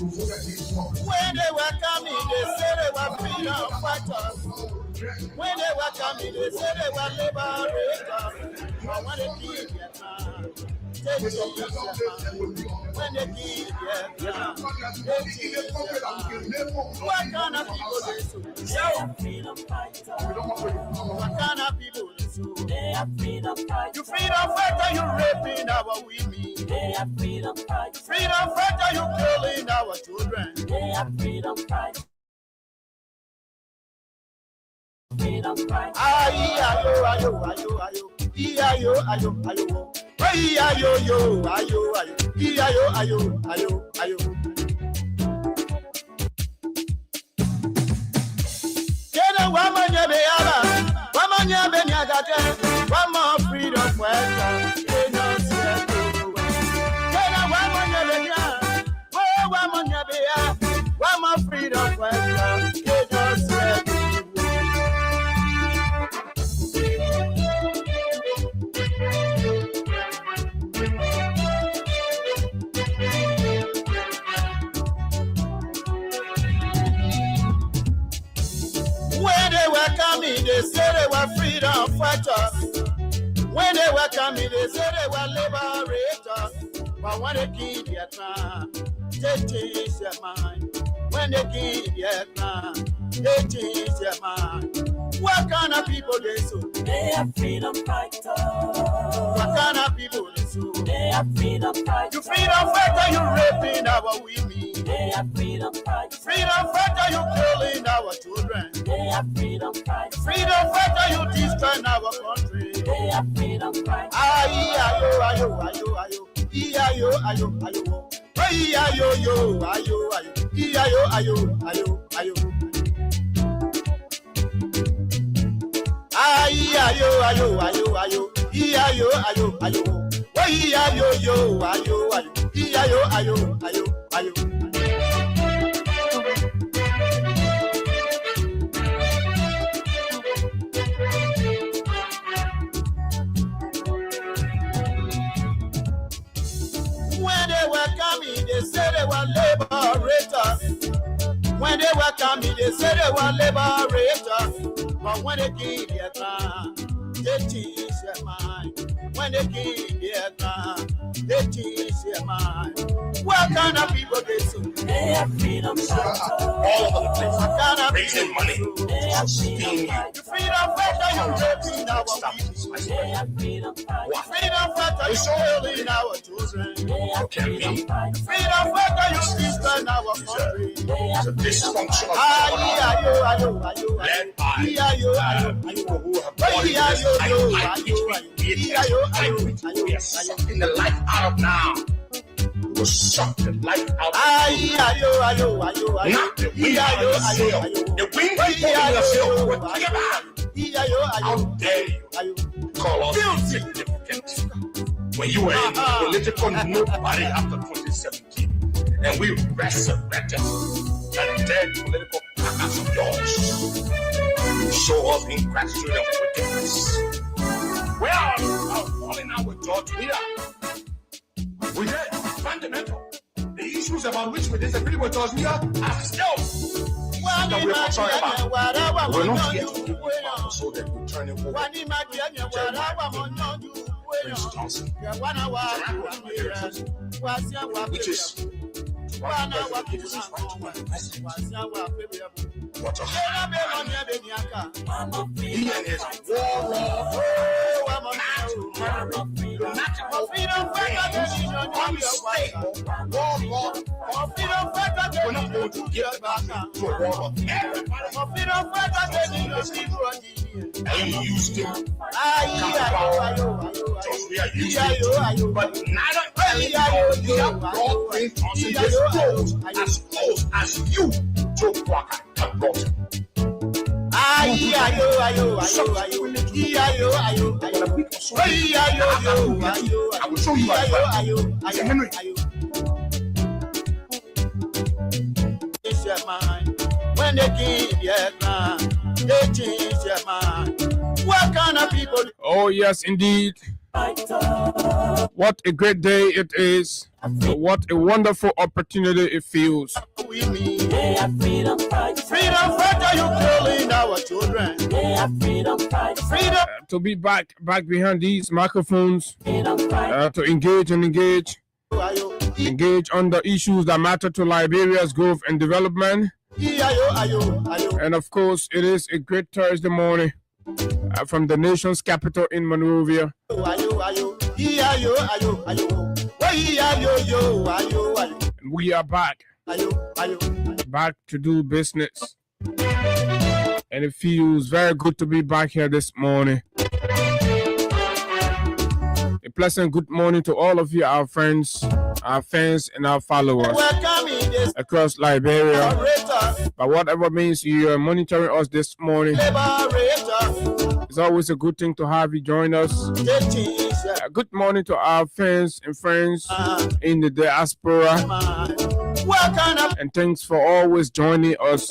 When they were coming, they said they were freedom fighters. When they were coming, they said they were liberators. But when they did Vietnam, they changed their mind. When they did Vietnam, they changed their mind. What kind of people they so? They are freedom fighters. What kind of people they so? They are freedom fighters. You freedom fighter, you raping our women. They are freedom fighters. Freedom fighter, you killing our children. They are freedom fighters. Freedom fighters. Ayo, ayo, ayo, ayo. Ayo, ayo, ayo. Ayo, ayo, ayo, ayo. Ayo, ayo, ayo, ayo. Kena wamanya beala, wamanya benyagate, wama freedom fighter. Kena siato. Kena wamanya benya, wamanya beya, wama freedom fighter. Kena siato. They said they were freedom fighters. When they were coming, they said they were liberators. But when they came Vietnam, they changed their mind. When they came Vietnam, they changed their mind. What kind of people they so? They are freedom fighters. What kind of people they so? They are freedom fighters. You freedom fighter, you raping our women. They are freedom fighters. Freedom fighter, you killing our children. They are freedom fighters. Freedom fighter, you destroying our country. They are freedom fighters. Ayo, ayo, ayo, ayo. Ayo, ayo, ayo. Ayo, ayo, ayo, ayo. Ayo, ayo, ayo, ayo. Ayo, ayo, ayo, ayo. Ayo, ayo, ayo. Ayo, ayo, ayo. Ayo, ayo, ayo. They said they were liberators. When they were coming, they said they were liberators. But when they came Vietnam, they changed their mind. When they came Vietnam, they changed their mind. What kind of people they so? They are freedom fighters. All over the place. What kind of raising money. They are freedom fighters. You freedom fighter, you raping our people. They are freedom fighters. Freedom fighter, you killing our children. They are freedom fighters. Freedom fighter, you destroying our country. It's a dysfunctional led by people who have brought this life we are sucking the life out of now. We will suck the life out of not the wind out of the sail. The wind people in the sail will take it out. How dare you call us insignificant when you were in political nobody after 2017 and we resurrected that dead political carcass of yours. You show us ingratitude and wickedness. We are falling out with George Weah. We did fundamental. The issues about which we disagree with George Weah are still that we're not sorry about. We're not here to give you power so that you turn it over. Prince Johnson, which is why the president is right to run the president. What a he and his warlord, fanatical, unstable warlord. We're not going to give the country to a warlord. And he used him. Just we are used to it. But neither Elliot brought Prince Johnson this close as you, Joe Walker, have brought him. I will show you as well. Henry. When they give Vietnam, they change their mind. What kind of people? Oh yes, indeed. What a great day it is What a wonderful opportunity it feels. We mean. Freedom fighter, you killing our children. Freedom. To be back behind these microphones, to engage on the issues that matter to Liberia's growth and development. And of course, it is a great Thursday morning from the nation's capital in Monrovia. And we are back to do business. And it feels very good to be back here this morning. A pleasant good morning to all of you, our friends, our fans, and our followers across Liberia. But whatever means you are monitoring us this morning, it's always a good thing to have you join us. Good morning to our fans and friends in the diaspora. And thanks for always joining us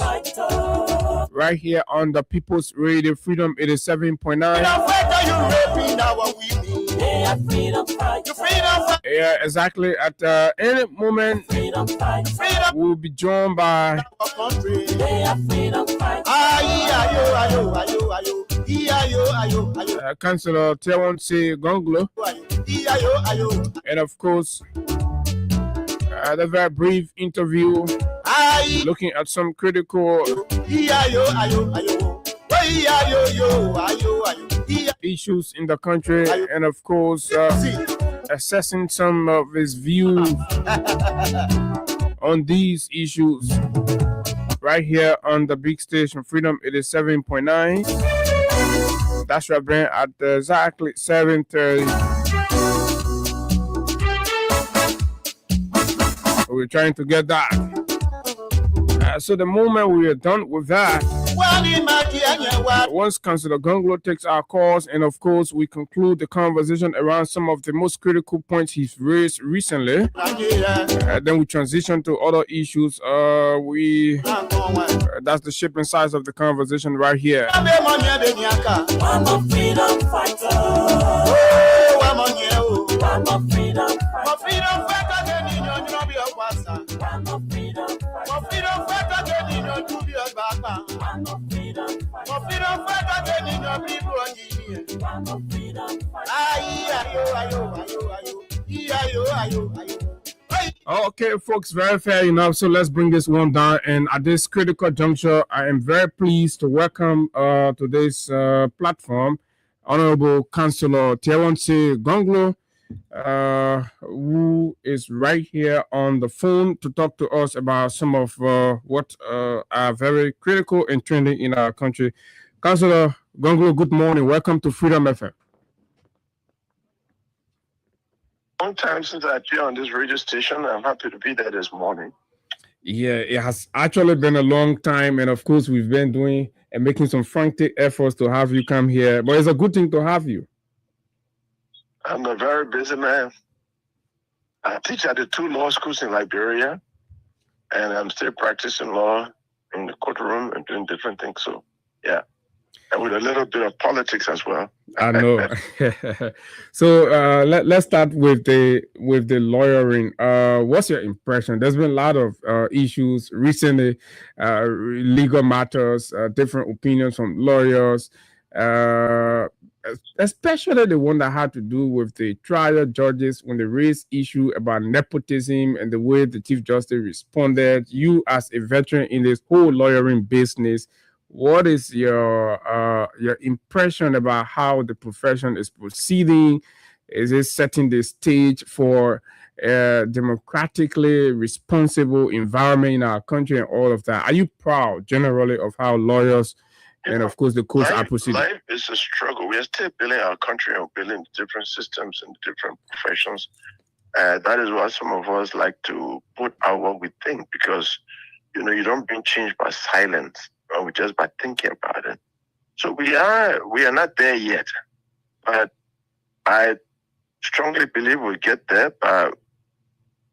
right here on the People's Radio Freedom 87.9. Yeah, exactly. At any moment, we'll be joined by Councillor Tewonse Gonglo, and of course, the very brief interview looking at some critical issues in the country, and of course assessing some of his views on these issues right here on the big station Freedom 87.9. That's right, Brent, at exactly 7:30. We're trying to get that. So the moment we are done with that, once Councillor Gonglo takes our calls, and of course we conclude the conversation around some of the most critical points he's raised recently, then we transition to other issues. That's the shape and size of the conversation right here. Okay, folks, very fair enough. So let's bring this one down. And at this critical juncture, I am very pleased to welcome to this platform Honorable Councillor Tewonse Gonglo, who is right here on the phone to talk to us about some of what are very critical and trending in our country. Councillor Gonglo, good morning. Welcome to Freedom FM. Long time since I appeared on this radio station. I'm happy to be there this morning. Yeah, it has actually been a long time, and of course we've been doing and making some frantic efforts to have you come here, but it's a good thing to have you. I'm a very busy man. I teach at the 2 law schools in Liberia, and I'm still practicing law in the courtroom and doing different things. So, yeah, and with a little bit of politics as well. I know. So let's start with the lawyering. What's your impression? There's been a lot of issues recently, legal matters, different opinions from lawyers, especially the one that had to do with the trial judges when they raised issue about nepotism and the way the Chief Justice responded. You, as a veteran in this whole lawyering business, what is your impression about how the profession is proceeding? Is it setting the stage for a democratically responsible environment in our country and all of that? Are you proud generally of how lawyers and of course the courts are proceeding? Life is a struggle. We are still building our country and building different systems and different professions. That is why some of us like to put out what we think, because you don't bring change by silence, or just by thinking about it. So we are not there yet, but I strongly believe we'll get there by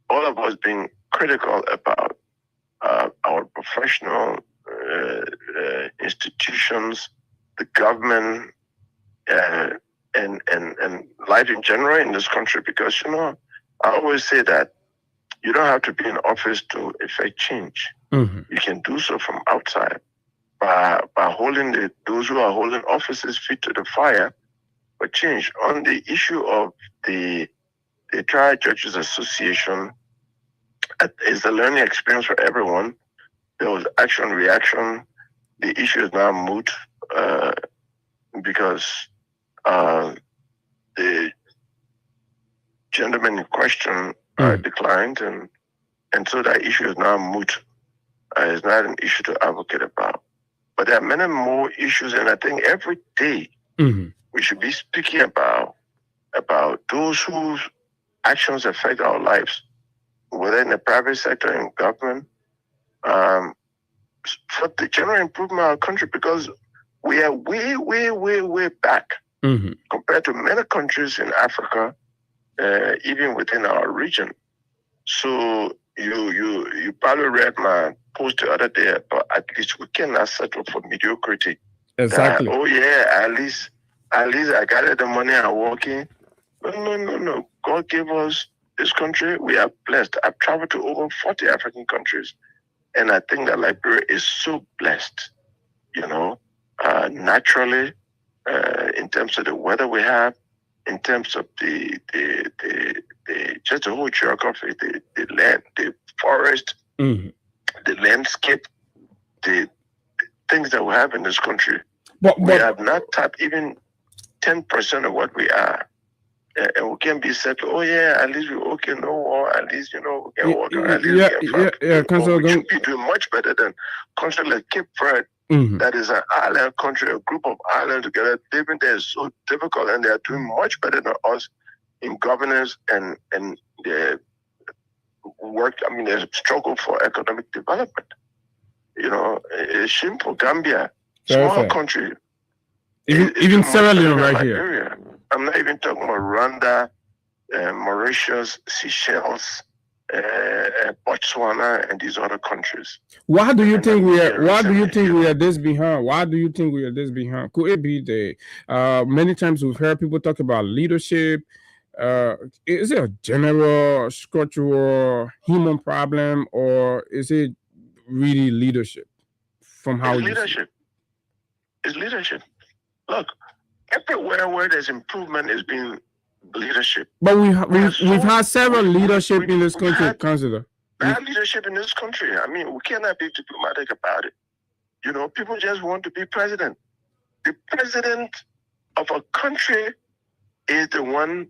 all of us being critical about our professional institutions, the government, and life in general in this country. Because I always say that you don't have to be in office to effect change. Mm-hmm. You can do so from outside by holding those who are holding offices feet to the fire for change. On the issue of the Trial Judges Association, it's a learning experience for everyone. There was action, reaction. The issue is now moot because the gentleman in question declined, and so that issue is now moot. It's not an issue to advocate about. But there are many more issues, and I think every day we should be speaking about those whose actions affect our lives, whether in the private sector and government, for the general improvement of our country, because we are way, way, way, way back compared to many countries in Africa, even within our region. So you probably read my post the other day, but at least we cannot settle for mediocrity. Exactly. Oh yeah, at least I gathered the money I'm working. No. God gave us this country. We are blessed. I've traveled to over 40 African countries, and I think that Liberia is so blessed, naturally, in terms of the weather we have, in terms of the just the whole geography, the land, the forest, the landscape, the things that we have in this country. But we have not tapped even 10% of what we are. And we can be said, oh yeah, at least we're okay, no war, at least, we can walk around, at least we should be doing much better than countries like Cape Verde, that is an island country, a group of islands together. Living there is so difficult, and they are doing much better than us in governance and their work, their struggle for economic development. It's shameful. Gambia, small country. Even Sierra Leone right here. I'm not even talking about Rwanda, Mauritius, Seychelles, Botswana, and these other countries. Why do you think we are this behind? Why do you think we are this behind? Could it be the many times we've heard people talk about leadership? Is it a general structural human problem, or is it really leadership? From how it's leadership. Look, everywhere where there's improvement is being leadership. But we've had several leadership in this country, Councillor. Bad leadership in this country. We cannot be diplomatic about it. People just want to be president. The president of a country is the one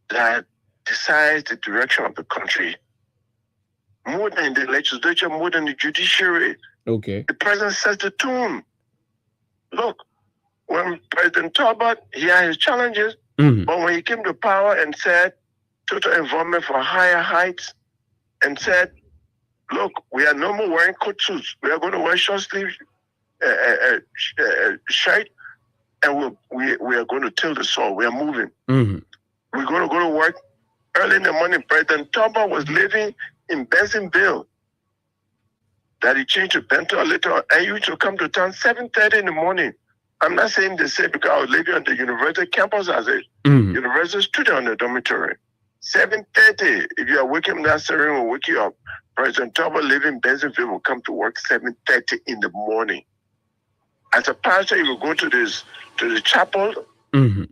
that decides the direction of the country. More than the legislature, more than the judiciary. Okay. The president sets the tone. Look, when President Talbot, he had his challenges, but when he came to power and said total involvement for higher heights, and said, look, we are no more wearing coat suits. We are going to wear short sleeve shirt, and we are going to till the soil. We are moving. We're going to go to work early in the morning. President Talbot was living in Bensenville. That he changed to Bento a little, and he used to come to town 7:30 in the morning. I'm not saying the same because I was living on the university campus as a university student on the dormitory. 7:30, if you are waking up, that ceremony will wake you up. President Talbot living in Bensenville will come to work 7:30 in the morning. As a pastor, you will go to the chapel and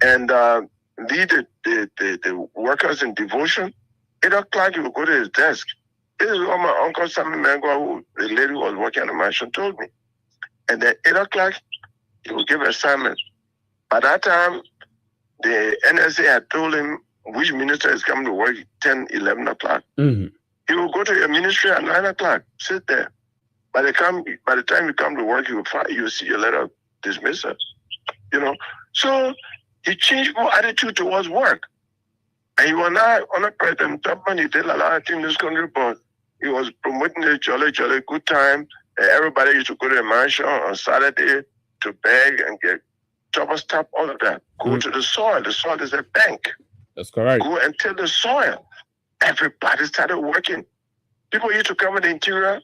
lead the workers in devotion. 8 o'clock, you will go to his desk. This is what my uncle Sammy Mangwa, the lady who was working on the mansion, told me. And then 8 o'clock, he will give assignments. By that time, the NSA had told him which minister is coming to work 10, 11 o'clock. He will go to your ministry at 9 o'clock, sit there. By the time you come to work, you will see your letter of dismissal. So he changed more attitude towards work. And he was not on a president. He did a lot of things in this country, but he was promoting a jolly good time. And everybody used to go to the mansion on Saturday to beg and get double stop, all of that. Go to the soil. The soil is a bank. That's correct. Go and till the soil. Everybody started working. People used to come in the interior.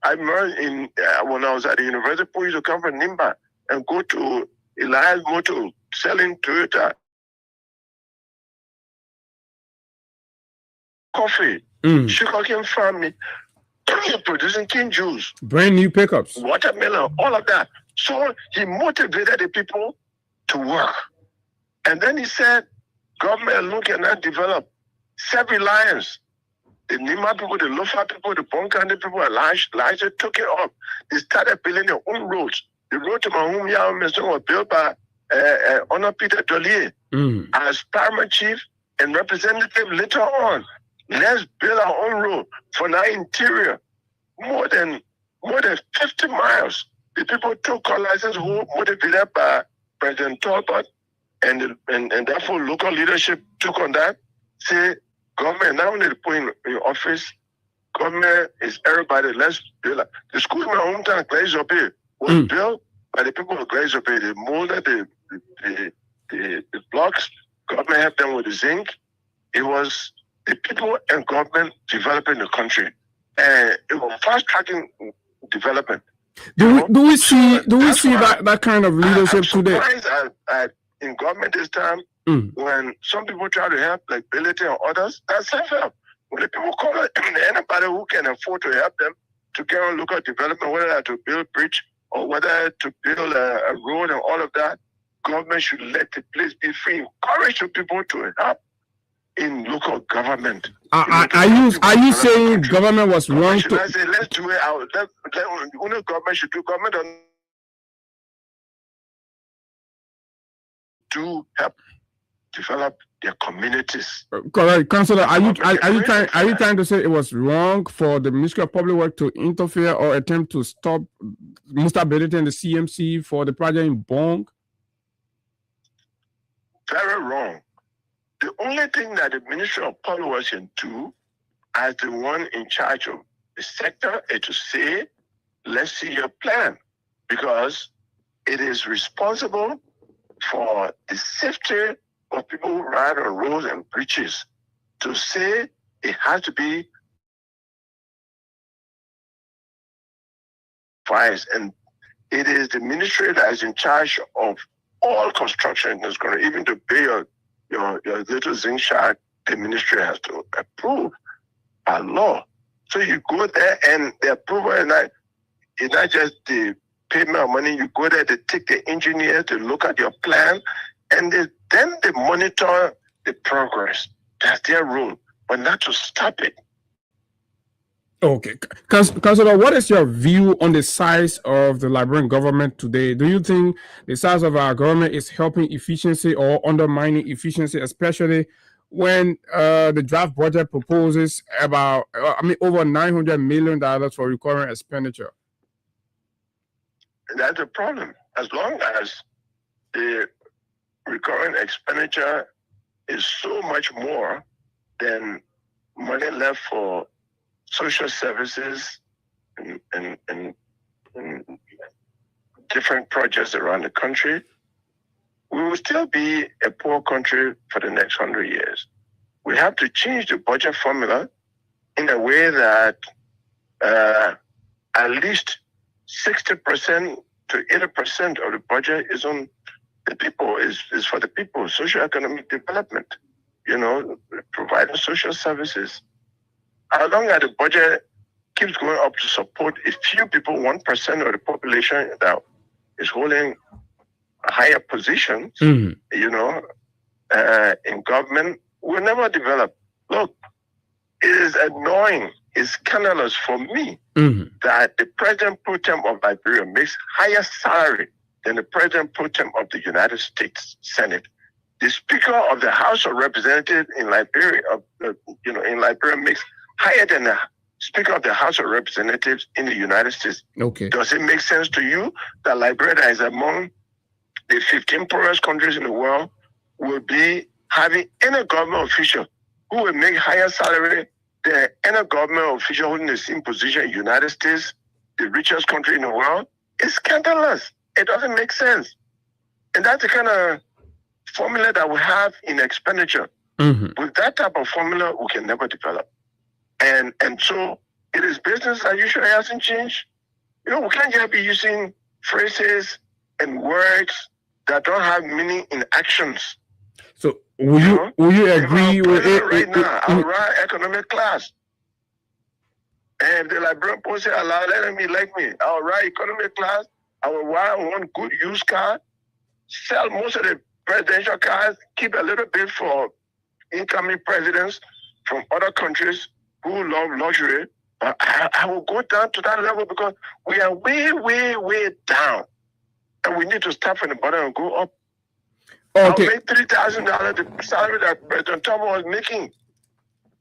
I remember when I was at the university, people used to come from Nimba and go to Elias Motor selling Toyota coffee. sugarcane farming, producing cane juice, brand new pickups, watermelon, all of that. So he motivated the people to work. And then he said, government look and not develop self-reliance. The Nima people, the Lofa people, the Bonkani people, Elijah took it up. They started building their own roads. The road to Mahumia was built by Honor Peter Dollier as paramount chief and representative later on. Let's build our own road for our interior. More than 50 miles. The people took license who motivated by President Talbot and therefore local leadership took on that. Say, government, now when they put in office, government is everybody, let's build. The school in my hometown, Glazope, was built by the people of Glazope. They molded the blocks. Government helped them with the zinc. It was the people and government developing the country. And it was fast-tracking development. Do we see that kind of leadership today? I'm surprised in government this time, when some people try to help, like Ability and others, that's self-help. When the people call anybody who can afford to help them to get on local development, whether to build a bridge or whether to build a road and all of that, government should let the place be free. Encourage the people to help in local government. Are you saying government was wrong to? I say let's do it out. Let government should do. Government to help develop their communities. Correct, Councillor. Are you trying to say it was wrong for the Ministry of Public Works to interfere or attempt to stop Mustability and the CMC for the project in Bong? Very wrong. The only thing that the Ministry of Public Works can do as the one in charge of the sector is to say, let's see your plan, because it is responsible for the safety of people who ride on roads and bridges to say it has to be advised. And it is the ministry that is in charge of all construction. It's going to even to pay your little zinc shack, the ministry has to approve by law. So you go there and the approval is not just the payment of money. You go there to take the engineer to look at your plan, and then they monitor the progress. That's their role, but not to stop it. Okay. Councillor, what is your view on the size of the Liberian government today? Do you think the size of our government is helping efficiency or undermining efficiency, especially when the draft budget proposes about, over $900 million for recurrent expenditure? That's a problem. As long as the recurrent expenditure is so much more than money left for social services and different projects around the country, we will still be a poor country for the next 100 years. We have to change the budget formula in a way that at least 60% to 80% of the budget is on the people, is for the people, socioeconomic development, providing social services. As long as the budget keeps going up to support a few people, 1% of the population that is holding a higher position, in government, will never develop. Look, it is annoying, it's scandalous for me that the president pro tem of Liberia makes higher salary than the president pro tem of the United States Senate. The Speaker of the House of Representatives in Liberia, makes higher than the Speaker of the House of Representatives in the United States. Okay. Does it make sense to you that Liberia is among the 15 poorest countries in the world will be having any government official who will make higher salary than any government official holding the same position in the United States, the richest country in the world? It's scandalous. It doesn't make sense. And that's the kind of formula that we have in expenditure. With that type of formula, we can never develop. And so it is business as usual. It hasn't changed. We can't just be using phrases and words that don't have meaning in actions. So will you agree with it? Right now, I run economic class. And if the Liberian post say allow, let them elect me. I'll ride economy class. I will buy one good used car, sell most of the presidential cars, keep a little bit for incoming presidents from other countries who love luxury. But I will go down to that level because we are way, way, way down. And we need to start from the bottom and go up. Okay. I'll make $3,000 the salary that President Trump was making,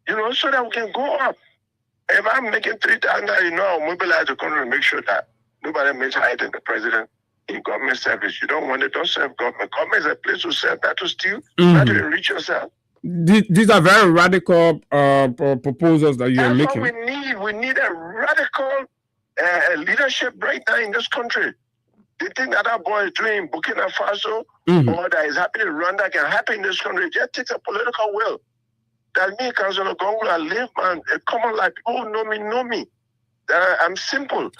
so that we can go up. If I'm making $3,000, I'll mobilize the country to make sure that nobody makes higher than the president in government service. You don't want it, don't serve government. Government is a place to serve, not to steal, not to enrich yourself. These are very radical proposals that you are making. That's what we need. We need a radical leadership right now in this country. The thing that boy is doing in Burkina Faso or that is happening in Rwanda can happen in this country. It just takes a political will. That me, Councillor Gongo, I live a common life. People who know me. I'm simple,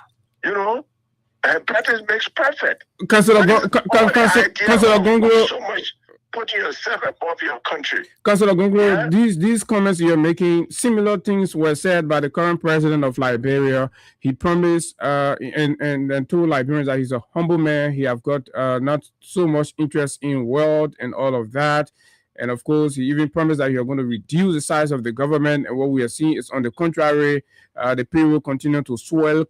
practice makes perfect. Councillor Gongo, so much putting yourself above your country. Councillor Gongo, these comments you're making, similar things were said by the current president of Liberia. He promised and told Liberians that he's a humble man. He have got not so much interest in wealth and all of that. And of course, he even promised that you're going to reduce the size of the government. And what we are seeing is on the contrary, the payroll continue to swell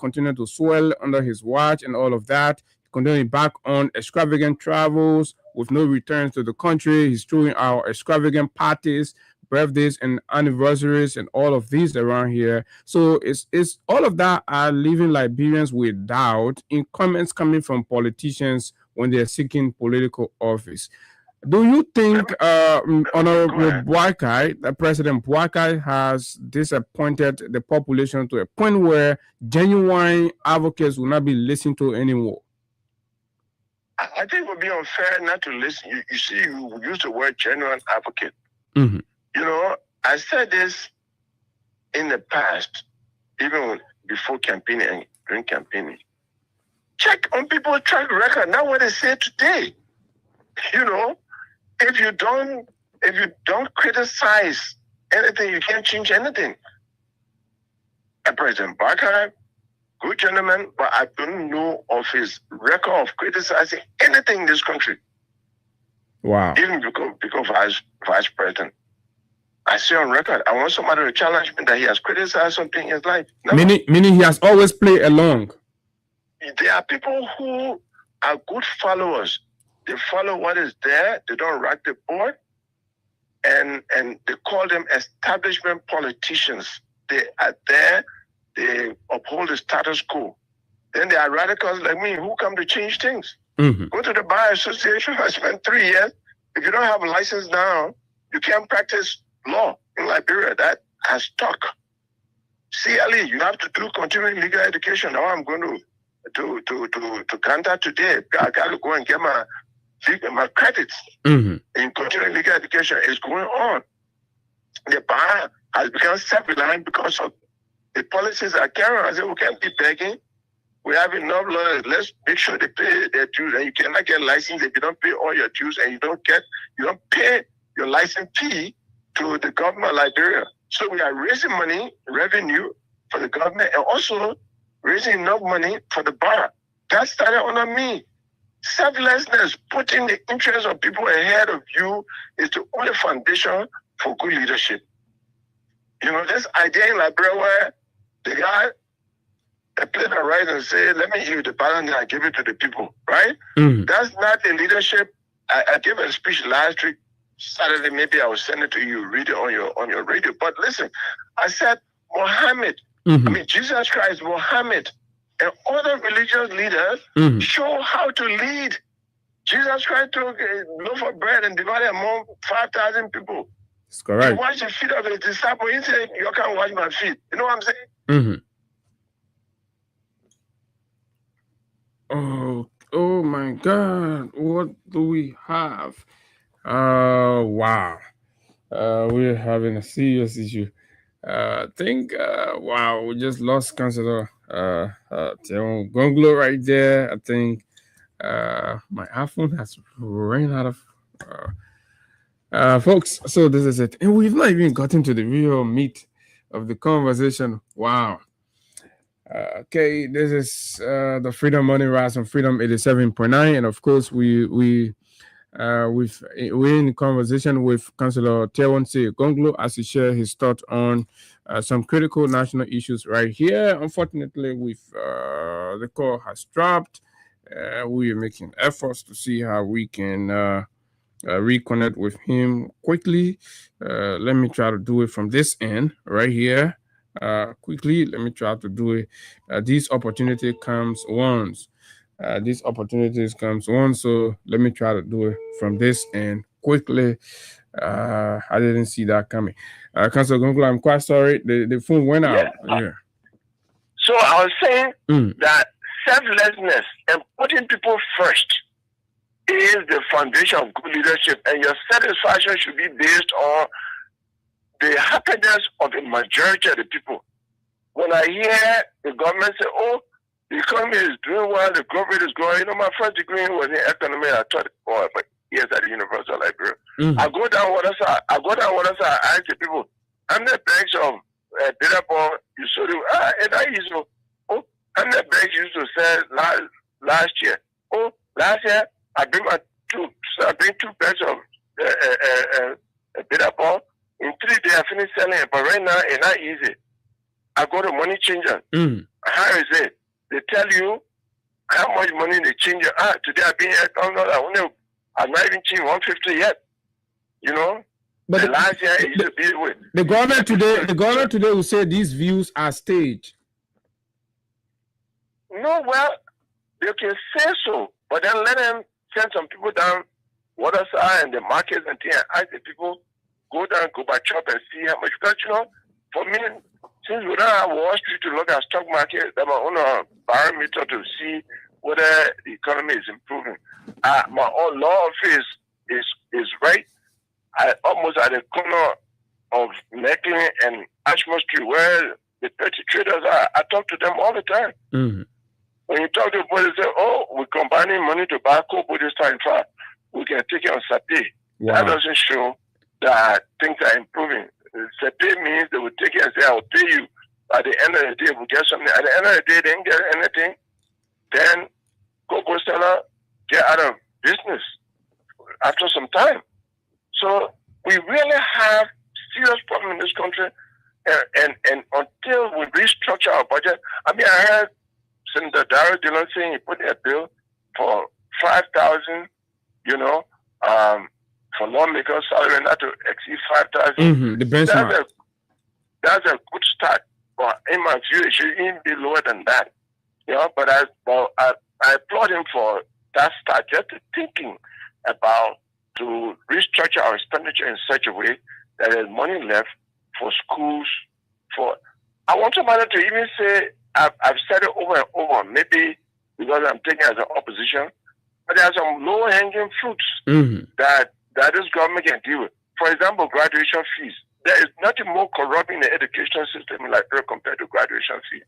under his watch and all of that. Continuing back on extravagant travels with no returns to the country. He's throwing out extravagant parties, birthdays and anniversaries and all of these around here. So it's all of that are leaving Liberians with doubt in comments coming from politicians when they're seeking political office. Do you think Honorable Boakai, President Boakai, has disappointed the population to a point where genuine advocates will not be listened to anymore? I think it would be unfair not to listen. You see, you use the word genuine advocate. I said this in the past, even before campaigning and during campaigning. Check on people's track record, not what they say today. If you don't criticize anything, you can't change anything. And President Boakai, good gentleman, but I don't know of his record of criticizing anything in this country. Wow. Even because vice president. I say on record, I want somebody to challenge me that he has criticized something in his life. No. Meaning he has always played along. There are people who are good followers. They follow what is there. They don't rock the boat. And they call them establishment politicians. They are there. They uphold the status quo. Then there are radicals like me who come to change things. Go to the Bar Association. I spent 3 years. If you don't have a license now, you can't practice law in Liberia. That has stuck. CLE, you have to do continuing legal education. Now I'm going to Ghana today. I got to go and get my credits in continuing legal education. Is going on. The bar has become self-reliant because of the policies are carrying. I said, we can't be begging. We have enough lawyers. Let's make sure they pay their dues. And you cannot get licensed if you don't pay all your dues and you don't pay your license fee to the government of Liberia. So we are raising revenue for the government, and also raising enough money for the bar. That started under me. Selflessness, putting the interests of people ahead of you, is the only foundation for good leadership. This idea in Liberia where the guy played the right and said, let me give the balance and I give it to the people, right? That's not the leadership. I gave a speech last week, Saturday, maybe I will send it to you, read it on your radio. But listen, I said, Jesus Christ, Muhammad, and other religious leaders show how to lead. Jesus Christ took a loaf of bread and divided among 5,000 people. That's correct. He washed the feet of his disciples. He said, you can't wash my feet. You know what I'm saying? Oh my God. What do we have? Wow. We're having a serious issue. Wow, we just lost Councillor Gonglo right there. I think my iPhone has ran out of folks. So this is it. And we've not even gotten to the real meat of the conversation. Wow. Okay, this is the Freedom Money Rise on Freedom 87.9, and of course we're in conversation with Councillor Tewonse Gonglo as he shares his thoughts on some critical national issues right here. Unfortunately, the call has dropped. We are making efforts to see how we can reconnect with him quickly. Let me try to do it from this end right here. Quickly, let me try to do it. This opportunity comes once. These opportunities comes once, so let me try to do it from this end quickly. I didn't see that coming. Councillor Gonglo, I'm quite sorry. The phone went out. Yeah. So I was saying that selflessness and putting people first is the foundation of good leadership, and your satisfaction should be based on the happiness of the majority of the people. When I hear the government say, "Oh, the economy is doing well, the growth rate is growing," my first degree was in economy. I taught for years at the University of Liberia. I go down Waterside. I ask the people, "I'm the banks of Bidapon, you saw the and I used to. Oh, I'm the banks used to sell last year. Oh, last year I bring two bags of Bidapon. In 3 days I finished selling it, but right now it's not easy. I go to money changer. How is it? They tell you how much money they change. Today I've been here, I'm not even changed 150 yet. But last year it used to be with the government today. The government today will say these views are staged. No, well, they can say so, but then let them send some people down Waterside and the markets and things, and ask the people go down, go by shop and see how much. Because for me, since we don't have Wall Street to look at stock market, that's my own barometer to see whether the economy is improving. My own law office is right. Almost at the corner of Mecklin and Ashmore Street, where the petty traders are. I talk to them all the time. When you talk to people, they say, "Oh, we're combining money to buy cocoa this time. We can take it on SAPE." Wow. That doesn't show that things are improving. SAPE means they will take it and say, "I'll pay you." At the end of the day, we'll get something. At the end of the day, they didn't get anything. Then cocoa seller get out of business after some time. So we really have serious problem in this country, and until we restructure our budget. I mean, I heard Senator Darrell Dillon saying he put in a bill for 5,000, for lawmakers' salary not to exceed 5,000. The benchmark. That's a good start, but in my view, it should even be lower than that. But I applaud him for that start. Just thinking about to restructure our expenditure in such a way that there's money left for schools. I want somebody to even say, I've said it over and over, maybe because I'm taking as an opposition, but there are some low-hanging fruits that this government can deal with. For example, graduation fees. There is nothing more corrupt in the education system in Liberia compared to graduation fee.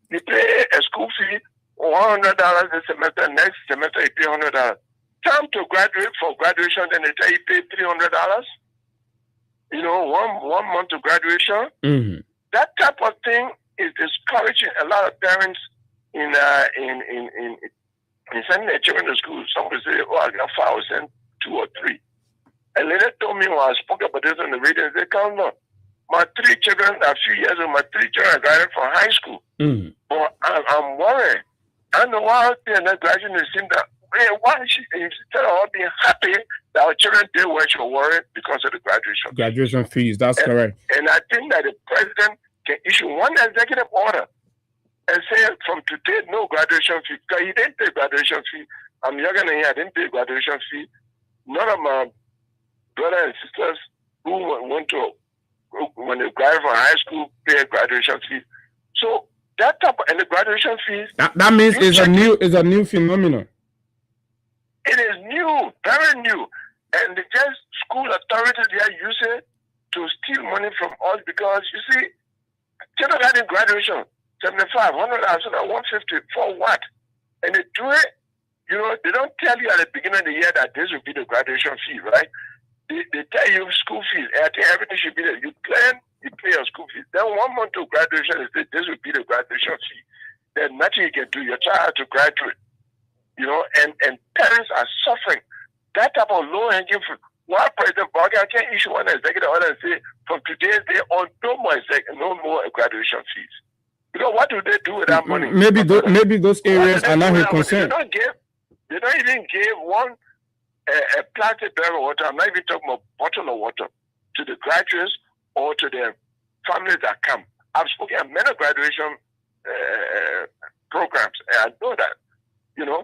You pay a school fee $100 this semester, next semester you pay $100. Time to graduate for graduation, then they tell you pay $300. One month to graduation. That type of thing is discouraging a lot of parents in sending their children to school. Some will say, "Oh, I got 5, I will send 2 or 3." And later told me when I spoke about this on the radio, they come on. My 3 children, a few years ago, my 3 children graduated from high school. But I'm worried. I know why they're not graduating. It seems that why instead of all being happy that our children did what you're worried because of the graduation fees. That's correct. And I think that the president can issue one executive order and say from today no graduation fee. Because he didn't pay graduation fee. I'm younger than him. I didn't pay graduation fee. None of my brothers and sisters who went to when they graduated from high school pay a graduation fee. So that type of, and the graduation fees. That means it's a new phenomenon. It is new, very new. And the just school authorities, they are using it to steal money from us because, you see, kindergarten graduation, 75, 100, 150, for what? And they do it, they don't tell you at the beginning of the year that this will be the graduation fee, right? They tell you school fees. I think everything should be there. You plan, you pay your school fees. Then 1 month to graduation, they say this will be the graduation fee. There's nothing you can do. Your child has to graduate, you know, and parents are suffering. That type of low-hanging fruit. Why President Barker can't issue one executive order and say, from today's day on, no more graduation fees? Because what do they do with that money? Maybe those areas are not her concern. They don't even give one a plastic barrel of water. I'm not even talking about bottle of water to the graduates or to the families that come. I've spoken at many graduation programs, and I know that, you know,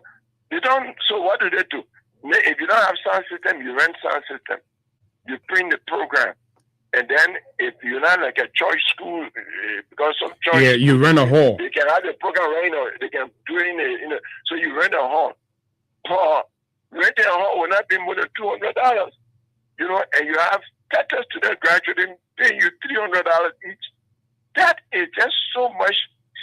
they don't. So what do they do? If you don't have sound system, you rent sound system. You print the program. And then if you're not like a church school, because some church... Yeah, you rent a hall. They can have the program running, or they can do it in a... So you rent a hall. Renting a hall will not be more than $200. You know, and you have 30 students graduating, paying you $300 each. That is just so much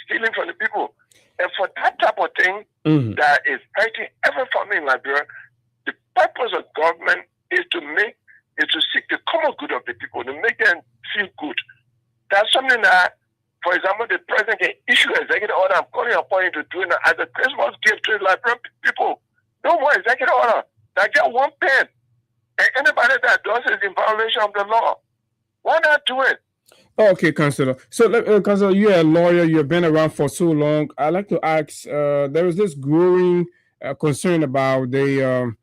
stealing from the people. And for that type of thing that is hurting every family in Liberia, the purpose of government is to seek the common good of the people, to make them feel good. That's something that, for example, the president can issue an executive order. I'm calling upon you to do it as a Christmas gift to the Liberian people. No more executive order. That get one pen. And anybody that does it is in violation of the law. Why not do it? Okay, Councillor. So, Councillor, you're a lawyer. You've been around for so long. I'd like to ask, there is this growing concern about the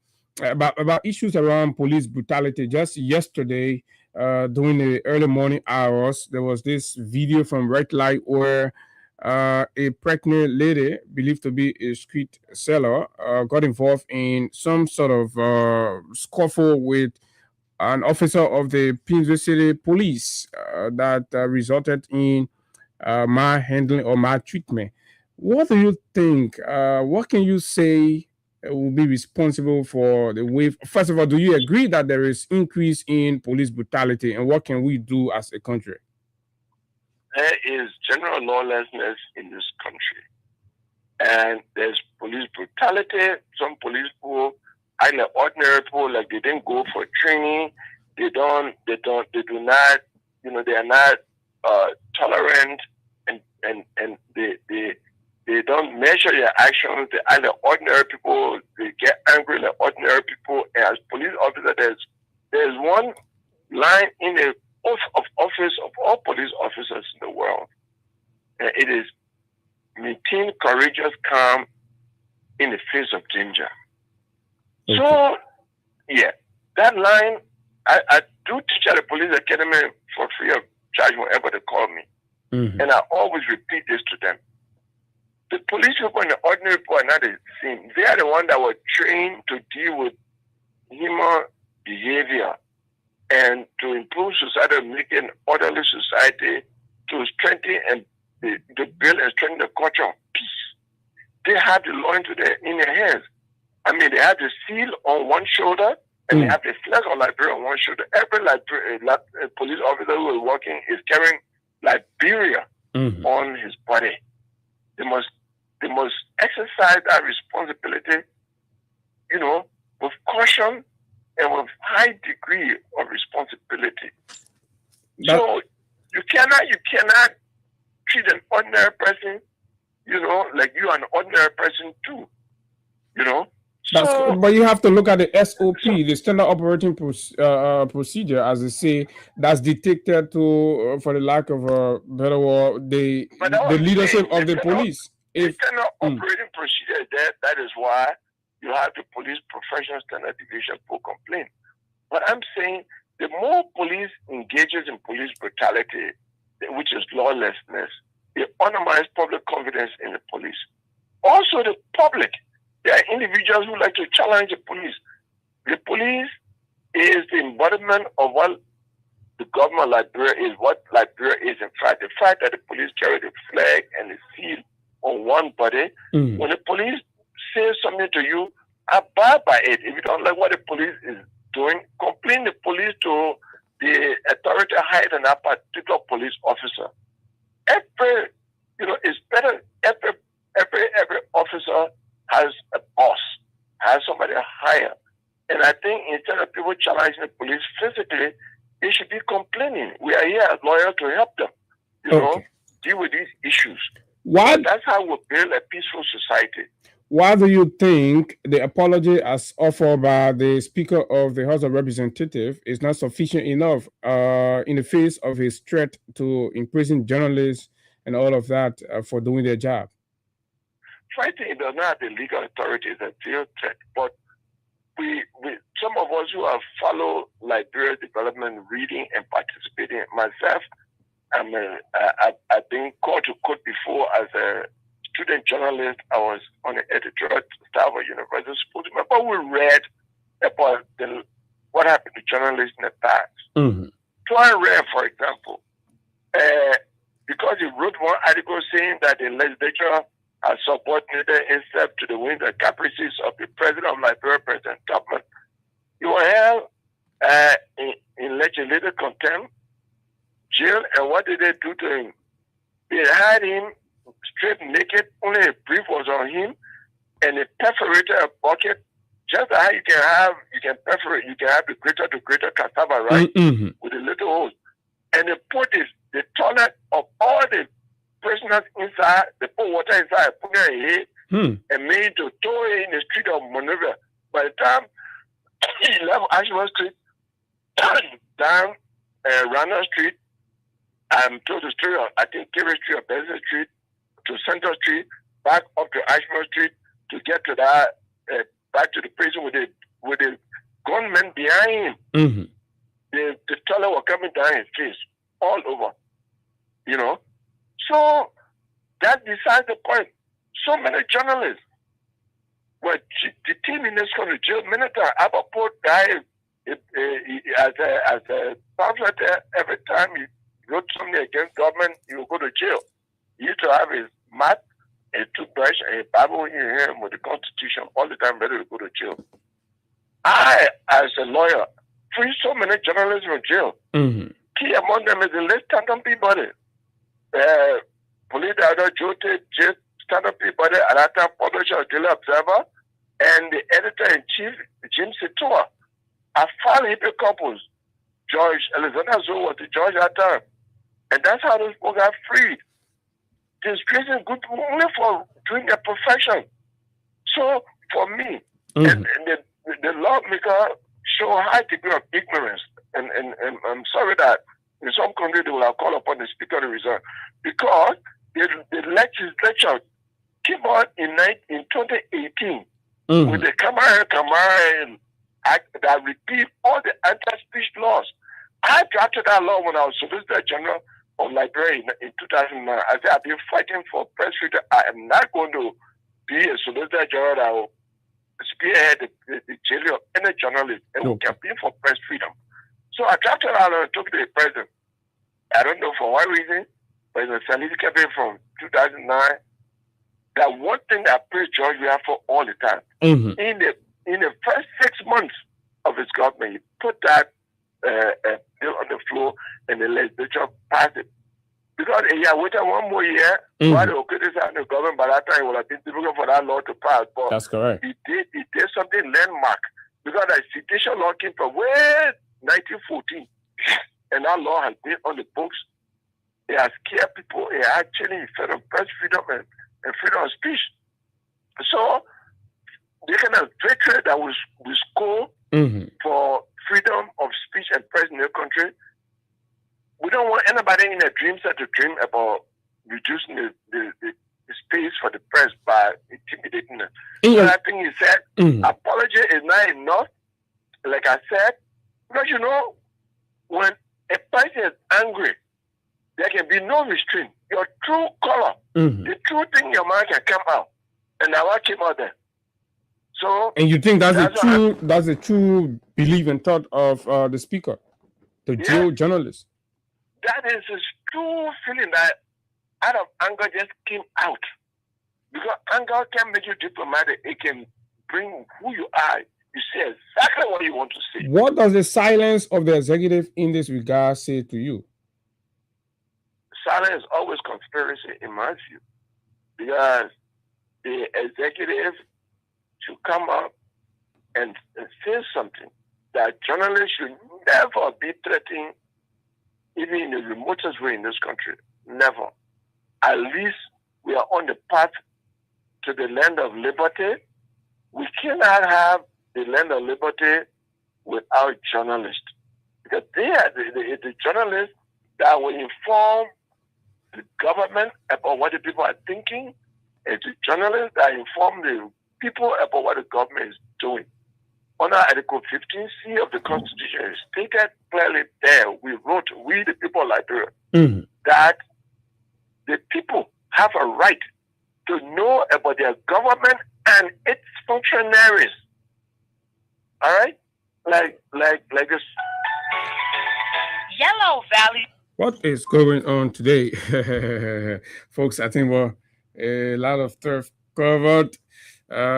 about issues around police brutality. Just yesterday, during the early morning hours, there was this video from Red Light where a pregnant lady, believed to be a street seller, got involved in some sort of scuffle with an officer of the Painesville City Police that resulted in malhandling or maltreatment. What do you think? What can you say will be responsible for the wave? First of all, do you agree that there is increase in police brutality, and what can we do as a country? There is general lawlessness in this country, and there's police brutality. Some police people, either ordinary people, like they didn't go for training, they do not, you know, they are not tolerant, and they don't measure their actions. They are the ordinary people. They get angry like ordinary people. And as police officer, there's one line in the oath of office of all police officers in the world. And it is maintain courageous calm in the face of danger. Okay. So, yeah, that line, I do teach at the police academy for free of charge whenever they call me. And I always repeat this to them. The police people and the ordinary people are not the same. They are the ones that were trained to deal with human behavior and to improve society, make an orderly society, to strengthen and to build and strengthen the culture of peace. They have the law in their hands. I mean, they have the seal on one shoulder and they have the flag on Liberia on one shoulder. Every police officer who is working is carrying Liberia on his body. They must exercise that responsibility, you know, with caution and with high degree of responsibility. So you cannot treat an ordinary person, you know, like you are an ordinary person too, you know. But you have to look at the SOP, the standard operating procedure, as they say, that's dictated to, for the lack of a better word, the leadership of the police. The standard operating procedure is there. That is why you have the police professional standard deviation for complaint. But I'm saying the more police engages in police brutality, which is lawlessness, it undermines public confidence in the police. Also, the public. There are individuals who like to challenge the police. The police is the embodiment of what the government of Liberia is, what Liberia is in fact. The fact that the police carry the flag and the seal on one body, when the police says something to you, abide by it. If you don't like what the police is doing, complain the police to the authority higher than that particular police officer. It's better, every officer has a boss, has somebody higher. And I think instead of people challenging the police physically, they should be complaining. We are here as lawyers to help them, you know, deal with these issues. What? That's how we build a peaceful society. Why do you think the apology as offered by the Speaker of the House of Representatives is not sufficient enough in the face of his threat to imprison journalists and all of that for doing their job? Fighting does not have the legal authority, it's a real threat. But we some of us who have followed Liberia's development, reading and participating, myself, I've been called to court before as a student journalist. I was on the editorial staff of University School. But we read about what happened to journalists in the past. Mm-hmm. So I read, for example, because he wrote one article saying that the legislature has subordinated itself to the whims and caprices of the president of Liberia, President Tubman. He was held in legislative contempt, jail, and what did they do to him? They had him straight naked, only a brief was on him, and they perforated a bucket. Just how you can perforate, you can have the greater to greater cassava, right? Mm-hmm. With a little hose. And they put the toilet of all the prisoners inside, they put water inside, put it in here, and made to throw it in the street of Monrovia. By the time he left Ashmore Street, down Rana Street, told the story of, I think, Kerry Street or Benson Street, to Central Street, back up to Ashmore Street, to get to that, back to the prison with the gunmen behind him. Mm-hmm. The toilet was coming down his face, all over, So that decides the point. So many journalists were detained in this country. Jail Minister Abapo died as a pamphlet. Every time he wrote something against government, he would go to jail. He used to have his mat, a toothbrush, and a Bible in him with the Constitution all the time, ready to go to jail. I, as a lawyer, free so many journalists from jail. Mm-hmm. Key among them is the late Stanton Peabody. Police Director Joe Stanton Peabody, at that time publisher of Daily Observer, and the editor-in-chief, Jim Situa. I filed hippie couples. George Alexander Zoe was the judge at that time. And that's how those people got freed. Disgracing good only for doing their profession. So, for me, and the lawmaker show a high degree of ignorance. And I'm sorry that in some countries they will have called upon the Speaker to resign. Because the legislature came out in 2018 with the Kamara Act that repealed all the anti-speech laws. I drafted that law when I was Solicitor General of Liberia in 2009. I said, I've been fighting for press freedom. I am not going to be a Solicitor General that will spearhead the jail of any journalist and will campaign for press freedom. So I drafted that law and took it to the president. I don't know for what reason, but it's a certificate from 2009. That one thing that I praise George we have for all the time. Mm-hmm. In the first 6 months of his government, he put that bill on the floor and the legislature passed it. Because he had waited one more year while they were criticizing the government, by that time it would have been difficult for that law to pass. But that's correct. He did something landmark. Because the citation law came from way 1914. And that law has been on the books. It has scared people. It actually fed on press freedom and freedom of speech. So, the kind of victory that we score for freedom of speech and press in the country, we don't want anybody in a dream set to dream about reducing the space for the press by intimidating them. So I think he said, apology is not enough. Like I said, because when a person is angry, there can be no restraint. Your true color, the true thing in your mind can come out. And now what came out there? So, and you think that's a true belief and thought of the speaker, the jail journalist? That is his true feeling that out of anger just came out. Because anger can make you diplomatic. It can bring who you are. You say exactly what you want to say. What does the silence of the executive in this regard say to you? Silence is always conspiracy in my view. Because the executive should come up and say something that journalists should never be threatened, even in the remotest way in this country. Never. At least we we are on the path to the land of liberty. We cannot have the land of liberty without journalists. Because they are the journalists that will inform the government about what the people are thinking, and the journalists that inform the people about what the government is doing. Under Article 15C of the Constitution, is stated clearly there, we, the people of Liberia, that the people have a right to know about their government and its functionaries. All right? Like this. Yellow Valley. What is going on today? Folks, I think we're a lot of stuff covered.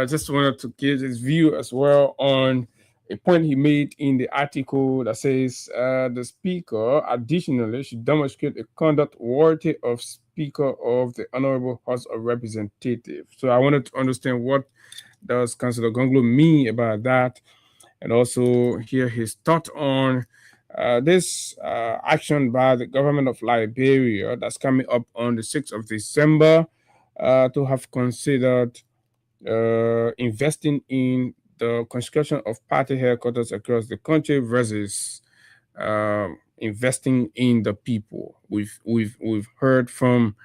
Just wanted to give his view as well on a point he made in the article that says the speaker additionally should demonstrate a conduct worthy of Speaker of the Honorable House of Representatives. So I wanted to understand what does Councillor Gonglo mean about that, and also hear his thought on this action by the government of Liberia that's coming up on the 6th of December to have considered investing in the construction of party headquarters across the country versus investing in the people. We've heard from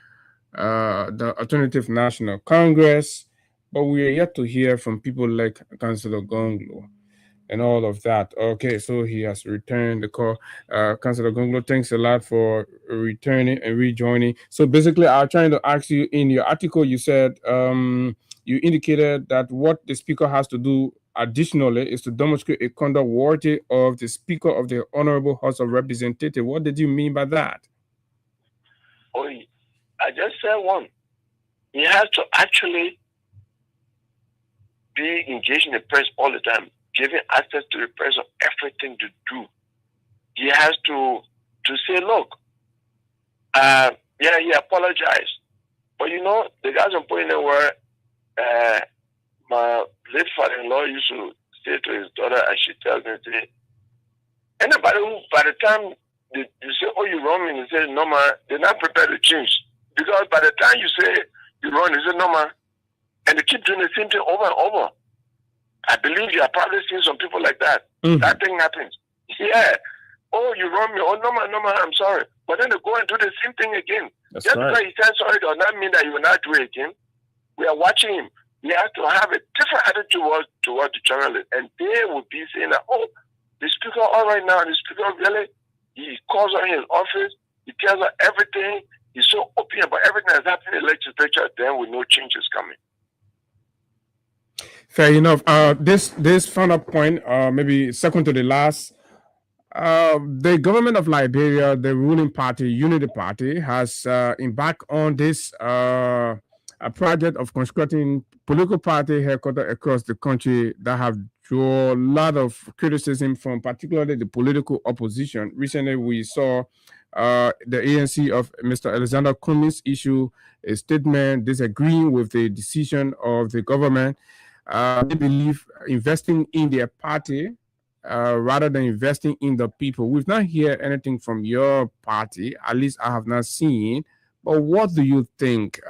the Alternative National Congress, but we are yet to hear from people like Councillor Gonglo and all of that. Okay, so he has returned the call. Councillor Gonglo, thanks a lot for returning and rejoining. So basically, I'm trying to ask you, in your article, you said you indicated that what the speaker has to do additionally is to demonstrate a conduct worthy of the Speaker of the Honorable House of Representatives. What did you mean by that? Oh, I just said one. He has to actually be engaged in the press all the time, giving access to the press of everything to do. He has to say, look, he apologized. But you know, the guys on point where my late father-in-law used to say to his daughter, as she tells me, say, anybody who, by the time you say, oh, you wrong me, and they say, no, man, they're not prepared to change. Because by the time you say you wrong, they say, no, man, and they keep doing the same thing over and over. I believe you are probably seeing some people like that. That thing happens. Yeah. Oh, you wrong me. Oh, no, man, I'm sorry. But then they go and do the same thing again. That's just right. because he said sorry does not mean that you will not do it again. We are watching him. He has to have a different attitude towards the journalists. And they will be saying that, oh, the speaker, all right now, the speaker really, he calls on his office, he tells her everything, he's so open about everything that's happening in the legislature, then we know change is coming. Fair enough. This final point, maybe second to the last, the government of Liberia, the ruling party, Unity Party, has embarked on this a project of constructing political party headquarters across the country that have drawn a lot of criticism from particularly the political opposition. Recently, we saw the ANC of Mr. Alexander Cummings issue a statement disagreeing with the decision of the government. They believe investing in their party rather than investing in the people. We've not heard anything from your party, at least I have not seen. But what do you think?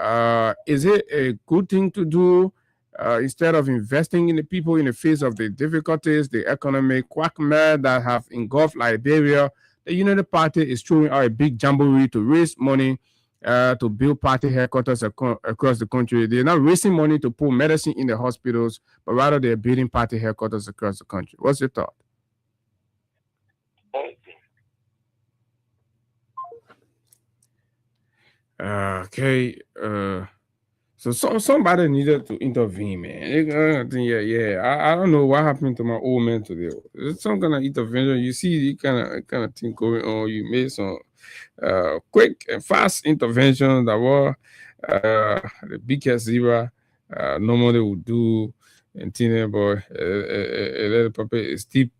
Is it a good thing to do instead of investing in the people in the face of the difficulties, the economic quagmire that have engulfed Liberia? The Unity Party is throwing out a big jamboree to raise money to build party headquarters across the country. They're not raising money to put medicine in the hospitals, but rather they're building party headquarters across the country. What's your thought? Okay. So somebody needed to intervene, man. I don't know what happened to my old man today. There's some kind of intervention. You see, kind of thing going on. You made some quick and fast intervention that were the biggest zebra normally would do. And teenage boy, a little puppy is deep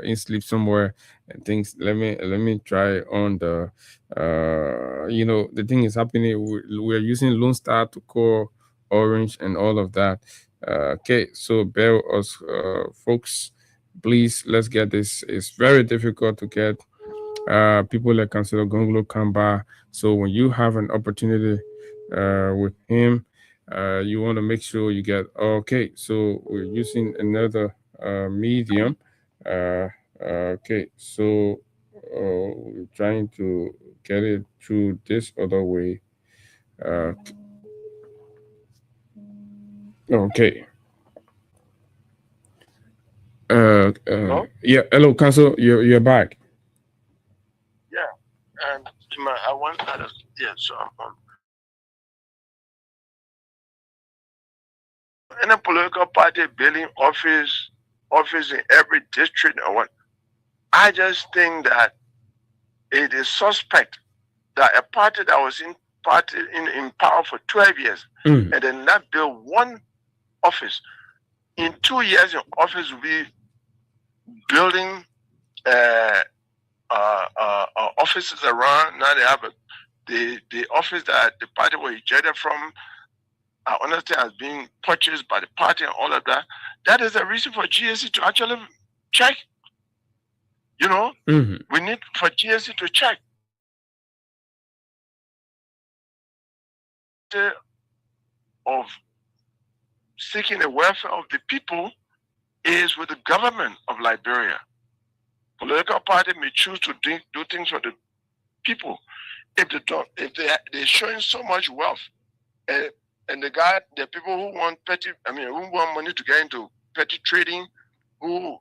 in sleep somewhere and things. Let me try on the the thing is happening. We're using Lone Star to call Orange and all of that. Okay, so bear with us, folks. Please, let's get this. It's very difficult to get people like Councillor Gonglo Kamba. So when you have an opportunity with him, you want to make sure you get okay. So we're using another medium. Okay, so we're trying to get it through this other way. Okay. Hello? Yeah. Hello, Council. You're back. Yeah. And I want that. Yeah. So in a political party building office in every district or what, I just think that it is suspect that a party that was in power for 12 years and then not build one office, in 2 years in office will be building offices around. Now they have the office that the party was ejected from, I understand, has been purchased by the party and all of that. That is a reason for GSC to actually check. You know, we need for GSC to check. Of seeking the welfare of the people is with the government of Liberia. Political party may choose to do things for the people. If they don't, if they're showing so much wealth, and the people who want who want money to get into petty trading, who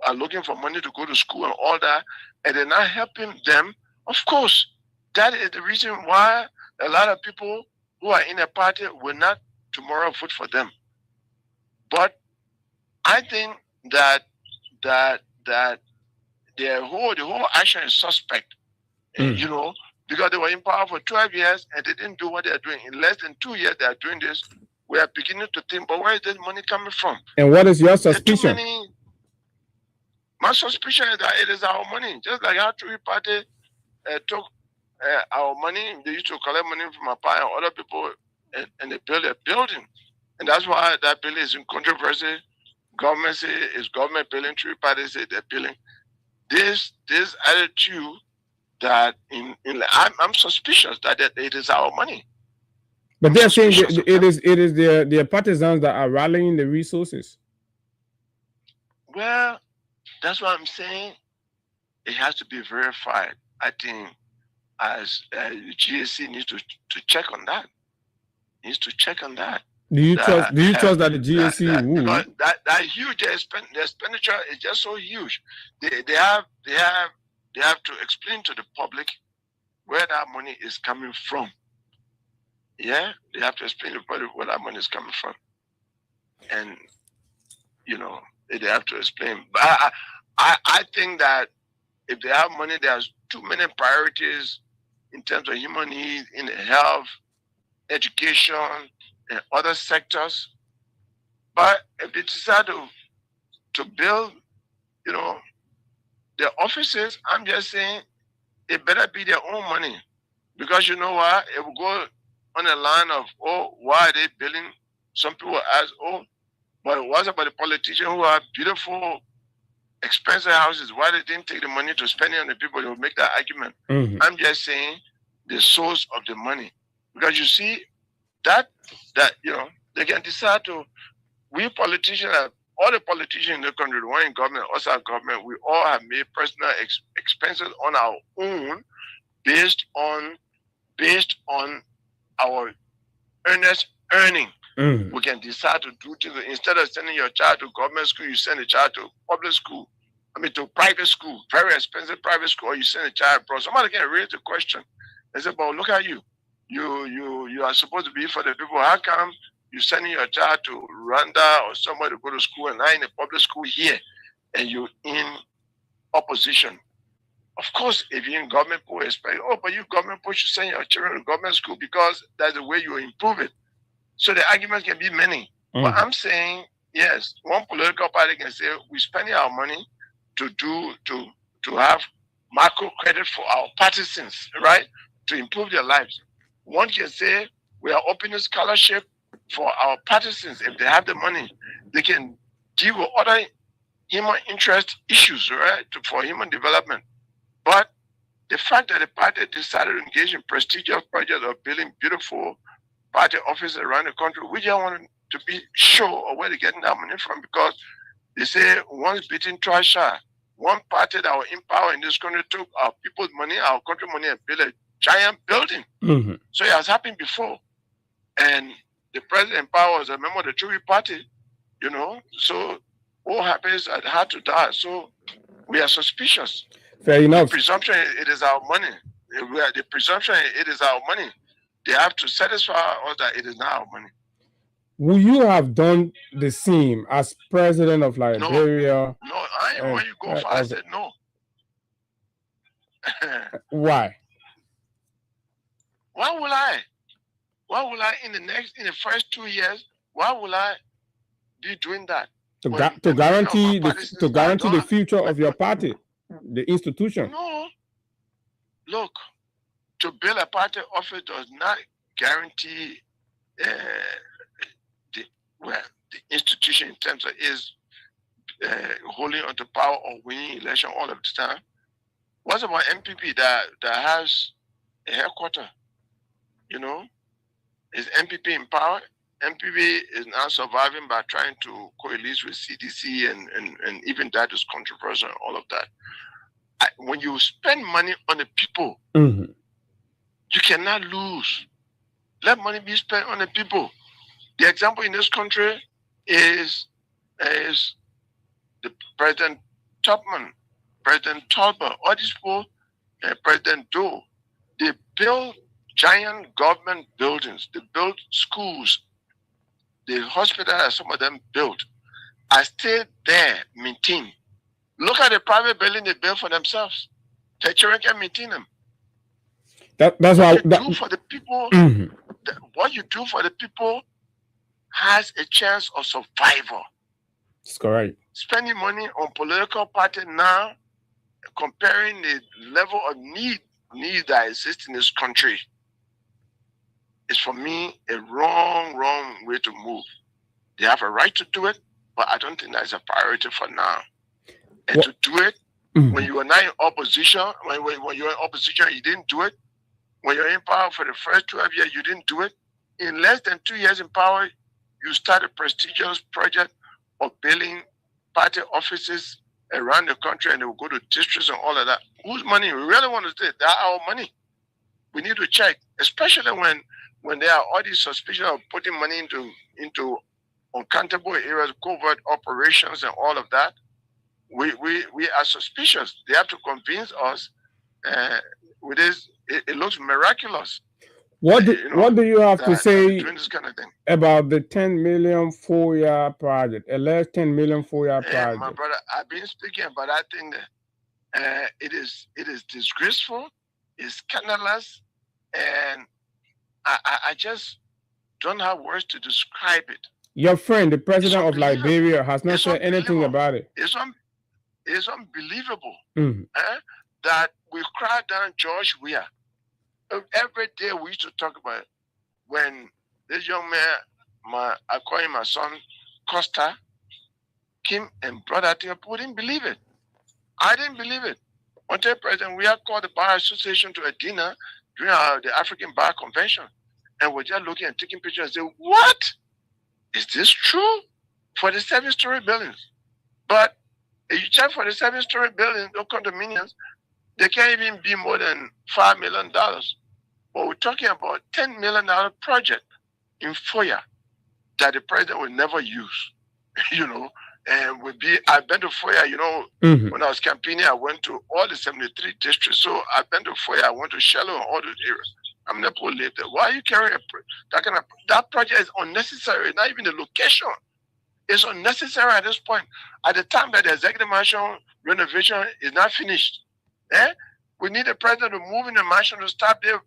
are looking for money to go to school and all that, and they're not helping them, of course, that is the reason why a lot of people who are in a party will not tomorrow vote for them. But I think that the whole action is suspect, you know, because they were in power for 12 years and they didn't do what they are doing. In less than 2 years, they are doing this. We are beginning to think, but where is this money coming from? And what is your suspicion? My suspicion is that it is our money. Just like how Tree Party took our money, they used to collect money from our party and other people, and they built a building. And that's why that building is in controversy. Government say it's government building, Tree Party say they're building. This attitude that I'm suspicious that it is our money. But they're saying it is their partisans that are rallying the resources. Well, that's what I'm saying. It has to be verified. I think as GSC needs to check on that. Do you trust that the GSC will? Because that huge expenditure is just so huge. They have to explain to the public where that money is coming from. Yeah, they have to explain to the public where that money is coming from, and you know they have to explain. But I think that if they have money, there's too many priorities in terms of human needs, in health, education, and other sectors. But if they decide to build, you know, their offices, I'm just saying it better be their own money. Because you know what? It will go on the line of, oh, why are they building? Some people ask, oh, but what about the politicians who have beautiful, expensive houses? Why they didn't take the money to spend it on the people? They will make that argument. I'm just saying the source of the money. Because you see, that you know, they can decide to, we politicians, all the politicians in the country, the one in government, outside government, we all have made personal expenses on our own based on our earning. We can decide to do things. Instead of sending your child to government school, you send a child to public school. To private school, very expensive private school, or you send a child abroad. Somebody can raise the question. They say, but look at you. You are supposed to be for the people. How come you're sending your child to Rwanda or somewhere to go to school and not in a public school here, and you're in opposition? Of course, if you're in government, people expect, oh, but you government people should send your children to government school because that's the way you improve it. So the arguments can be many. But I'm saying, yes, one political party can say we're spending our money to have macro credit for our partisans, right? To improve their lives. One can say we are opening scholarship for our partisans. If they have the money, they can deal with other human interest issues, right? For human development. But The fact that the party decided to engage in prestigious projects of building beautiful party offices around the country, we just want to be sure of where they're getting that money from, because they say once beaten, twice shy. One party that was in power in this country took our people's money, our country money, and built a giant building. Mm-hmm. So it has happened before. And the president in power was a member of the Tory party, you know. So what happens, it had to die. So we are suspicious. Fair enough. The presumption, it is our money. The presumption, it is our money. They have to satisfy us that it is not our money. Will you have done the same as president of Liberia? No, when you go far, I said no. Why? Why will I? Why will I in the first 2 years? Why will I be doing that? To guarantee the future of your party, the institution. No. Look, to build a party office does not guarantee the institution in terms of is holding onto power or winning election all of the time. What's about MPP that has a headquarters? You know, is MPP in power? MPP is now surviving by trying to coalesce with CDC, and even that is controversial and all of that. When you spend money on the people, mm-hmm. you cannot lose. Let money be spent on the people. The example in this country is the President Tubman, President Talbot, all these people, President Doe. They build giant government buildings. They build schools. The hospital that some of them built are still there, maintained. Look at the private building they built for themselves. The children can maintain them. That's what you do for the people. Mm-hmm. What you do for the people has a chance of survival. That's correct. Spending money on political party now, comparing the level of need that exists in this country, is for me a wrong way to move. They have a right to do it, but I don't think that's a priority for now. And to do it, mm-hmm. when you are not in opposition, when you're in opposition, you didn't do it. When you're in power for the first 12 years, you didn't do it. In less than 2 years in power, you start a prestigious project of building party offices around the country, and they will go to districts and all of that. Whose money? We really want to say that's our money. We need to check, especially when there are all these suspicions of putting money into uncountable areas, covert operations and all of that. We are suspicious. They have to convince us with this. It looks miraculous. What do you have to say doing this kind of thing about the 10 million 4-year project, alleged 10 million 4-year project? My brother, I've been speaking, but I think that it is disgraceful, it's scandalous, and I just don't have words to describe it. Your friend, the president of Liberia, has not said anything about it. It's unbelievable mm-hmm. That we cry down George Weah. Every day we used to talk about it. When this young man, I call him my son, Costa, came and brought that thing up, we didn't believe it. I didn't believe it. Until President Weah called the Bar Association to a dinner during the African Bar Convention. And we're just looking and taking pictures and say, what? Is this true? For the 7-story buildings. But if you check for the 7-story buildings, those condominiums, they can't even be more than $5 million. But we're talking about $10 million project in FOIA that the president will never use, you know. And I've been to FOIA, you know, mm-hmm. when I was campaigning, I went to all the 73 districts. So I've been to FOIA, I went to Shello and all those areas. I'm not going to live there. Why are you carrying that project is unnecessary, not even the location. It's unnecessary at this point. At the time that the executive mansion renovation is not finished, we need the president to move in the mansion to stop there,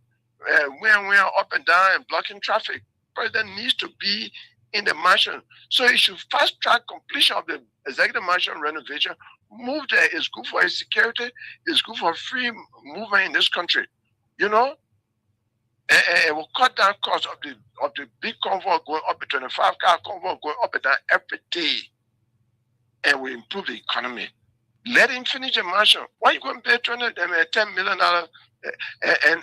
we're up and down and blocking traffic. President needs to be in the mansion. So he should fast track completion of the executive mansion renovation. Move there. It's good for his security. It's good for free movement in this country. You know? And it will cut down costs of the big convoy going up, a 25-car convoy going up and down every day. And will improve the economy. Let him finish the mansion. Why you going to pay $10 million?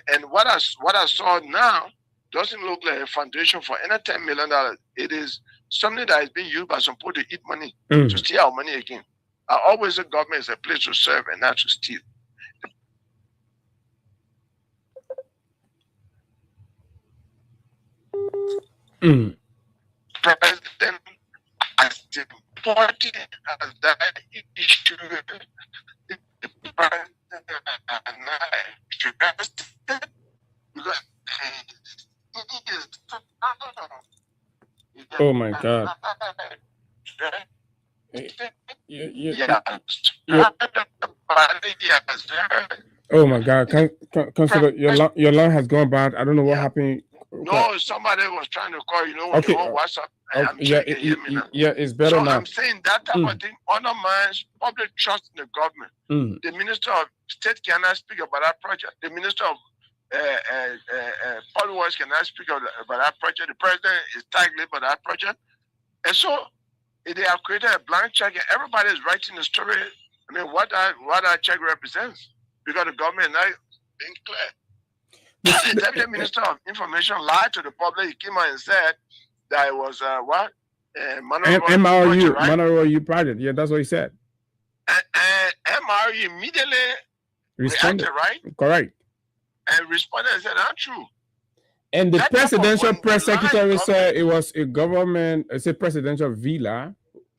And what I saw now doesn't look like a foundation for any $10 million. It is something that is being used by some people to eat money, to steal our money again. I always say government is a place to serve and not to steal. President, as important as that issue, the president because Oh my God. Oh my God. Consider your line has gone bad. I don't know what happened. No, somebody was trying to call, Okay. on WhatsApp. It's better so now. I'm saying that type of thing undermines public trust in the government. The Minister of State cannot speak about that project. The Minister of Public Works cannot speak about that project. The President is tagged about that project. And so they have created a blank check and everybody is writing the story. I mean, what that check represents. Because the government is not being clear. The Deputy Minister of Information lied to the public. He came out and said that it was MRU project. Yeah, that's what he said. And MRU immediately responded, right? Correct. And responded and said, not true. And the presidential press secretary said it was a government, it's a presidential villa,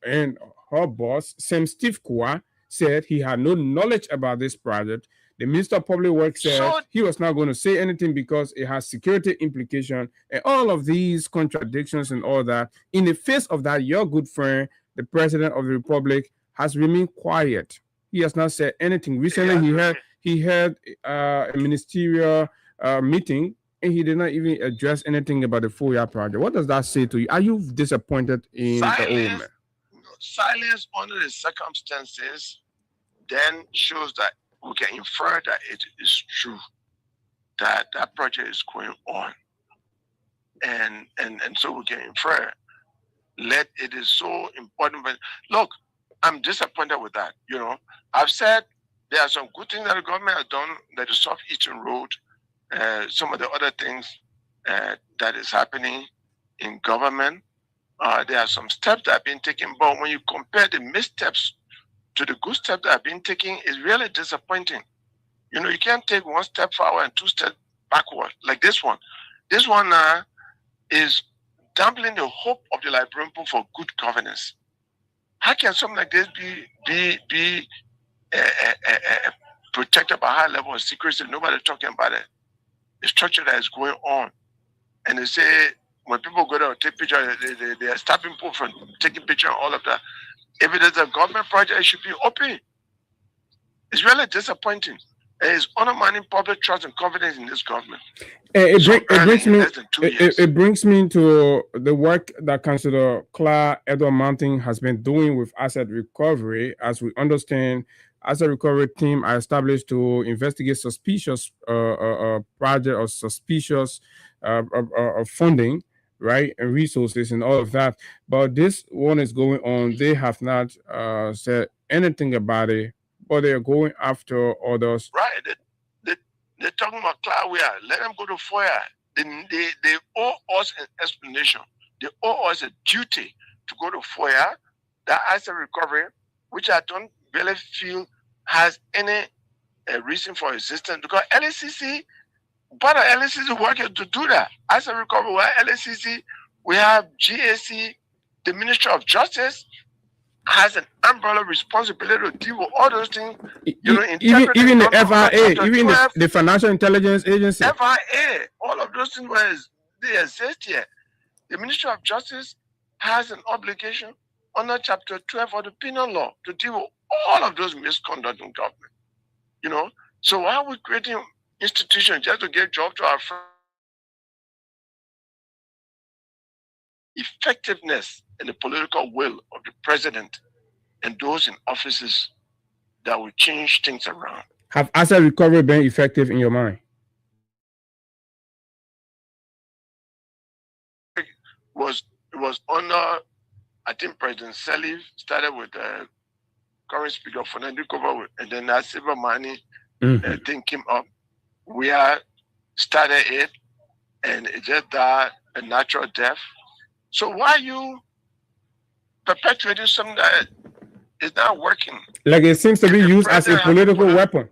and her boss, Sam Steve Kwa, said he had no knowledge about this project. The Minister of Public Works said he was not going to say anything because it has security implication and all of these contradictions and all that. In the face of that, your good friend, the President of the Republic, has remained quiet. He has not said anything. Recently, he had a ministerial meeting and he did not even address anything about the FOIA project. What does that say to you? Are you disappointed in the old man? Silence under the circumstances then shows that we can infer that it is true that that project is going on, and so we can infer. It is so important. But look, I'm disappointed with that. I've said there are some good things that the government has done. That the South Eastern Road, some of the other things that is happening in government. There are some steps that have been taken, but when you compare the missteps to the good steps that have been taken, it's really disappointing. You can't take one step forward and two steps backward like this one. This one is dampening the hope of the Liberian people for good governance. How can something like this be protected by a high level of secrecy? Nobody talking about it. The structure that is going on, and they say when people go there and take pictures, they are stopping people from taking pictures and all of that. If it is a government project, it should be open. It's really disappointing. It is undermining public trust and confidence in this government. It brings me to the work that Councillor Claire Edward Mountain has been doing with asset recovery. As we understand, asset recovery team are established to investigate suspicious project or suspicious funding, right, and resources and all of that. But this one is going on. They have not said anything about it, but they are going after others. Right. They're talking about Clawea. Let them go to FOIA. They owe us an explanation. They owe us a duty to go to FOIA, that asset recovery, which I don't really feel has any reason for existence, because LACC, part of LACC work is to do that. Asset recovery, where LACC, we have GAC, the Ministry of Justice has an umbrella responsibility to deal with all those things. Even the FIA, even the Financial Intelligence Agency. FIA, all of those things where they exist here. The Ministry of Justice has an obligation under Chapter 12 of the Penal Law to deal with all of those misconduct in government. So why are we creating institutions just to give jobs to our friends? Effectiveness and the political will of the president and those in offices that will change things around. Have asset recovery been effective in your mind? It was under, I think President Salif started with current speaker for Nandikova, and then that silver money thing came up. We started it, and it just died a natural death. So why are you perpetuating something that is not working? Like it seems to be used as a political weapon.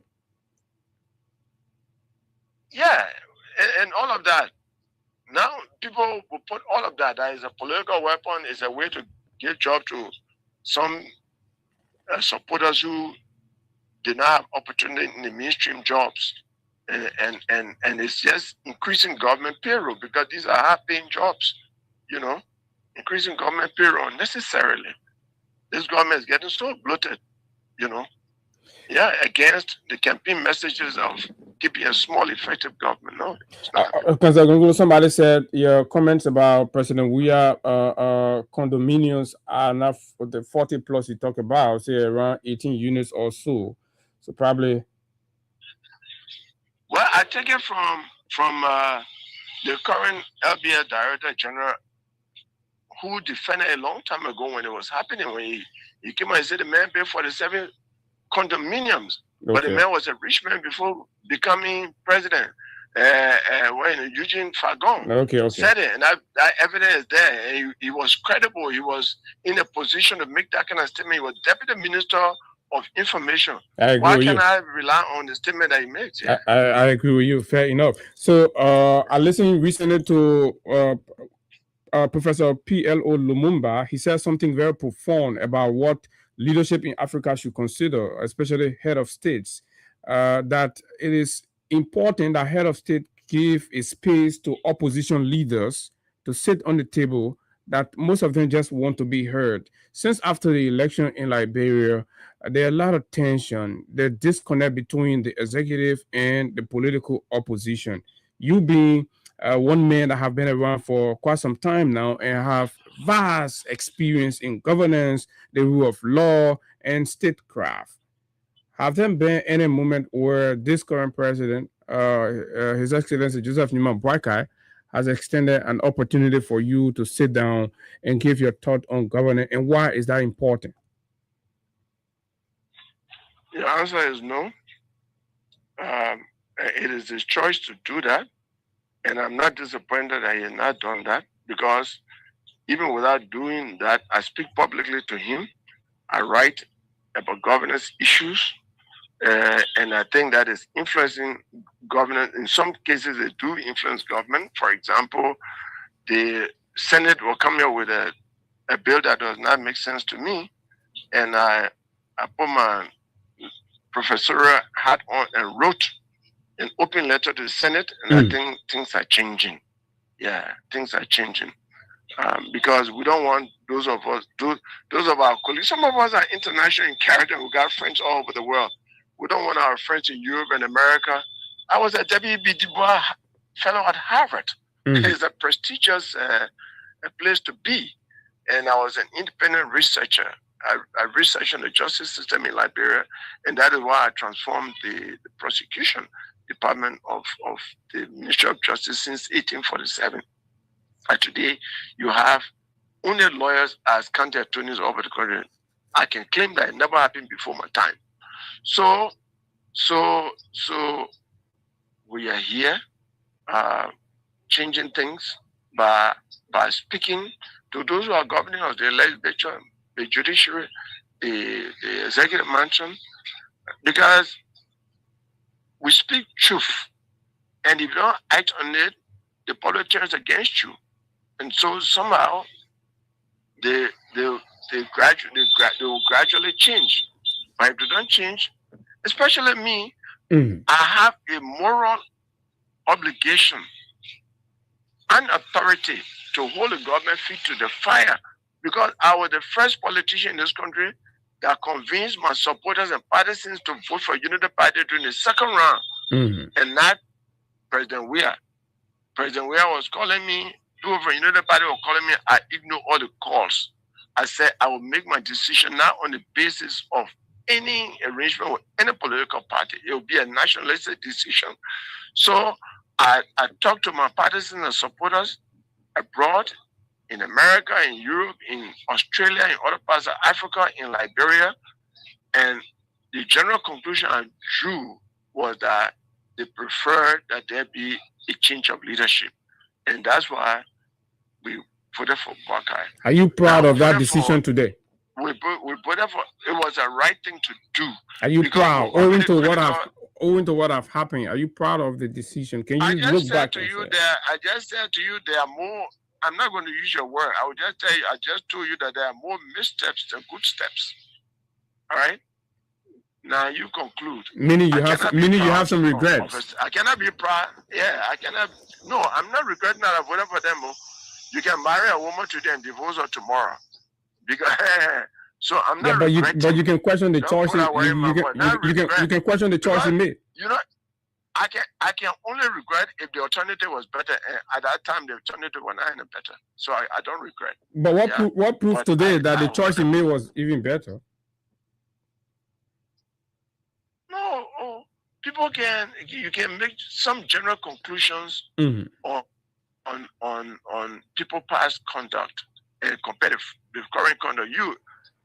Yeah, and all of that. Now people will put all of that as a political weapon, is a way to give job to some supporters who did not have opportunity in the mainstream jobs. And it's just increasing government payroll, because these are high-paying jobs, increasing government payroll unnecessarily. This government is getting so bloated, against the campaign messages of keeping a small, effective government. No, it's not. Somebody said your comments about President Weah condominiums are not for the 40 plus you talk about, say around 18 units or so. So probably. Well, I take it from the current LBS Director General, who defended a long time ago when it was happening, when he came out and said the man paid 47 condominiums. Okay. But the man was a rich man before becoming president. When Eugene Fagon said it, and that evidence is there. And he was credible. He was in a position to make that kind of statement. He was Deputy Minister of Information. Why can I rely on the statement that he makes? Yeah. I agree with you. Fair enough. So I listened recently to Professor P.L.O. Lumumba. He said something very profound about what leadership in Africa should consider, especially head of states, that it is important that head of state give a space to opposition leaders to sit on the table, that most of them just want to be heard. Since after the election in Liberia, there are a lot of tension, the disconnect between the executive and the political opposition. You being one man that have been around for quite some time now and have vast experience in governance, the rule of law, and statecraft. Have there been any moment where this current president, His Excellency Joseph Numa Boakai, has extended an opportunity for you to sit down and give your thought on governance, and why is that important? The answer is no. It is his choice to do that, and I'm not disappointed that he has not done that, because even without doing that, I speak publicly to him. I write about governance issues, and I think that is influencing governance. In some cases, they do influence government. For example, the Senate will come here with a bill that does not make sense to me, and I put my professorial hat on and wrote an open letter to the Senate, and I think things are changing. Yeah, things are changing. Because we don't want those of our colleagues. Some of us are international in character. We got friends all over the world. We don't want our friends in Europe and America. I was a W.B. Du Bois fellow at Harvard. It's a prestigious place to be. And I was an independent researcher. I researched on the justice system in Liberia, and that is why I transformed the prosecution department of the Ministry of Justice since 1847. And today, you have only lawyers as county attorneys over the country. I can claim that it never happened before my time. So we are here changing things by speaking to those who are governing us, the legislature, the judiciary, the executive mansion, because we speak truth, and if you don't act on it, the public turns against you. And so somehow they will gradually change. But if they don't change, especially me, I have a moral obligation and authority to hold the government feet to the fire, because I was the first politician in this country that convinced my supporters and partisans to vote for Unity Party during the second round, and not President Weah. President Weah was calling me, people from Unity Party were calling me, I ignore all the calls. I said I will make my decision not on the basis of any arrangement with any political party. It will be a nationalistic decision. So I talked to my partisans and supporters abroad, in America, in Europe, in Australia, in other parts of Africa, in Liberia, And the general conclusion I drew was that they preferred that there be a change of leadership. And that's why we voted for Buckeye. Are you proud of that decision today? We voted for, it was the right thing to do. Are you proud? Owing to what have happened, are you proud of the decision? Can you look back and say? I just said to you there are more, I'm not going to use your word. I will just tell you, I just told you that there are more missteps than good steps. All right? Now you conclude. Meaning you have some regrets. I cannot be proud. Yeah, I cannot. No, I'm not regretting that I voted for them. You can marry a woman today and divorce her tomorrow. Because so I'm not. Yeah, but you can question the choices. You can question the choice you made. You know, I can only regret if the alternative was better. And at that time, the alternative was not any better. So I don't regret. But what proves today that the choice you made was even better? No, people you can make some general conclusions on people past conduct and compare the current conduct.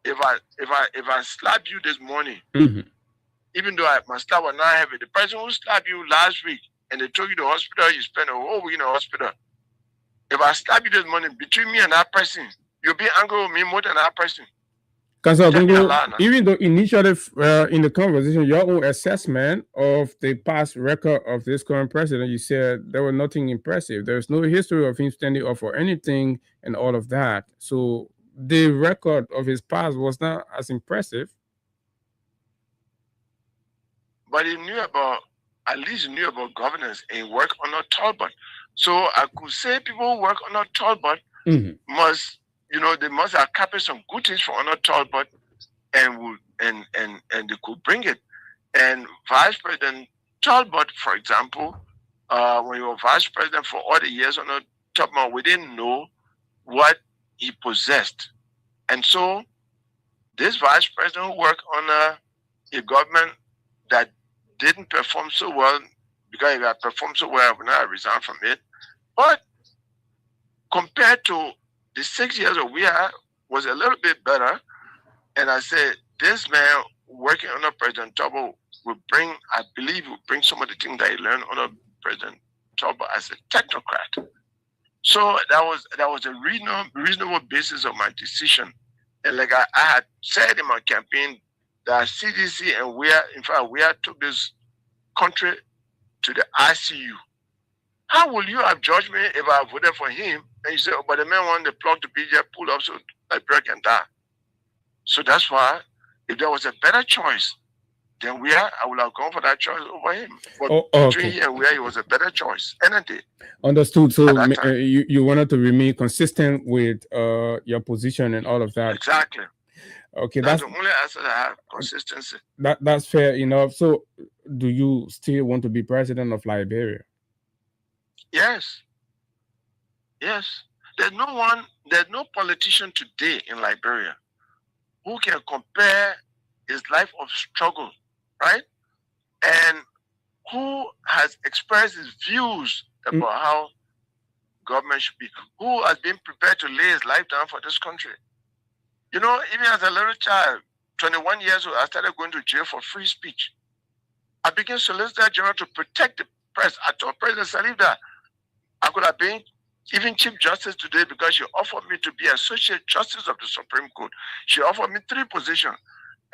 If I slap you this morning, even though my slap was not heavy, the person who slapped you last week and they took you to the hospital, you spent a whole week in the hospital. If I slap you this morning, between me and that person, you'll be angry with me more than that person. Even though initially in the conversation, your own assessment of the past record of this current president, you said there was nothing impressive. There's no history of him standing up for anything and all of that. So the record of his past was not as impressive. But he knew at least knew about governance and work under Talbot. So I could say people who work under Talbot must, they must have captured some good things from under Talbot and they could bring it. And Vice President Talbot, for example, when he was Vice President for all the years under Talbot, we didn't know what he possessed. And so this Vice President who worked on a government that didn't perform so well, because if I performed so well, I would not resign from it. But compared to the 6 years that we had, was a little bit better. And I said, this man working under President Talbot I believe will bring some of the things that he learned under President Talbot as a technocrat. So that was a reasonable basis of my decision. And like I had said in my campaign, that CDC and we took this country to the ICU. How will you have judged me if I voted for him and you say, oh, but the man wanted the plug to be just pulled up so Liberia can die? So that's why, if there was a better choice than I would have gone for that choice over him. But between here and it was a better choice. Any day. Understood. So you wanted to remain consistent with your position and all of that. Exactly. Okay, that's the only answer that I have, consistency. That's fair enough. So do you still want to be president of Liberia? Yes. There's no politician today in Liberia who can compare his life of struggle, right? And who has expressed his views about how government should be, who has been prepared to lay his life down for this country. Even as a little child, 21 years old, I started going to jail for free speech. I became Solicitor General to protect the press. I told President Salif that I could have been even Chief Justice today because she offered me to be Associate Justice of the Supreme Court. She offered me 3 positions: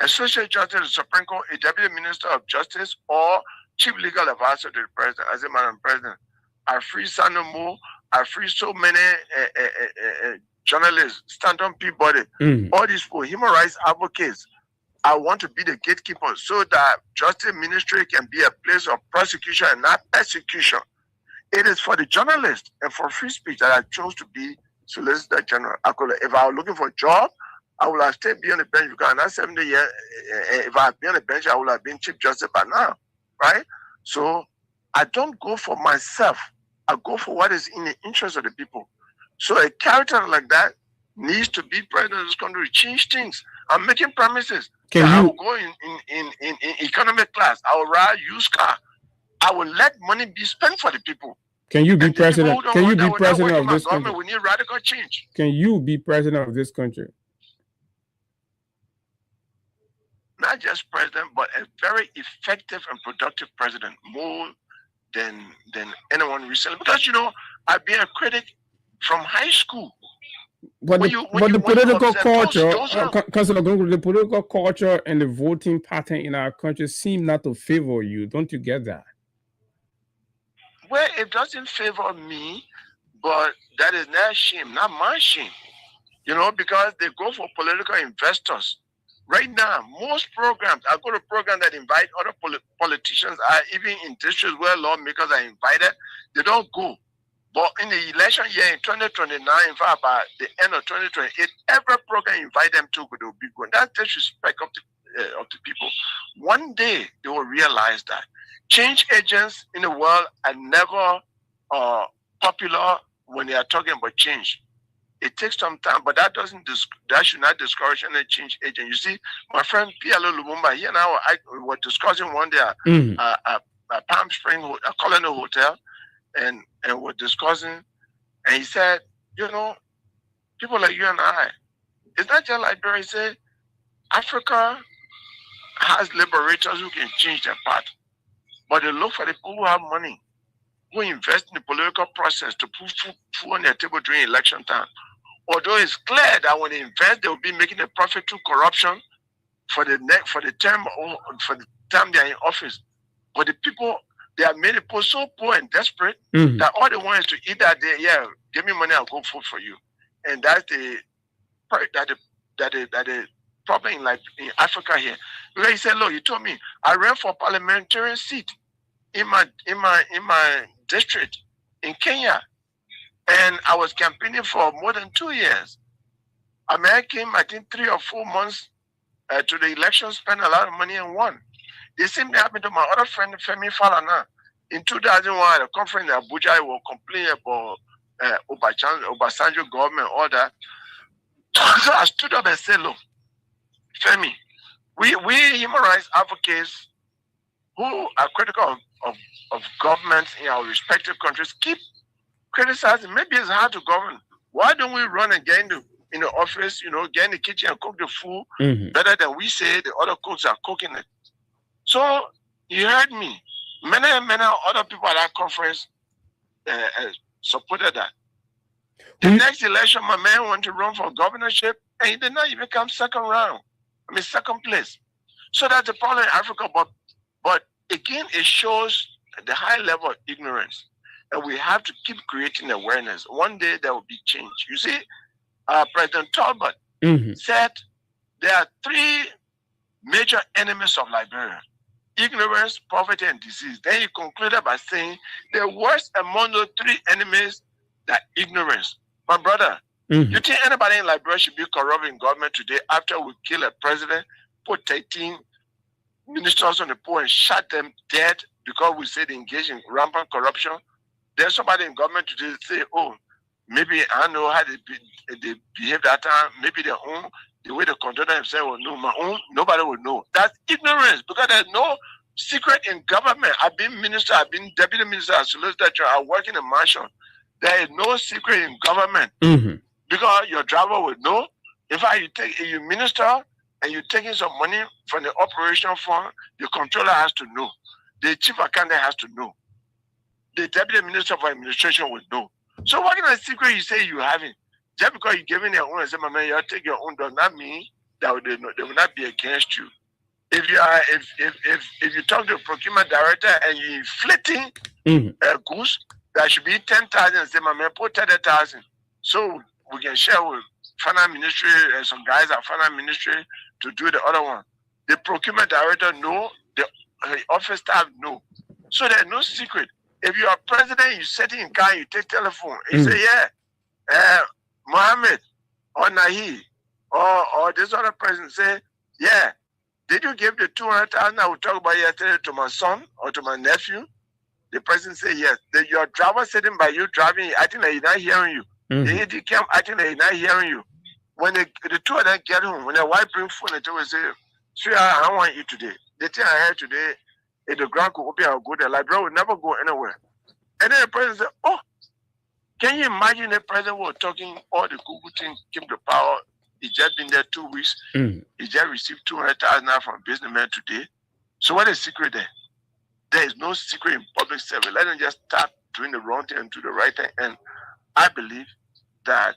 Associate Justice of the Supreme Court, a Deputy Minister of Justice, or Chief Legal Advisor to the President. I said, Madam President, I free Sanomo, I free so many journalists, Stanton Peabody, all these human rights advocates. I want to be the gatekeeper so that Justice Ministry can be a place of prosecution and not persecution. It is for the journalists and for free speech that I chose to be Solicitor General. If I was looking for a job, I would have stayed on the bench because I'm not 70 years. If I had been on the bench, I would have been Chief Justice by now, right? So I don't go for myself. I go for what is in the interest of the people. So a character like that needs to be president of this country to change things. I'm making promises. I will go in economic class. I will ride used car. I will let money be spent for the people. Can you be president? Can you be president of this country? We need radical change. Can you be president of this country? Now not just president, but a very effective and productive president, more than anyone recently. Because I've been a critic from high school. But the political culture, Councillor Gongo, the political culture and the voting pattern in our country seem not to favor you. Don't you get that? Well, it doesn't favor me, but that is their shame, not my shame. Because they go for political investors. Right now, most programs, I go to programs that invite other politicians, even in districts where lawmakers are invited, they don't go. But in the election year in 2029, in fact, by the end of 2028, every program invite them to go, they'll be going. That's disrespect of the people. One day, they will realize that change agents in the world are never popular when they are talking about change. It takes some time, but that should not discourage any change agent. You see, my friend Pialo Lumumba, he and I were discussing one day at Palm Spring, a Colonial Hotel, and we're discussing, and he said, people like you and I, it's not just Liberia. He said, Africa has liberators who can change their path, but they look for the people who have money, who invest in the political process to put food on their table during election time. Although it's clear that when they invest, they will be making a profit through corruption for the term they are in office. But the people, they have made the people so poor and desperate that all they want is to eat that day. Yeah, give me money, I'll go vote for you. And that's the problem in Africa here. Because he said, look, you told me I ran for a parliamentary seat in my district in Kenya. And I was campaigning for more than 2 years. I mean, I came, I think, 3 or 4 months to the election, spent a lot of money and won. The same thing happened to my other friend, Femi Falana. In 2001, at a conference in Abuja, I was complaining about Obasanjo government, all that. So I stood up and said, look, Femi, we human rights advocates who are critical of governments in our respective countries keep criticizing. Maybe it's hard to govern. Why don't we run and get in the office, get in the kitchen and cook the food better than we say the other cooks are cooking it? So you heard me. Many other people at that conference supported that. The next election, my man wanted to run for governorship, and he did not even come second place. So that's the problem in Africa. But again, it shows the high level of ignorance. And we have to keep creating awareness. One day there will be change. You see, President Talbot said there are 3 major enemies of Liberia: ignorance, poverty, and disease. Then he concluded by saying the worst among those 3 enemies are ignorance. My brother, you think anybody in Liberia should be corrupt in government today after we kill a president, put 13 ministers on the pole and shot them dead because we said they engage in rampant corruption? There's somebody in government today say, oh, maybe I know how they behave that time. Maybe the way they conduct themselves will know. My own, nobody will know. That's ignorance, because there's no secret in government. I've been minister, I've been deputy minister, solicitor, I work in a mansion. There is no secret in government because your driver will know. In fact, you minister and you're taking some money from the operation fund, the controller has to know. The chief accountant has to know. The deputy minister for administration would know. So what kind of secret you say you having? Just because you're giving your own and say, my man, you take your own, does not mean that they will not be against you. If you talk to the procurement director and you're inflating goods that should be 10,000, and say, my man, put 30,000, so we can share with finance ministry and some guys at finance ministry to do the other one. The procurement director know, the office staff know. So there's no secret. If you are president, you sit in car, you take telephone, and you say, yeah, Mohammed or Nahi or this other person say, yeah, did you give the 200,000 I will talk about yesterday to my son or to my nephew? The person say yes. Your driver sitting by you driving, I think that he's not hearing you. The AD camp, I think that he's not hearing you. When the 2 of them get home, when their wife bring food, they will say, sweetheart, I don't want to eat today. The thing I heard today, if the ground could open, I'll go there. Liberia will never go anywhere. And then the president said, oh, can you imagine the president was talking all the Google things came to power He just been there 2 weeks. Mm. He just received 200,000 from businessman today. So what is secret there? There is no secret in public service. Let them just start doing the wrong thing and do the right thing. And I believe that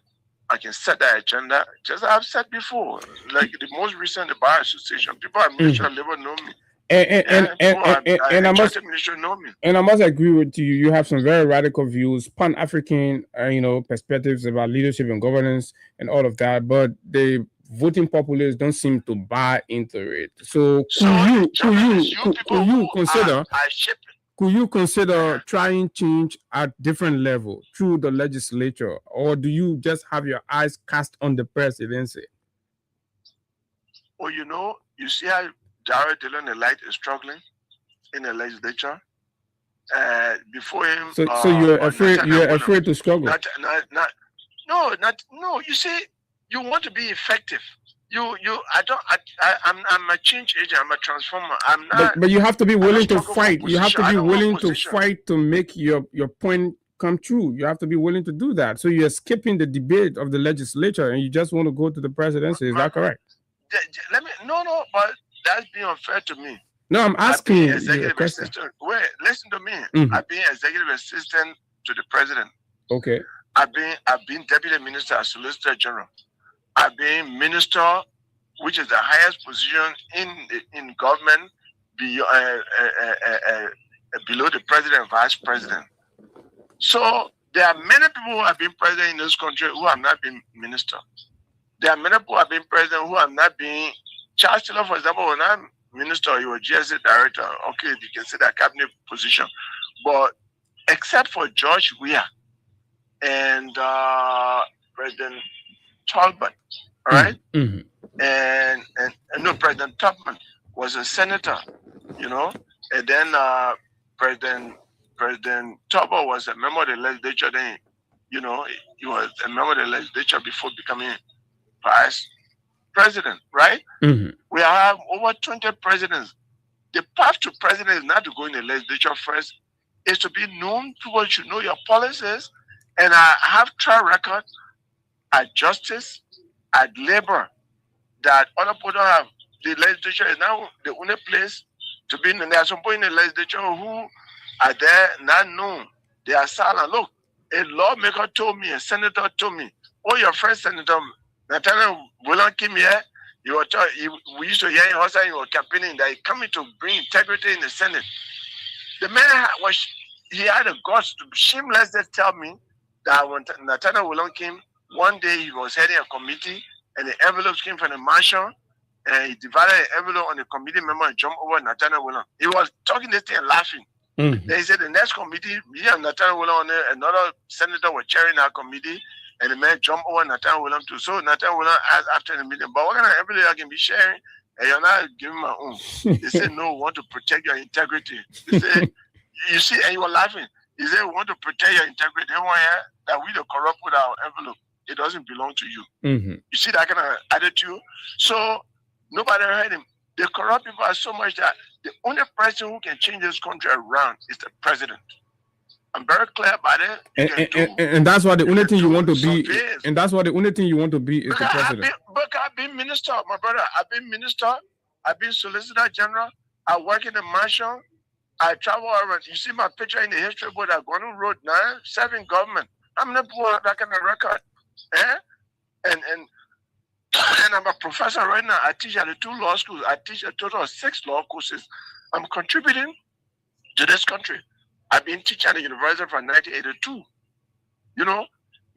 I can set that agenda, just as I've said before. Like the most recent, the Bar Association, people at Ministry of Labor know me. And I must know me. And I must agree with you. You have some very radical views, Pan-African, perspectives about leadership and governance and all of that. But the voting populace don't seem to buy into it. So could you consider trying change at different level through the legislature, or do you just have your eyes cast on the presidency? Well, you see how Jared Dillon the Light is struggling in the legislature. Before him, so you're afraid to struggle. No. You see, you want to be effective. I'm a change agent. I'm a transformer. I'm not. But you have to be willing to fight. You have to be willing to fight to make your point come true. You have to be willing to do that. So you're skipping the debate of the legislature and you just want to go to the presidency. Is that correct? No, but that's being unfair to me. No, I'm asking you a question. Wait, listen to me. Mm-hmm. I've been executive assistant to the president. Okay. I've been deputy minister, solicitor general. I've been minister, which is the highest position in government, below the president and vice president. So there are many people who have been president in this country who have not been minister. There are many people who have been president who have not been. Charles Taylor, for example, when I'm minister, he was GSA director. Okay, you can say that cabinet position. But except for George Weah and President Talbot, all right? Mm-hmm. And no, President Tubman was a senator, and then President Talbot was a member of the legislature. Then, he was a member of the legislature before becoming vice president, right? Mm-hmm. We have over 20 presidents. The path to president is not to go in the legislature first, is to be known. People should know your policies. And I have track record at justice, at labor, that other people don't have. The legislature is now the only place to be in. There are some people in the legislature who are there not known. They are silent. Look, a lawmaker told me, a senator told me, your friend Senator Nathaniel William came here. We used to hear him also, he was campaigning that he coming to bring integrity in the Senate. The man he had the guts to shamelessly tell me that when Nathaniel William came, one day he was heading a committee and the envelopes came from the marshal and he divided the envelope on the committee member and jumped over Nathaniel William. He was talking this thing and laughing. Mm-hmm. Then he said the next committee, me and Nathaniel William on there, another senator was chairing our committee. And the man jumped over Nathaniel William too. So Nathaniel William asked after the meeting, but what kind of envelope I can be sharing? And you're not giving my own. They said, no, we want to protect your integrity. They said, you see, and you were laughing. He said, we want to protect your integrity. They want to hear that we the corrupt with our envelope. It doesn't belong to you. Mm-hmm. You see that kind of attitude? So nobody heard him. The corrupt people are so much that the only person who can change this country around is the president. I'm very clear about it. And that's why the only thing you want to be, and that's why the only thing you want to be is the president. I've been minister, my brother. I've been minister. I've been solicitor general. I work in the marshal. I travel around. You see my picture in the history book. I've gone on road now, serving government. I'm not poor that kind of record. And I'm a professor right now. I teach at the 2 law schools. I teach a total of 6 law courses. I'm contributing to this country. I've been teaching at the university from 1982.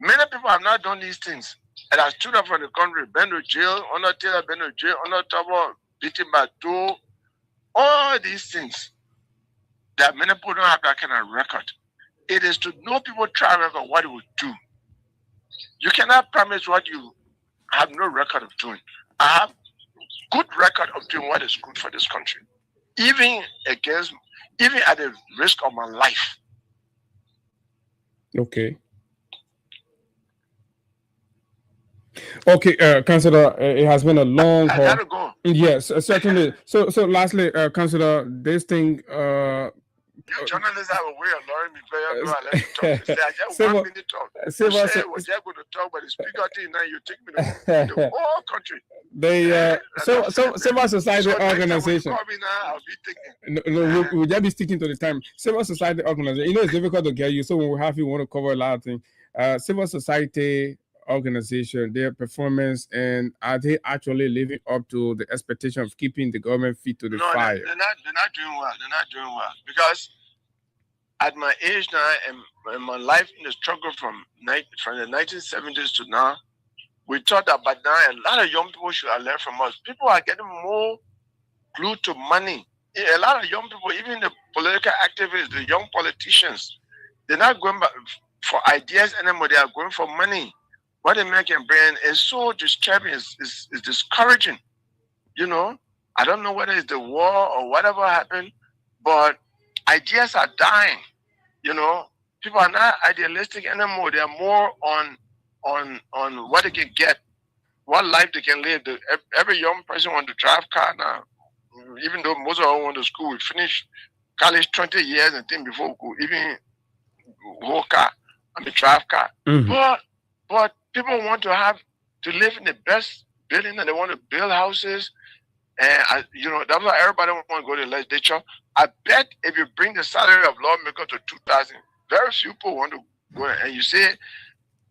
Many people have not done these things. And I stood up for the country, been to jail, Honor Taylor, been to jail, Honor Tabo, beaten by 2. All these things that many people don't have that kind of record. It is to know people track record what it will do. You cannot promise what you have no record of doing. I have good record of doing what is good for this country. Even at the risk of my life. Okay, Councillor, it has been a long haul. I gotta go. Yes, certainly. So lastly, Councillor, this thing, You journalists have a way of luring me. Player, go and let me talk. Say, I just 1 minute talk. You say, was just going to talk, but the speaker thing now you take me to the whole country. They civil society organization. I'll be thinking. No, we'll just be sticking to the time. Civil society organization. You know, it's difficult to get you. So when we have you, want to cover a lot of things. Civil society organization, their performance, and are they actually living up to the expectation of keeping the government feet to the fire? They're not doing well. They're not doing well because at my age now and my life in the struggle from the 1970s to now, we thought that by now a lot of young people should have learned from us. People are getting more glued to money. A lot of young people, even the political activists, the young politicians, they're not going back for ideas anymore. They are going for money. What the American brain is so disturbing, is discouraging. You know, I don't know whether it's the war or whatever happened, but ideas are dying. You know, people are not idealistic anymore. They are more on what they can get, what life they can live. Every young person wants to drive car now, even though most of them want to school. We finish college 20 years and think before we could even walk car, drive car. Mm-hmm. But people want to live in the best building, and they want to build houses. And you know, that's why everybody want to go to the legislature. I bet if you bring the salary of lawmaker to 2,000, very few people want to go. And you say,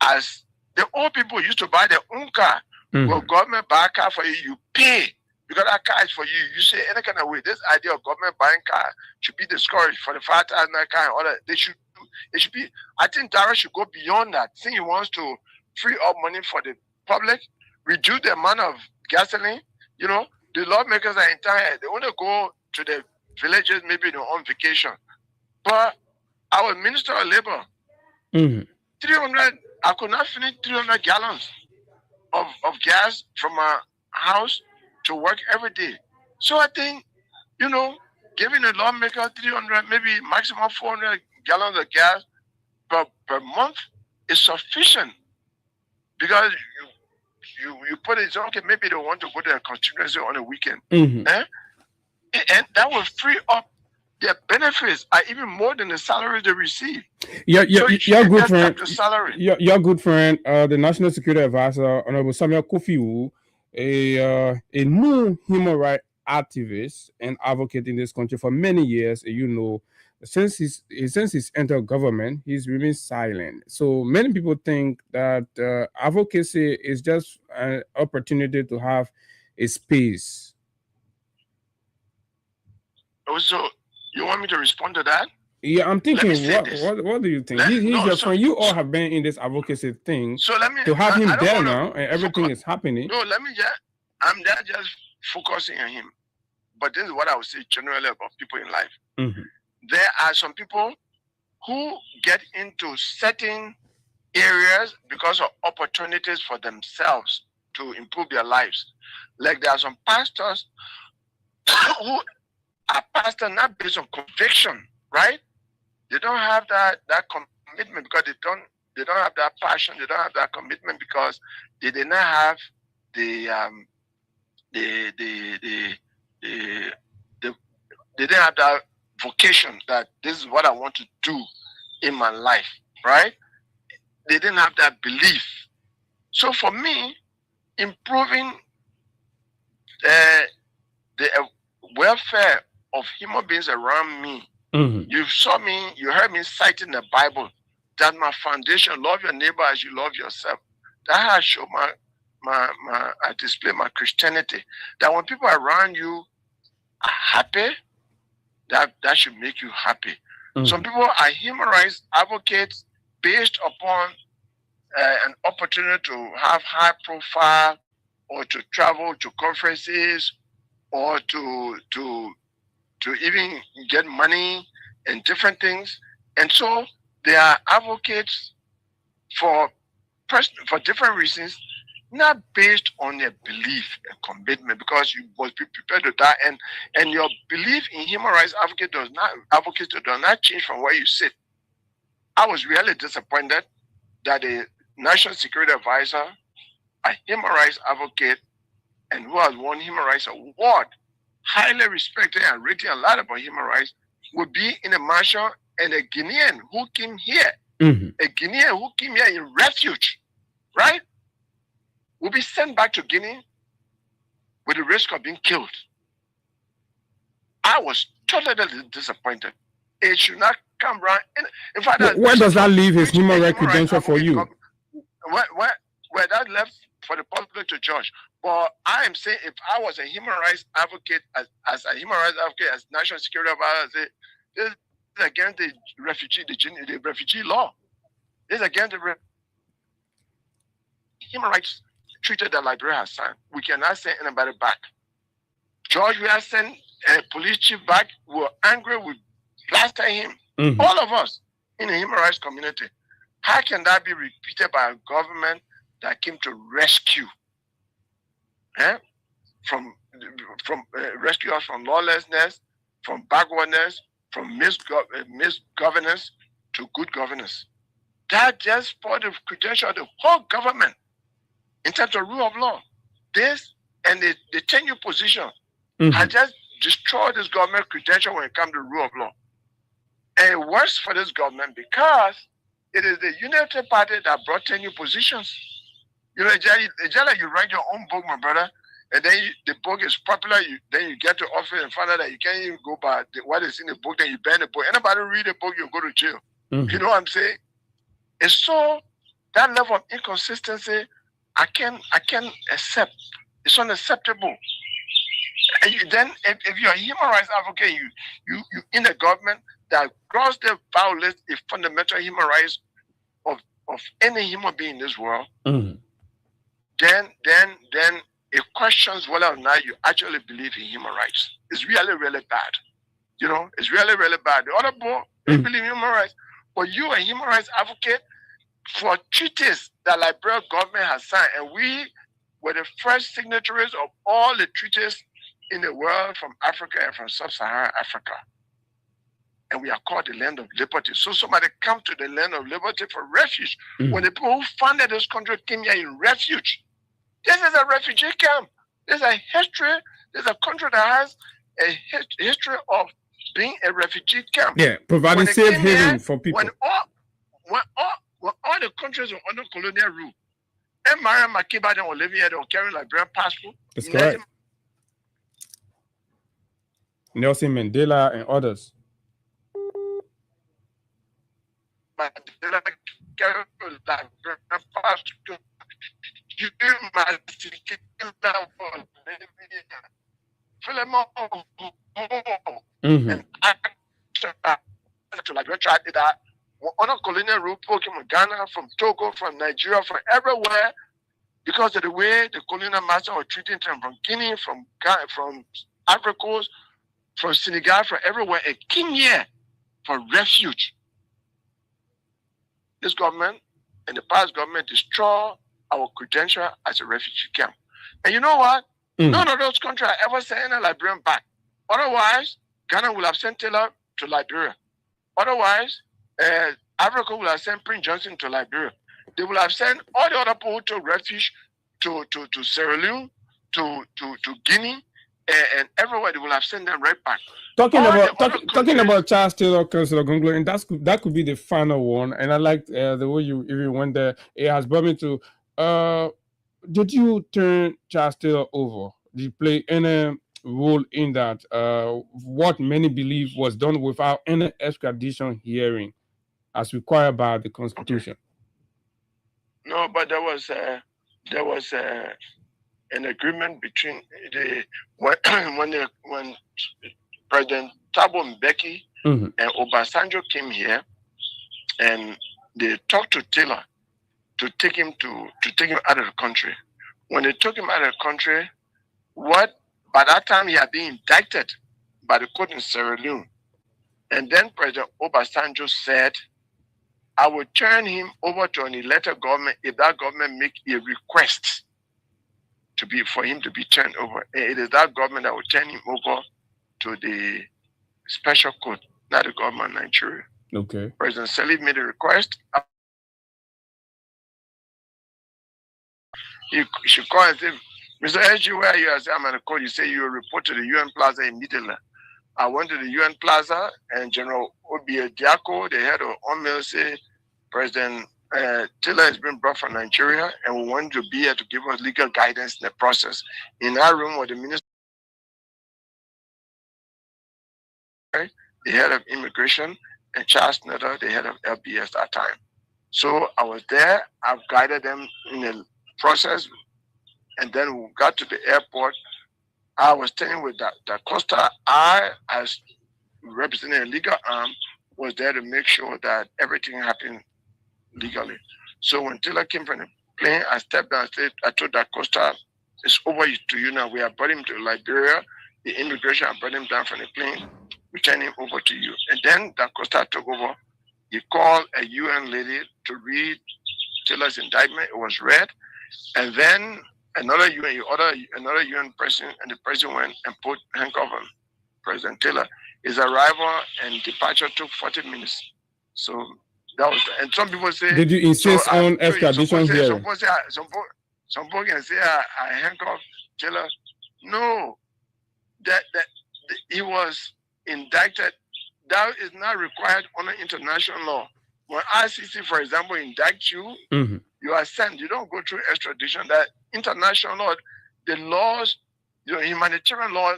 as the old people used to buy their own car, well, government buy a car for you, you pay because that car is for you. You say any kind of way. This idea of government buying car should be discouraged for the 5,000 car and all that. It should be. I think Dara should go beyond that. Since he wants to free up money for the public, reduce the amount of gasoline. You know, the lawmakers are in town. They want to go to the villages, maybe they're on vacation. But our Minister of Labor, 300, I could not finish 300 gallons of gas from my house to work every day. So I think, you know, giving a lawmaker 300, maybe maximum 400 gallons of gas per month is sufficient. Because you put it, okay, maybe they want to go to a constituency on a weekend. And that will free up their benefits are even more than the salary they receive. Your good friend, the salary. Your good friend, the National Security Advisor, Honorable Samuel Kofi Wu, a new human rights activist and advocate in this country for many years. You know, since he's entered government, he's remained silent. So many people think that advocacy is just an opportunity to have a space. Also, you want me to respond to that? Yeah, I'm thinking. What do you think? He's your friend. You all have been in this advocacy thing. So let me to have him there now, and everything is happening. No, I'm not just focusing on him, but this is what I would say generally about people in life. There are some people who get into certain areas because of opportunities for themselves to improve their lives. Like there are some pastors who are pastors not based on conviction, right? They don't have that commitment because they don't have that passion. They don't have that commitment because they did not have they didn't have that vocation that this is what I want to do in my life, right? They didn't have that belief. So for me, improving the welfare of human beings around me. You heard me citing the Bible that my foundation, love your neighbor as you love yourself. That has shown I display my Christianity. That when people around you are happy, that should make you happy. Some people are human rights advocates based upon an opportunity to have high profile or to travel to conferences or to even get money and different things. And so they are advocates for different reasons, not based on their belief and commitment, because you must be prepared to die. And your belief in human rights advocates does not change from where you sit. I was really disappointed that the National Security Advisor, a human rights advocate, and who has won human rights award, highly respected and written a lot about human rights, would be in a marshal, and a Guinean who came here, Mm-hmm. a Guinean who came here in refuge, right, will be sent back to Guinea with the risk of being killed. I was totally disappointed. It should not come around. In fact, where does that leave his human rights credential for you? Where that left for the public to judge. But I am saying, if I was a human rights advocate, as a human rights advocate, as national security advisor, I say, this is against the refugee law. This is against the human rights treaty that Liberia has signed. We cannot send anybody back. George, we have sent a police chief back. We were angry. We blasted him. Mm-hmm. All of us in the human rights community. How can that be repeated by a government that came to rescue, rescue us from lawlessness, from backwardness, from misgovernance to good governance? That just for the credential of the whole government in terms of rule of law. This and the tenure position has just destroyed this government credential when it comes to rule of law. And worse for this government because it is the Unity Party that brought tenure positions. You know, it's just like you write your own book, my brother, and then the book is popular, then you get to office and find out that you can't even go by what is in the book, then you ban the book. Anybody read the book, you go to jail. Mm-hmm. You know what I'm saying? And so that level of inconsistency, I can accept. It's unacceptable. And then if you're a human rights advocate, you in the government that grossly violates the fundamental human rights of any human being in this world, then it questions whether or not you actually believe in human rights. It's really, really bad. You know, it's really, really bad. The other boy, they believe in human rights, but you, a human rights advocate, for treaties that Liberia government has signed, and we were the first signatories of all the treaties in the world from Africa and from sub-Saharan Africa. And we are called the land of liberty. So somebody come to the land of liberty for refuge. When the people who founded this country came here in refuge, this is a refugee camp. There's a history. There's a country that has a history of being a refugee camp. Yeah, providing safe haven for people. When all the countries were under colonial rule, and Mariam Makiba then were living here, they were carrying Liberian passport. That's correct. Nelson Mandela and others. Mandela carried Liberian passport. You must Philemon and to Liberia tried that. Under colonial rule, people came from Ghana, from Togo, from Nigeria, from everywhere, because of the way the colonial master were treating them from Guinea, from Ghana, from Ivory Coast, from Senegal, from everywhere, and came here for refuge. This government and the past government destroyed our credential as a refugee camp. And you know what? None of those countries have ever sent a Liberian back. Otherwise, Ghana will have sent Taylor to Liberia. Otherwise, Africa will have sent Prince Johnson to Liberia. They will have sent all the other people to refuge to Sierra Leone, to Guinea, and everywhere. They will have sent them right back. Talking about Charles Taylor, Councillor Gonglo, and that could be the final one. And I liked the way you even went there. It has brought me to. Did you turn Charles Taylor over? Did you play any role in that? What many believe was done without any extradition hearing, as required by the Constitution. No, but there was an agreement between when President Thabo Mbeki and Obasanjo came here, and they talked to Taylor to take him out of the country. When they took him out of the country, by that time he had been indicted by the court in Sierra Leone, and then President Obasanjo said, I will turn him over to an elected government if that government make a request for him to be turned over. And it is that government that will turn him over to the special court, not the government of Nigeria. Okay. President Salif made a request. You should call and say, Mr. SG, where are you? I say, I'm at the court. You say you report to the UN Plaza immediately. I went to the UN Plaza, and General Obi Diako, the head of UNMIL, said President Tiller has been brought from Nigeria, and we want to be here to give us legal guidance in the process. In our room was the minister, the head of immigration, and Charles Snyder, the head of LBS at that time. So I was there. I've guided them in the process, and then we got to the airport. I was staying with Da Costa. I, as representing a legal arm, was there to make sure that everything happened legally. So when Tiller came from the plane, I stepped down. I told Da Costa, "It's over to you now. We have brought him to Liberia. The immigration have brought him down from the plane. We turn him over to you." And then Da Costa took over. He called a UN lady to read Tiller's indictment. It was read, and then another UN president, and the president went and put handcuff on President Tiller. His arrival and departure took 40 minutes. So that was, and some people say, did you insist on extradition here? Some people can say I handcuffed Tiller. No, that he was indicted. That is not required under international law. When ICC, for example, indicts you, you are sent. You don't go through extradition. That international law, the laws, humanitarian law,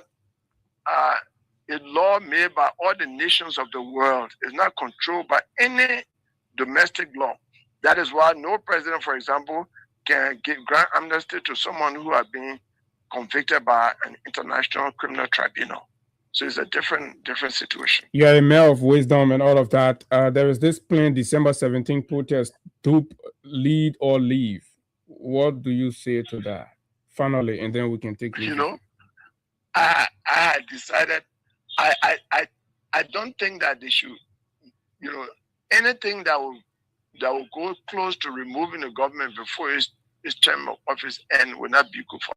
a law made by all the nations of the world. It's not controlled by any domestic law. That is why no president, for example, can grant amnesty to someone who has been convicted by an international criminal tribunal. So it's a different situation. You are a man of wisdom and all of that. There is this planned December 17th protest, DUP, lead or leave. What do you say to that? Finally, and then we can take it. I had decided, I don't think that they should, anything that will go close to removing the government before his term of office end will not be good for.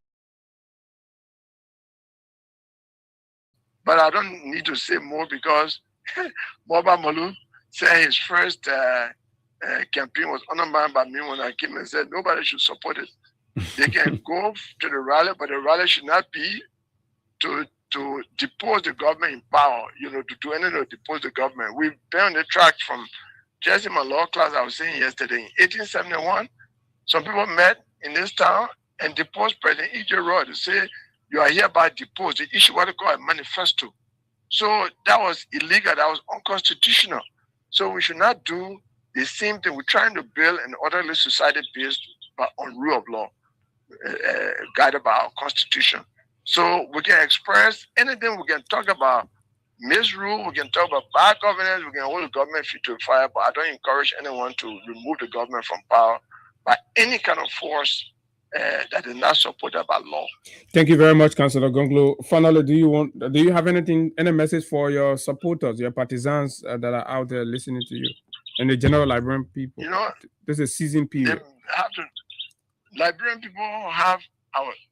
But I don't need to say more because Moba Molu said his first campaign was undermined by me when I came and said nobody should support it. They can go to the rally, but the rally should not be to depose the government in power, to do anything to depose the government. We've been on the track from just in my law class I was saying yesterday. In 1871, some people met in this town and deposed President E.J. Roy to say, "You are hereby deposed." They issued what they call a manifesto. So that was illegal. That was unconstitutional. So we should not do the same thing. We're trying to build an orderly society based on rule of law, guided by our constitution. So we can express anything. We can talk about misrule. We can talk about bad governance. We can hold the government feet to the fire. But I don't encourage anyone to remove the government from power by any kind of force that is not supported by law. Thank you very much, Councillor Gonglo. Finally, do you have any message for your supporters, your partisans that are out there listening to you, and the general Liberian people? This is a season period. Liberian people have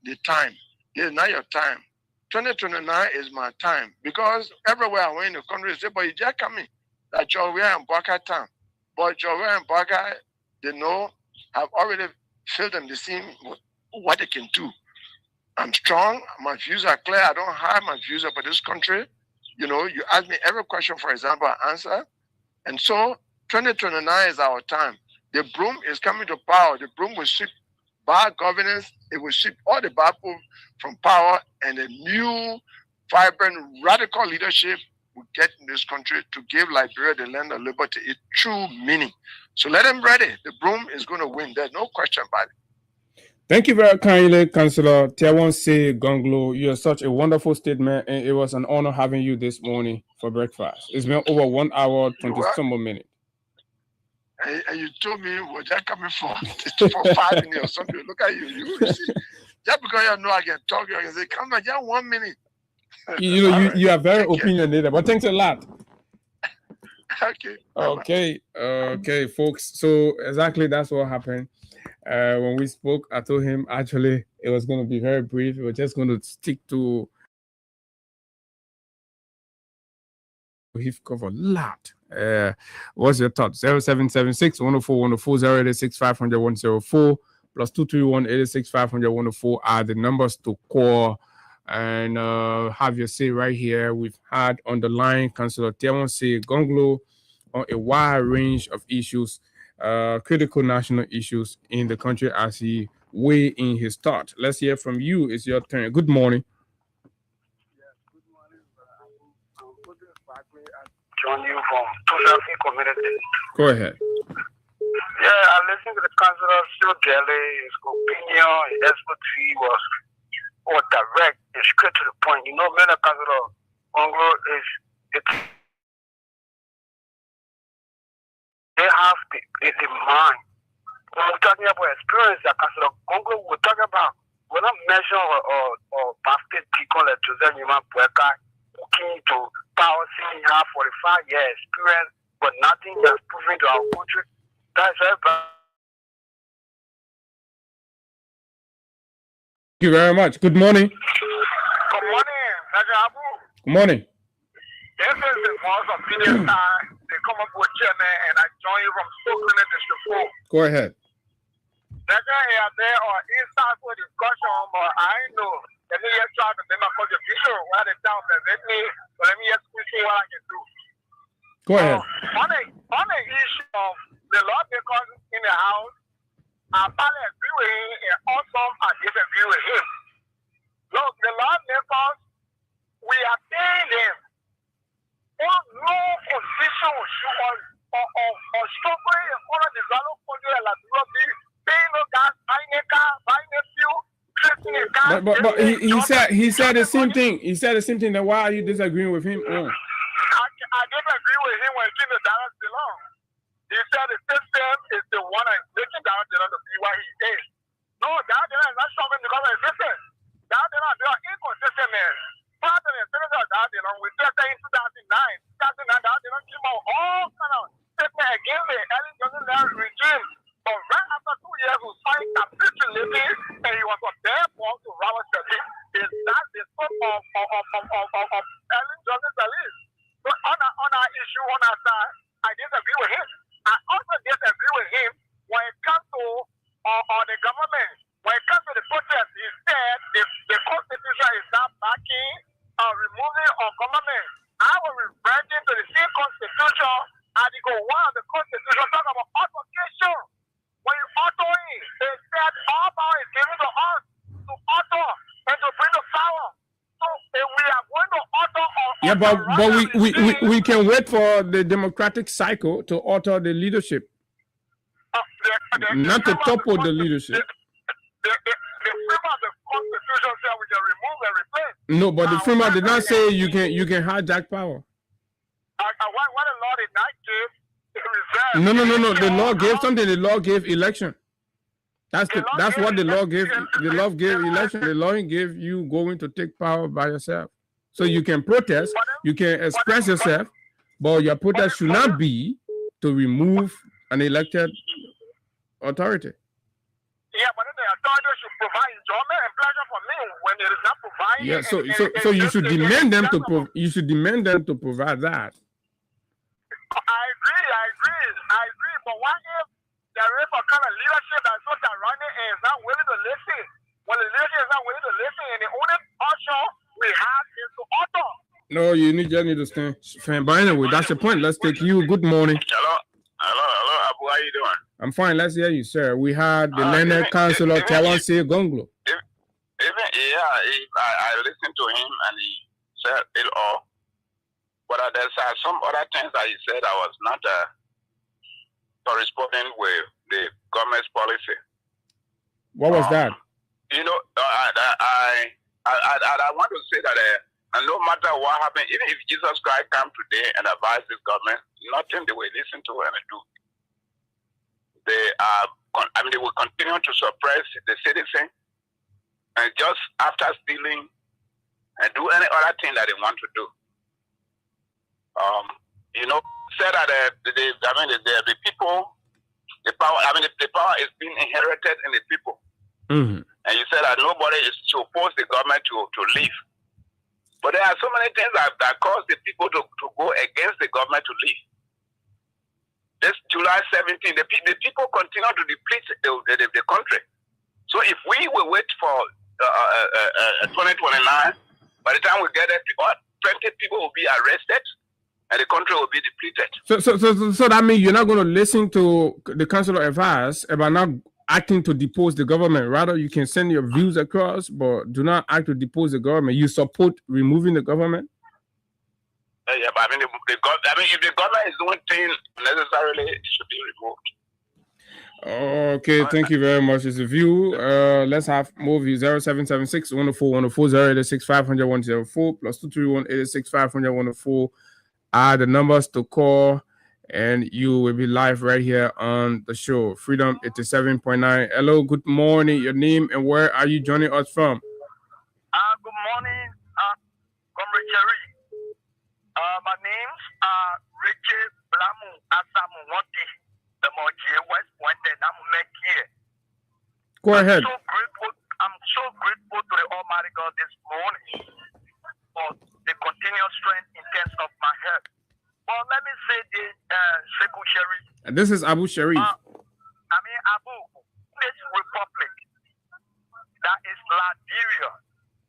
the time. It's not your time. 2029 is my time because everywhere I went in the country, they say, "But you just coming." That Jowea and Baka town, but Jowea and Baka, they know I've already feel them the same what they can do. I'm strong. My views are clear. I don't hide my views about this country. You ask me every question, for example, I answer. And so 2029 is our time. The broom is coming to power. The broom will sweep bad governance. It will sweep all the bad people from power, and a new, vibrant, radical leadership will get in this country to give Liberia the land of liberty its true meaning. So let them ready. The broom is going to win. There's no question about it. Thank you very kindly, Councillor Tiawonse Gonglo. You are such a wonderful statement, and it was an honor having you this morning for breakfast. It's been over 1 hour, 20 some more minutes. And you told me, was that coming for 5 minutes or something? Look at you. You see, just because you know I can talk, you can say, "Come on, just 1 minute." You are very opinionated, but thanks a lot. Okay. Okay, folks. So exactly that's what happened. When we spoke, I told him actually it was going to be very brief. We're just going to stick to he've covered a lot. What's your thoughts? 0776 104 104 086 500 104 plus 231 86 500 104 are the numbers to call and have your say right here. We've had on the line Councillor Tewonsi Gonglo on a wide range of issues, critical national issues in the country as he weigh in his thought. Let's hear from you. It's your turn. Good morning. Yes, good morning. I'm putting Bakwe and John you from Tusafi community. Go ahead. Yeah, I listened to the councillor so daily. His opinion, his expertise was direct and straight to the point. You know, many councillor Congo is they have the mind. When we're talking about experience, that councillor Congo, we're talking about, we're not measuring or basket people like Joseph Nima Pueka looking to power seeing have 45 years experience, but nothing has proven to our country. That's very bad. Thank you very much. Good morning. Good morning, Mr. Abu. Good morning. This is the most opinion time. They come up with chairman and I join you from Stockton District 4. Go ahead. Mr. Here there or inside for discussion, but I know. Let me just try to make my contribution while the town present me. But let me just see what I can do. Go ahead. On the issue of the lawmakers in the House, I probably agree with him and also I disagree with him. Look, the lawmakers, we are paying them. No position or struggling in order to develop country like Europe, paying no gas, buying a car, buying a fuel, creating a car. But he said the same thing. He said the same thing. Then why are you disagreeing with him? I disagree with him when the dollars belong. He said the system is the one that is taking down the to be what he is. No, that is not struggling because of the system. That they are inconsistent, man. Part of the senators that we just in 2009, that they don't came out all kind of statement against the Ellen Johnson regime. But right after 2 years, we signed capitulating and he was a bad boss to Robert Shelby. Is that the scope of Ellen Johnson's release? So on our issue, on our side, I disagree with him. I also disagree with him when it comes to the government. When it comes to the protest, he said the Constitution is not backing removing of government. I will refer to the same Constitution, Article 1 of the Constitution, talk about authorication. When you author it, they said all power is given to us to author and to bring the power. So if we are going to author but we can wait for the democratic cycle to alter the leadership, not to topple the leadership. The framework of the Constitution said we can remove and replace. No, but the framework did not say you can hijack power. What the law did not give, No. The law gave something. The law gave election. That's what the law gave. The law gave election. The law gave you going to take power by yourself. So you can protest, you can express yourself, but your protest should not be to remove an elected authority. Yeah, but the authority should provide enjoyment and pleasure for me when it is not providing. So you should demand them to you should demand them to provide that. I agree. But what if there is a kind of leadership that's so tyrannic and is not willing to listen? When the leadership is not willing to listen, and the only option we have is to author. No, you just need to stand. But anyway, that's the point. Let's take you. Good morning. Hello, Abu. How you doing? I'm fine. Let's hear you, sir. We had the Leonard Councillor Tewonsi Gonglo. I listened to him and he said it all. But there's some other things that he said I was not corresponding with the government's policy. What was that? You know, I want to say that no matter what happened, even if Jesus Christ come today and advise this government, nothing they will listen to and do. They will continue to suppress the citizen and just after stealing and do any other thing that they want to do. Said that the people, the power. The power is being inherited in the people. Mm-hmm. And you said that nobody is supposed the government to leave. But there are so many things that cause the people to go against the government to leave. This July 17, the people continue to deplete the country. So if we will wait for 2029. By the time we get there, 20 people will be arrested, and the country will be depleted. So that means you're not going to listen to the Council of Advice about not acting to depose the government. Rather, you can send your views across, but do not act to depose the government. You support removing the government? Yeah, but I mean, if the government is doing things necessarily, it should be removed. Okay, thank you very much. It's a view. Let's have more views. 0776 104 104 086 500 104 plus 231 86 500 104 are the numbers to call, and you will be live right here on the show. Freedom 87.9. Hello, good morning. Your name and where are you joining us from? Good morning, Comrade Jerry. My name's Richard Blamu Asamu Wati, the Moji West Point, and I'm here. Go ahead. I'm so grateful to the Almighty God this morning for the continuous strength in terms of my health. Well, let me say this, Sheikh Sharif. This is Abu Sharif. Abu, this republic that is Liberia.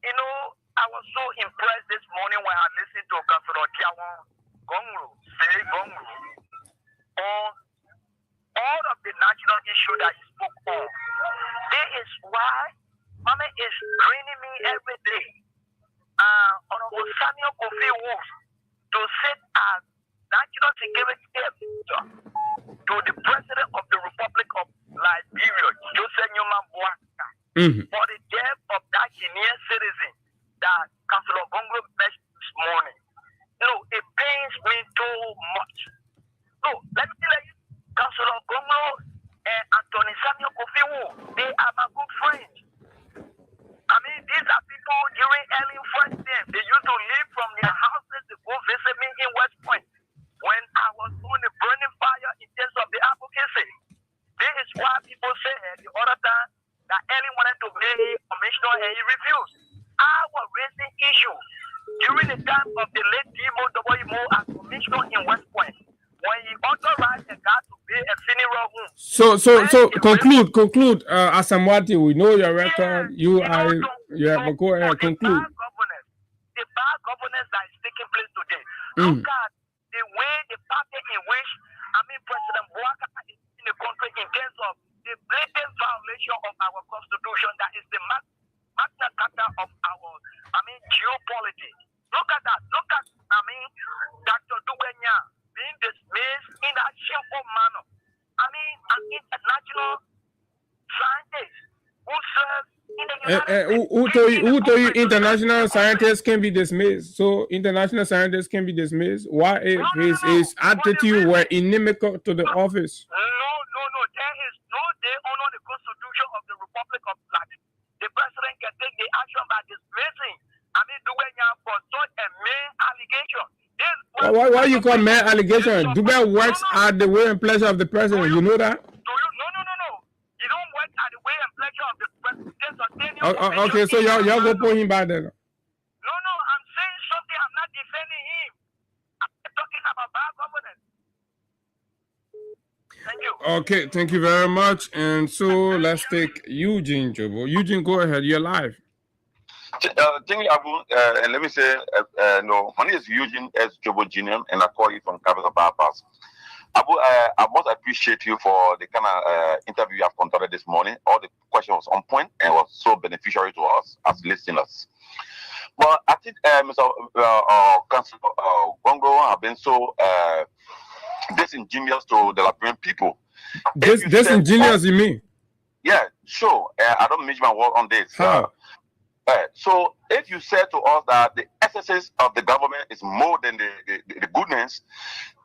You know, I was so impressed this morning when I listened to Councilor Tiawan Gongru say Gongru on all of the national issue that he spoke on. This is why Mama is draining me every day. Honorable Samuel Kofi Wolf to sit as national security advisor to the president of the Republic of Liberia, Joseph Newman Boaka, for the death of that Guinean citizen that Councilor Gongro mentioned this morning. No, it pains me too much. No, let me tell you, Councilor Gongro and Anthony Samuel Kofi Wolf, they are my good friends. I mean, these are people during early first time. They used to leave from their houses to go visit me in West Point when I was doing the burning fire in terms of the advocacy. This is why people say the other time that Ellie wanted to make a commissioner and he refused. I was raising issues during the time of the late Dimo W. as commissioner in West Point when he authorized a guy to pay a funeral home. So conclude. Asamwati, we know your record. But go ahead, conclude. The bad governance that is taking place today. Look at the way the party in which President Boaka is in the country in terms of the blatant violation of our constitution that is the magna carta of our geopolitics. Look at that. Look at Dr. Duwenya being dismissed in a shameful manner. An international scientist who serves in the who told you international scientists can be dismissed? So international scientists can be dismissed. Why if his attitude were inimical to the office? No. There is no day honor the Constitution of the Republic of Latin. The president can take the action by dismissing Duwenya for such a main allegation. Why you call main allegation? Dubai works at the will and pleasure of the president. You know that? No. You don't work at the way and pleasure of the president. Okay, so y'all go put him back there. No, I'm saying something. I'm not defending him. I'm talking about bad governance. Thank you. Okay, thank you very much. And so let's take Eugene Jobo. Eugene, go ahead. You're live. Thank you, Abu. And let me say, no, my name is Eugene S. Jobo Jr., and I call you from Capital Bypass. Abu, I must appreciate you for the kind of interview you have conducted this morning. All the questions was on point and was so beneficial to us as listeners. But I think Mr. Councilor Gongro have been so disingenuous to the Liberian people. Disingenuous, you mean? Yeah, sure. I don't mention my word on this. How? So if you said to us that the excesses of the government is more than the goodness,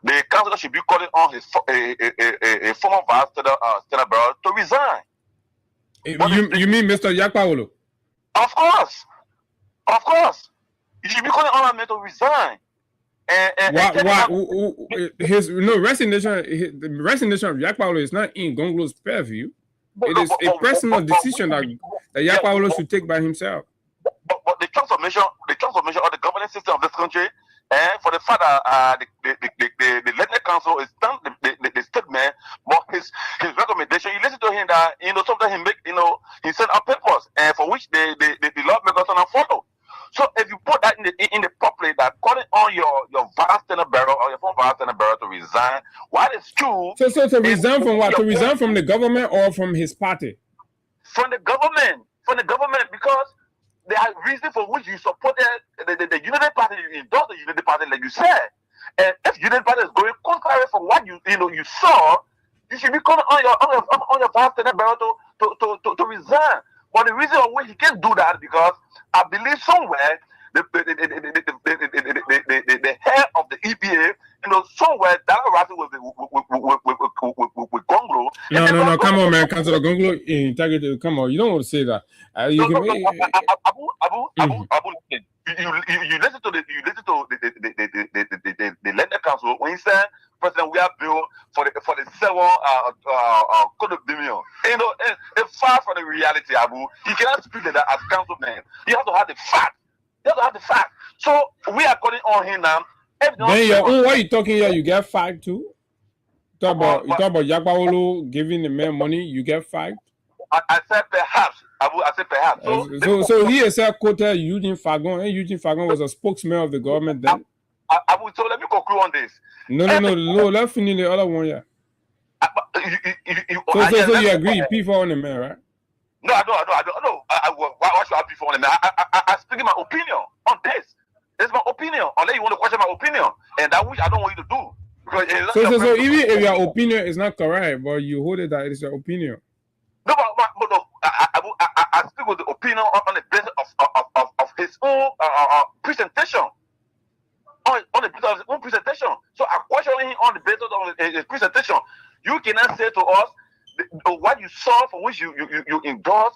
the councillor should be calling on his a former vice Stella Barrow to resign. You mean Mr. Yakpaolo? Of course. You should be calling on him to resign. His resignation of Yakpaolo is not in Gonglo's purview. It is a personal decision that Yakpaolo should take by himself. But the transformation of the governance system of this country, for the fact that the Legislative Council is done the statement, but his recommendation, you listen to him that sometimes he make he send out papers for which the resign. What is true? So to resign from what? To resign from the government or from his party? From the government. From the government, because there are reasons for which you supported the Unity Party, you endorsed the Unity Party, like you said. And if Unity Party is going contrary from what you saw, you should be calling on your vice president to resign. But the reason why he can't do that because I believe somewhere the head of the EPA, somewhere that Rafi with Gonglo. No, come on, man, Councilor Gonglo, integrity. Come on, you don't want to say that. Abu, you listen to the Lender Council when he said, President, we have bill for the 7 condominium. It's far from the reality, Abu. You cannot speak like that as councilman. You have to have the fact. So we are calling on him now. Then why you talking here? You get fired too? You talk about Yakpaolo giving the man money. You get fired. I said perhaps. Abu, I said perhaps. So he has quoted Eugene Fagon, and Eugene Fagon was a spokesman of the government then. Abu, so let me conclude on this. No. Let's finish the other one, yeah. So you agree, P4 on the man, right? No, I don't know. Why should I be for him? I speak my opinion on this. It's my opinion. Unless you want to question my opinion, and that which I don't want you to do. Because so even if your opinion is not correct, but you hold it that it's your opinion. No, but no. I speak with the opinion on the basis of his own presentation. On the basis of his own presentation. So I question him on the basis of his presentation. You cannot say to us what you saw for which you endorse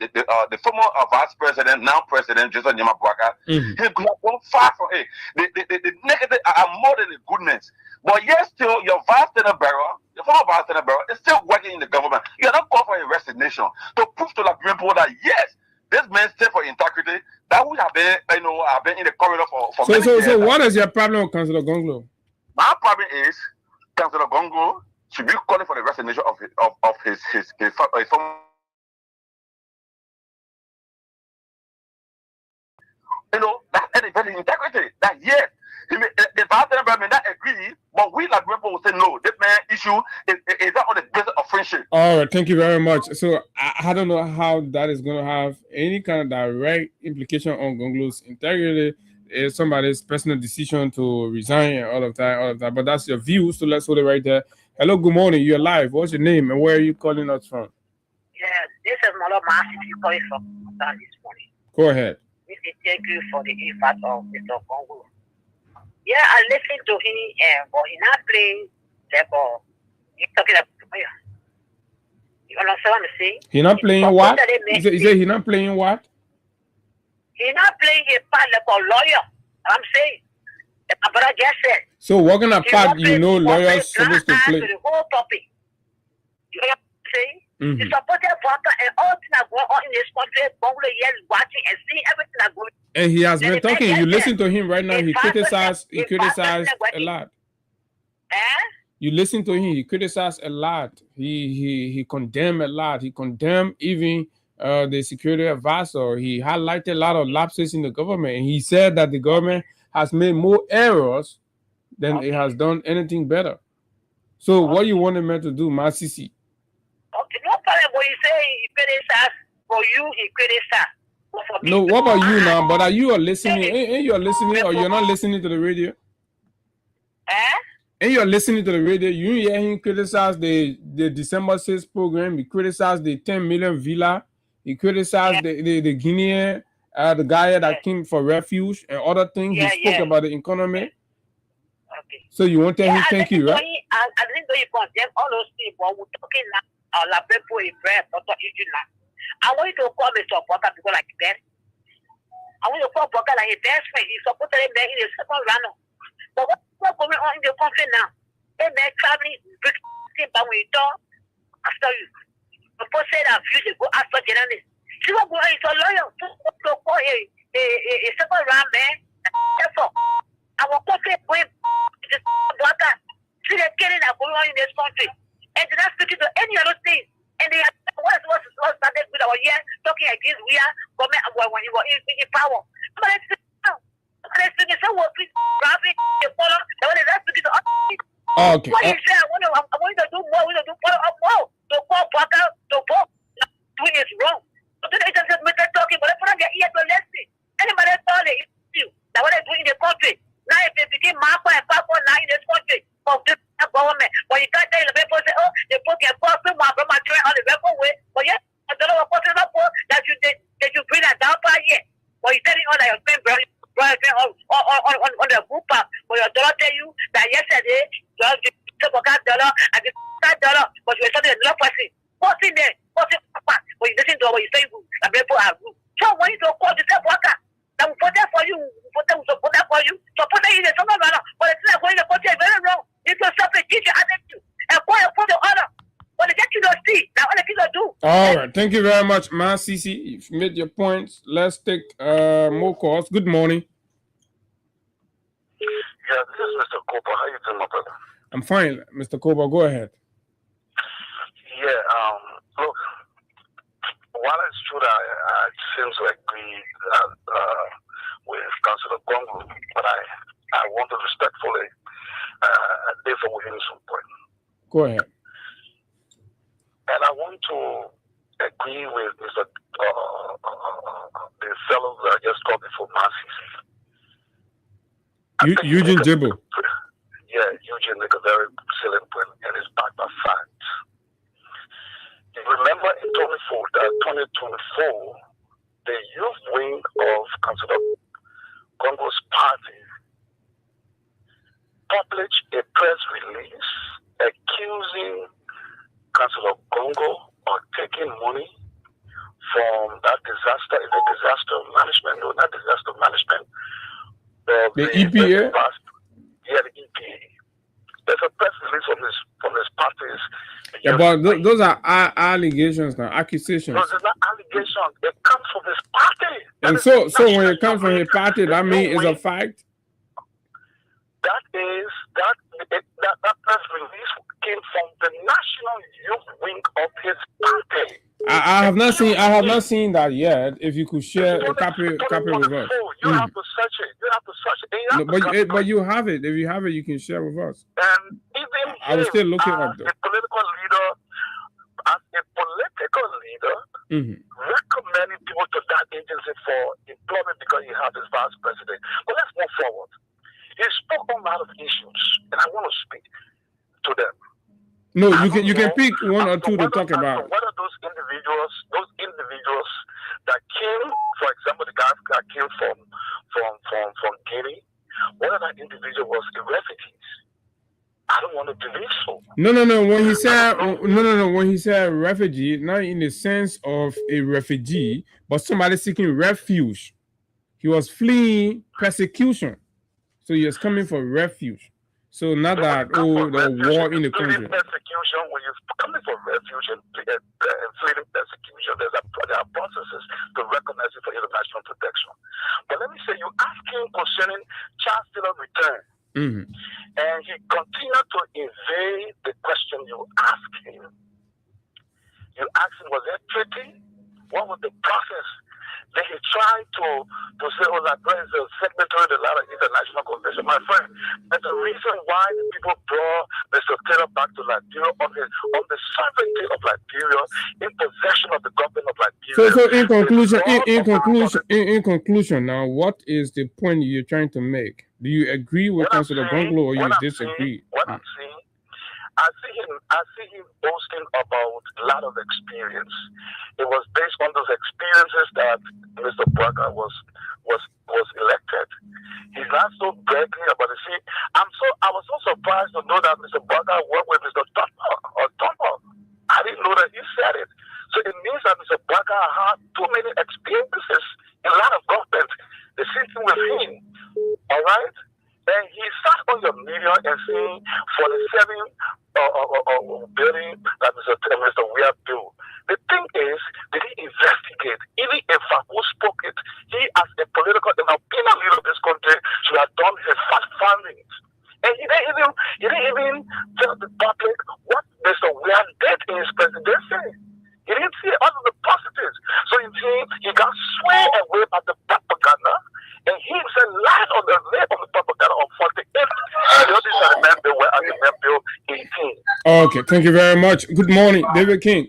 the former vice president, now president, Jason Yamabuaka. He has gone far from it. The negative are more than the goodness. But yet still, your vice president Barrow, your former vice president Barrow, is still working in the government. You are not called for a resignation to prove to the people that yes, this man stands for integrity. That would have been, have been in the corridor for many years. So what is your problem with Councilor Gonglo? My problem is Councilor Gonglo should be calling for the resignation of his former. That's very integrity. That yes, the vice president may not agree, but we like people will say no. This man issue is not on the basis of friendship. All right, thank you very much. So I don't know how that is going to have any kind of direct implication on Gonglo's integrity. It's somebody's personal decision to resign and all of that. But that's your view. So let's hold it right there. Hello, good morning. You're live. What's your name and where are you calling us from? Yeah, this is Molo Massive. You calling from this morning. Go ahead. Thank you for the impact of Mr. Congo. Yeah, I listened to him, but he's not playing the ball. He's talking about. You understand what I'm saying? He's not playing what? He said he's not playing what? He's not playing a part like a lawyer. I'm saying. My brother just said. So what kind of part lawyers supposed to play? The whole topic. You know what I'm saying? The supported voter and all things are going on in this country. Bongo here watching and seeing everything that's going on. And he has been talking. You listen to him right now. He criticized a lot. You listen to him. He criticized a lot. He condemned a lot. He condemned even the security advisor. He highlighted a lot of lapses in the government. And he said that the government has made more errors than it has done anything better. So what you want him to do, Masisi? Okay, no problem. What you say, he criticize for you, he criticize. No, what about you now? But are you listening? Ain't you listening or you're not listening to the radio? And you're listening to the radio, you hear him criticize the December 6th program. He criticized the 10 million villa. He criticized the Guinean, the guy that came for refuge and other things. He spoke about the economy. Okay. So you want to tell him thank you, right? I didn't know you condemn all those people. We're talking now. La people in prayer, Dr. Eugene. I want you to call Mr. Porter because like that. I want you to call Porter like a best friend. He supported him in the second round. But what's going on in the country now? They may traveling, but when you talk after you. People say that views go after journalists. See what going on? It's a lawyer to call a second round man. Therefore, our country is going to water. See the killing that going on in this country. And they're not speaking to any other thing. And they what started with our year talking against we are government when you were in power. But let's speak now. Let's speak so what we grab it, the follow, the one that's speaking to us. Okay. What he said, I want you to do more. We need to do more. To call Parker, to vote, doing is wrong. So today just make them talking, but if you don't get ear to listen, anybody told it, it's you. That's what they're doing in the country. Now if they begin Marco and Papa now in this country of this government, but you can't tell the people say, oh, the book can pass through my train on the record way. But yes, I don't know what person up for that you bring that down by yet. But you tell it on your friend, brother. On the group, but your daughter tell you that yesterday you have the $5 and the $5, but you were talking to another person. What's in there? What's in but you listen to what you say, and people are good. So when you don't call the same worker, that will vote for you, support that for you, support that in the summer, but it's not going to country very wrong. It's a separate teacher attitude, and go and put the order. But they get you to see, now what the kids do. All right, thank you very much, Ma Sisi. You've made your points. Let's take more calls. Good morning. Yeah, this is Mr. Koba. How you doing, my brother? I'm fine, Mr. Koba. Go ahead. Yeah, look, while it's true that I seem to agree with Councilor Gongo, but I want to respectfully differ with him some point. Go ahead. And I want to agree with Mr. The fellow that I just called before, Marcy. Eugene Jebo. Yeah, Eugene make a very salient point, and it's backed by fact. You remember in 2024, the youth wing of Councilor Congo's party published a press release accusing Councilor Congo of taking money from that disaster, the disaster management, no, not disaster management. The EPA? Yeah, the EPA. There's a press release from his parties. Yeah, but those are allegations now, accusations. No, it's not allegations. It comes from his party. And so when it comes from his party, that means it's a fact? That press release came from the National Youth Wing of his party. I have not seen that yet. If you could share a copy with us. You have to search it. No, but you have it. If you have it, you can share with us. And even I will still look it up though. As a political leader, recommending people to that agency for employment because he has his vice president. But let's move forward. He spoke on a lot of issues, and I want to speak to them. No, you can pick one or two to talk about. What are those individuals that came, for example, the guy that came from Guinea? What are that individual was the refugees? I don't want to believe so. No. When he said refugee, not in the sense of a refugee, but somebody seeking refuge. He was fleeing persecution, so he was coming for refuge. So not that the war in the country. Persecution, when you're coming for refuge and fleeing persecution, there are processes to recognize it for international protection. But let me say, you ask him concerning Chancellor return, and he continued to evade the question you asked him. You asked him, was there treaty? What was the process? Then he tried to say, oh, that is the secretary of the international convention. My friend, that's the reason why the people brought Mr. Taylor back to Liberia on the sovereignty of Liberia, in possession of the government of Liberia. So in conclusion, now, what is the point you're trying to make? Do you agree with Councilor Gonglo or you disagree? What I'm saying, I see him boasting about a lot of experience. It was based on those experiences that Mr. Braga was elected. He's not so bragging about it. See, I was so surprised to know that Mr. Braga worked with Mr. Tupper. I didn't know that he said it. So it means that Mr. Braga had too many experiences in a lot of government. They sitting with him. All right? And he sat on the media and saying for the 7 building that Mr. Weir built. The thing is, did he investigate? Even if who spoke it, he as a political and opinion leader of this country should have done his fact findings. And he didn't even tell the public what Mr. Weir did in his presidency. He didn't see all of the positives. So you see, he got swayed away by the propaganda, and he said lied on the propaganda on 48th. The other side of the bill, where the bill Okay, thank you very much. Good morning, David King.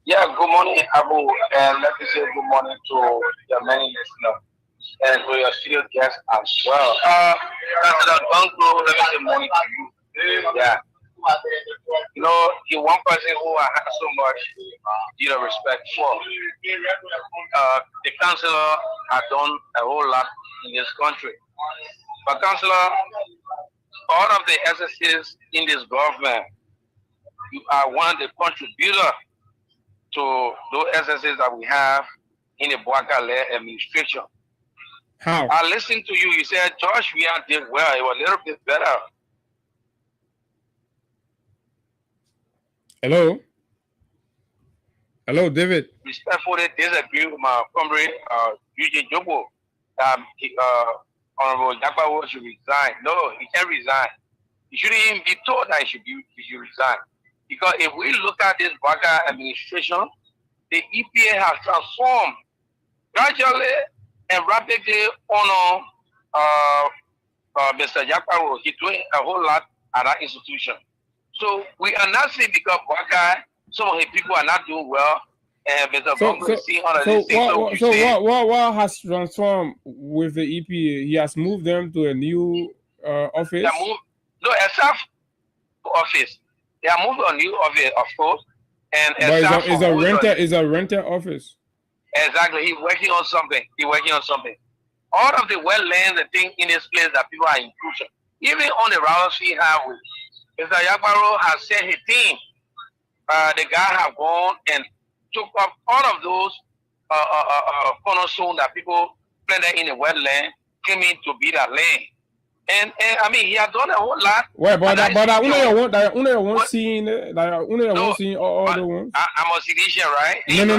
Yeah, good morning, Abu, and let me say good morning to your many listeners and to your studio guests as well. President Banco, let me say morning to you. Yeah. You know, you're one person who I have so much, respect for. The councillor has done a whole lot in this country. But councillor, all of the SSCs in this government, you are one of the contributors to those SSCs that we have in the Bwaka administration. How? I listened to you. You said Josh Weah did well. It was a little bit better. Hello, David. Respectfully disagree with my comrade, Eugene Jobo. Honorable Jakpawo should resign. No, he can't resign. He shouldn't even be told that he should resign. Because if we look at this Bwaka administration, the EPA has transformed gradually and rapidly on Mr. Jakpawo. He's doing a whole lot at that institution. So we are not saying because Bwaka, some of the people are not doing well, and Mr. Bongo is seeing all of these things. So what has transformed with the EPA? He has moved them to a new office? No, except office. They are moved to a new office, of course. And but it's a rented office. Exactly. He's working on something. All of the wetlands and things in this place that people are inclusion. Even on the Rousey Highway, Mr. Jakpawo has sent his team. The guy have gone and took up all of those cornerstone that people planted in the wetland, came in to be that land. And I mean, he has done a whole lot. Well, but I only want seeing all the ones. I'm a citizen, right? No,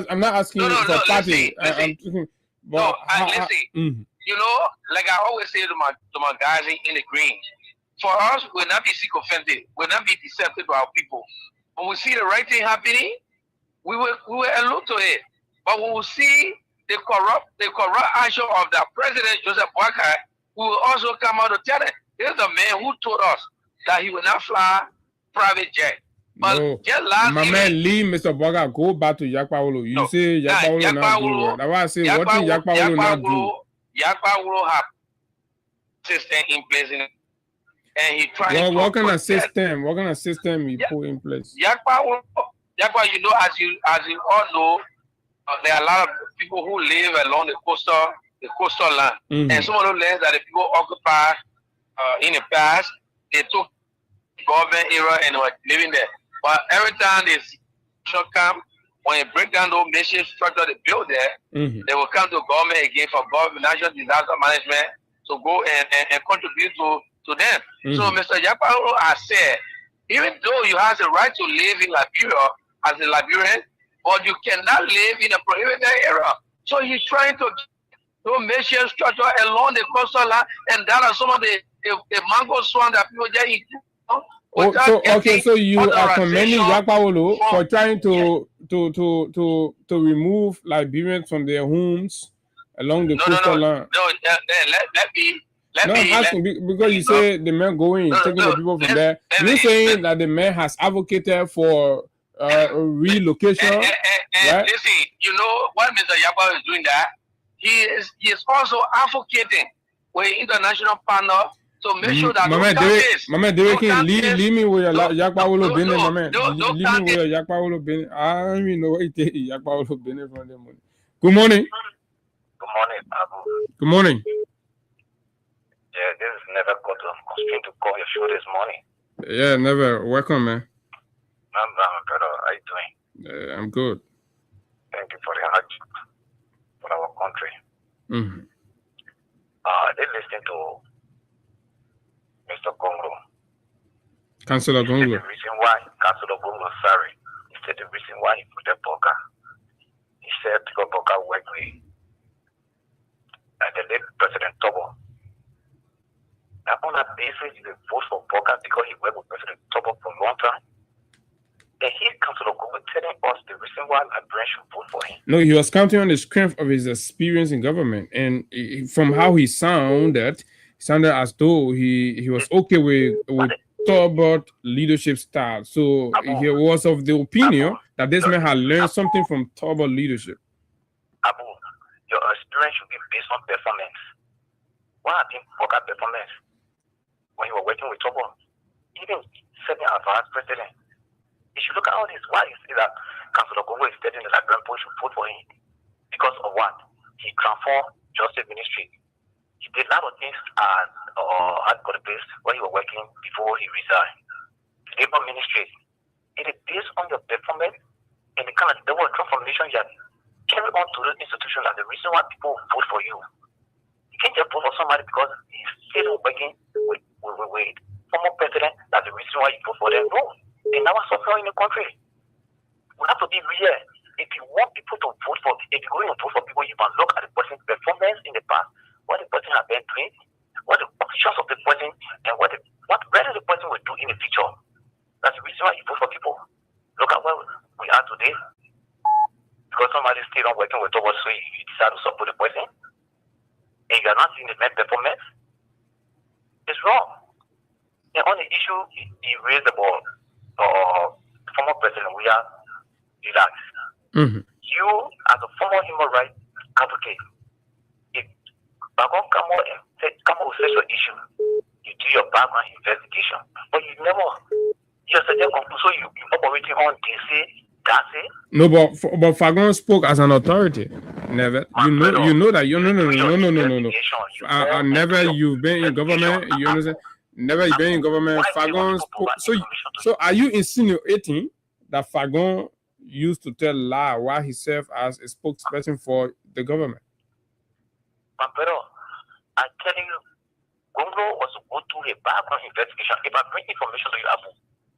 I'm not asking for party. Listen. You know, like I always say to my guys in the green, for us, we'll not be sycophantic, we'll not be deceptive to our people. When we see the right thing happening, we will allude to it. But when we see the corrupt action of the President Joseph Boakai, we will also come out to tell it. There's a man who told us that he will not fly private jet. But just last my man, leave Mr. Boakai, go back to Jakpawo. You say Jakpawo not do well. That's why I say what did Jakpawo not do? Jakpawo have system in place and he tried to what kind of system he put in place? Jakpawo, you know, as you all know, there are a lot of people who live along the coastal land. And some of those lands that the people occupied in the past, they took government era and were living there. But every time they come, when they break down those mission structure they build there, they will come to government again for national disaster management to go and contribute to them. So Mr. Jakpawo has said, even though you have the right to live in Liberia as a Liberian, but you cannot live in a prohibited area. So he's trying to mission structure along the coastal line, and that are some of the mango swamp that people just eat. So you are commending Jakpawo for trying to remove Liberians from their homes along the coastal line. Let me. I'm asking because you say the men going taking the people from there. You're saying that the man has advocated for relocation. Right? Listen, you know what Mr. Jakpawo is doing that. He is also advocating with international partner to make sure that leave me with your Jakpawo business, my man. Leave me with your Jakpawo business. I don't even know what you take Jakpawo business from them. Good morning. Good morning, Abu. Good morning. Yeah, this is Never constrained to call your show this morning. Yeah, Never. Welcome, man. I'm brother. How you doing? I'm good. Thank you for the hardship for our country. They listening to Mr. Congo. Councillor Congo. The reason why Councillor Congo, sorry, he said the reason why he put the Boka. He said because Boka worked with the late President Tobo. Now on that basis, you vote for Boka because he worked with President Tobo for a long time. And he Councillor Congo telling us the reason why Liberians should vote for him. No, he was counting on the strength of his experience in government, and from how he sounded as though he was okay with Talbot leadership style. So he was of the opinion that this man had learned something from Talbot leadership. Abu, your experience should be based on performance. What happened for that performance when you were working with Talbot? Even serving as vice president. You should look at all this. Why is it that Councilor Congo is telling the Liberian people should vote for him? Because of what? He transformed Justice Ministry. He did a lot of things at the place where he was working before he resigned. Labor Ministry. It is based on your performance and the kind of level of transformation you have carried on to the institution. That's the reason why people vote for you. You can't just vote for somebody because he's still working with former president. That's the reason why you vote for them. No, they never suffer in the country. We have to be real. If you want people to vote for, if you're going to vote for people, you can look at the person's performance in the past, what the person has been doing, what the positions of the person, and what better the person will do in the future. That's the reason why you vote for people. Look at where we are today. Because somebody still not working with us, so you decide to support the person, and you're not seeing the best performance, it's wrong. And on the issue, he raised about former president, we are relaxed. Mm-hmm. You, as a former human rights advocate, if Bagon come out with such an issue, you do your background investigation, but you never, you said so you operating on DC, that's it. No, but Fagon spoke as an authority. Never. You know that. No. Never. You've been in government. You understand? Never been in government. Fagon spoke. So are you insinuating that Fagon used to tell lie while he served as a spokesperson for the government? Pero I'm telling you, Congo was to go through a background investigation. If I bring information to you, Abu,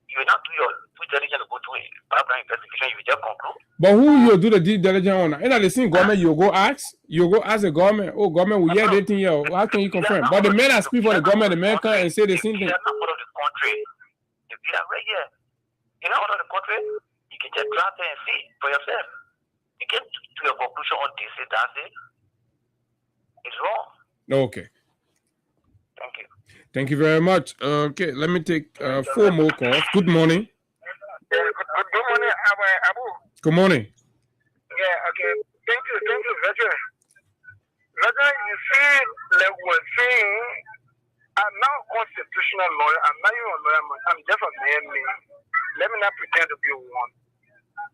you will not do your due diligence to go through a background investigation. You will just conclude. But who you do the due diligence on? In the same government, you go ask the government. Oh, government, we hear this thing here. How can you confirm? But the men that speak for the government, the men come and say the same thing. If you are not out of the country, if you are right here, you're not out of the country. You can just drive there and see for yourself. You get to your conclusion on this, that's it. It's wrong. Okay. Thank you. Thank you very much. Okay, let me take 4 more calls. Good morning. Good morning, Abu. Good morning. Yeah, okay. Thank you, veteran. Veteran, you see, like we're saying, I'm not a constitutional lawyer. I'm not even a lawyer. I'm just a man. Let me not pretend to be one.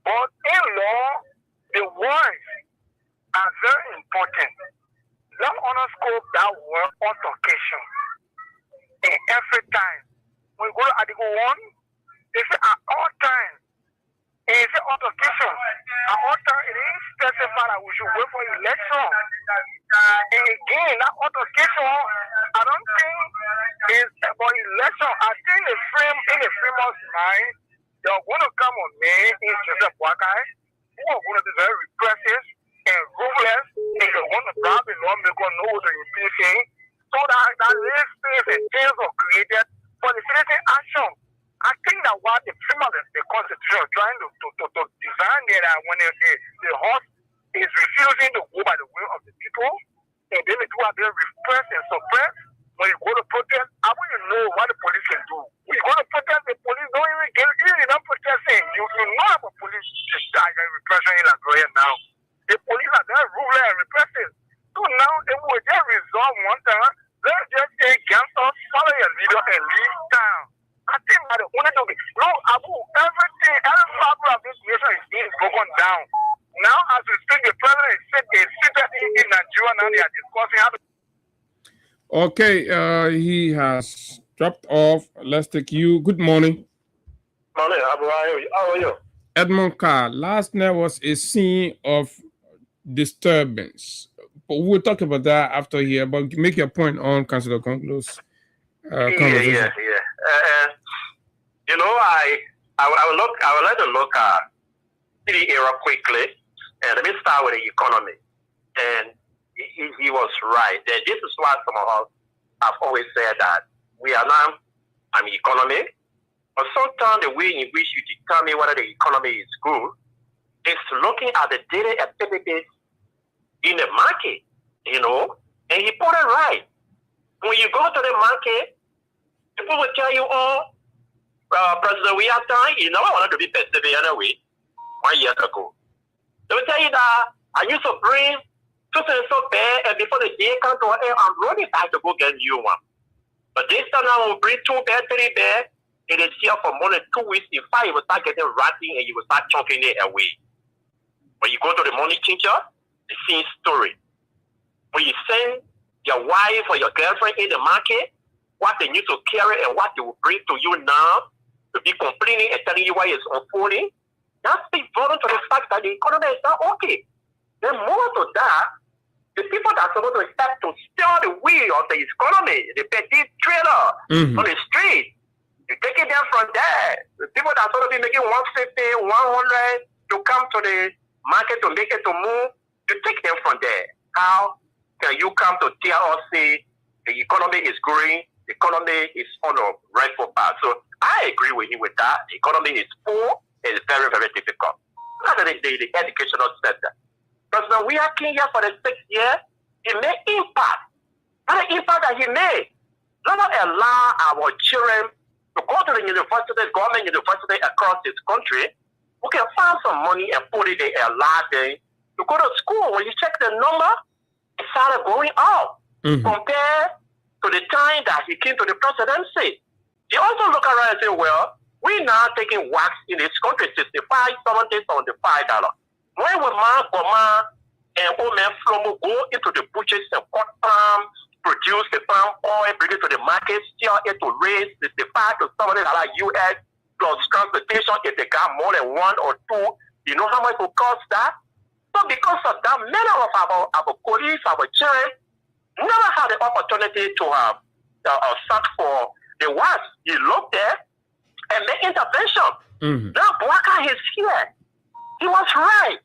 But in law, the words are very important. Don't underscore that word altercation. And every time, when we go to Article 1, they say at all times, and it's an altercation. At all times, it is specified that we should wait for election. And again, that altercation, I don't think it's about election. I think in the framework's mind, they're going to come on me in Joseph Boakai, who are going to be very repressive and ruthless, and they're going to grab the lawmaker, know what they're thinking, so that this space and things are created for the citizen action. I think that what the framework of the Constitution is trying to design there, that when the horse is refusing to go by the will of the people, and then the people are being repressed and suppressed, when you go to protest, I want you to know what the police can do. When you go to protest, the police don't even get it. Even if you're not protesting, you know about police repression in Nigeria now. The police are very ruthless and repressive. So now they will just resolve one time. Let's just say gangsters, follow your leader and leave town. I think that the only thing, no, Abu, everything, every fabric of this nation is being broken down. Now, as we speak, the president is seated in Nigeria. Now they are discussing how to. Okay, he has dropped off. Let's take you. Good morning. Morning, Abu. How are you? Edmund Carr. Last night was a scene of disturbance. But we'll talk about that after here. But make your point on Councilor Conclu's conversation. You know, I would like to look at the era quickly, and let me start with the economy. And he was right. This is why some of us have always said that we are now an economy, but sometimes the way in which you determine whether the economy is good is looking at the daily activities in the market, you know, and he put it right. When you go to the market, people will tell you, oh, President we have time, you know, I wanted to be perseverant anyway 1 year ago. They will tell you that I used to bring so bad, and before the day comes to an end, I'm running back to go get you one. But this time I will bring 2 bad, 3 bad. It is here for more than 2 weeks. In fact, you will start getting ratting and you will start chunking it away. When you go to the money changer, the same story. When you send your wife or your girlfriend in the market, what they need to carry and what they will bring to you now, to be complaining and telling you why it's unfolding, that's the vulnerable to the fact that the economy is not okay. Then more to that, the people that are supposed to help to steer the wheel of the economy, the petty trader on the street, you take it down from there. The people that are supposed to be making 150, 100 to come to the market to make it to move, you take them from there. How can you come to tell us, say, the economy is growing, the economy is on a rightful path? So I agree with you with that. The economy is poor, it's very, very difficult. Look at the educational sector. President we are here for the 6th year, he made impact. What an impact that he made. Let us allow our children to go to the university, government university across this country, who can find some money and put it in a lot day to go to school. When you check the number, it started going up compared to the time that he came to the presidency. He also look around and say, well, we're now taking wax in this country, 65, 70, $75. When we Goma and old man Flomo go into the butchers and cut palm, produce the palm oil, bring it to the market, sell it to raise the $65 to $70 US plus transportation if they got more than 1 or 2. You know how much it will cost that? So because of that, many of our colleagues, our children, never had the opportunity to have search for the wax. He looked there and made intervention. Now Bouaka is here. He was right.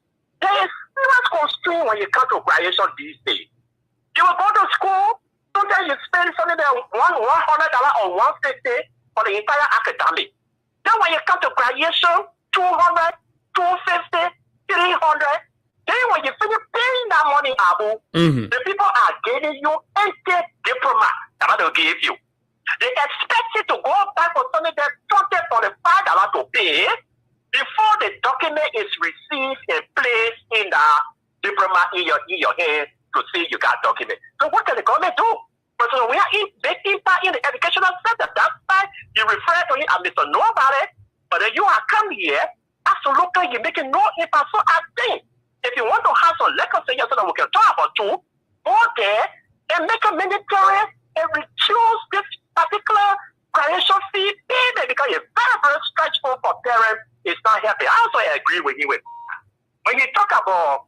There is serious constraint when you come to graduation these days. You will go to school, sometimes you spend something like $100 or $150 for the entire academic. Then when you come to graduation, $200, $250, $300. Then when you finish paying that money, the people are giving you empty diploma that they'll give you. They expect you to go back for something that's $25 to pay before the document is received and placed in the diploma in your hand to say you got document. So what can the government do? But so we are in big impact in the educational sector. That's why you refer to it as Mr. Know About It, but then you are come here as a local, you're making no impact. So I think if you want to have some legislation so that we can talk about too, go there and make a mandatory and reduce this particular graduation fee payment because it's very, very stressful for parents. It's not happy. I also agree with you. When you talk about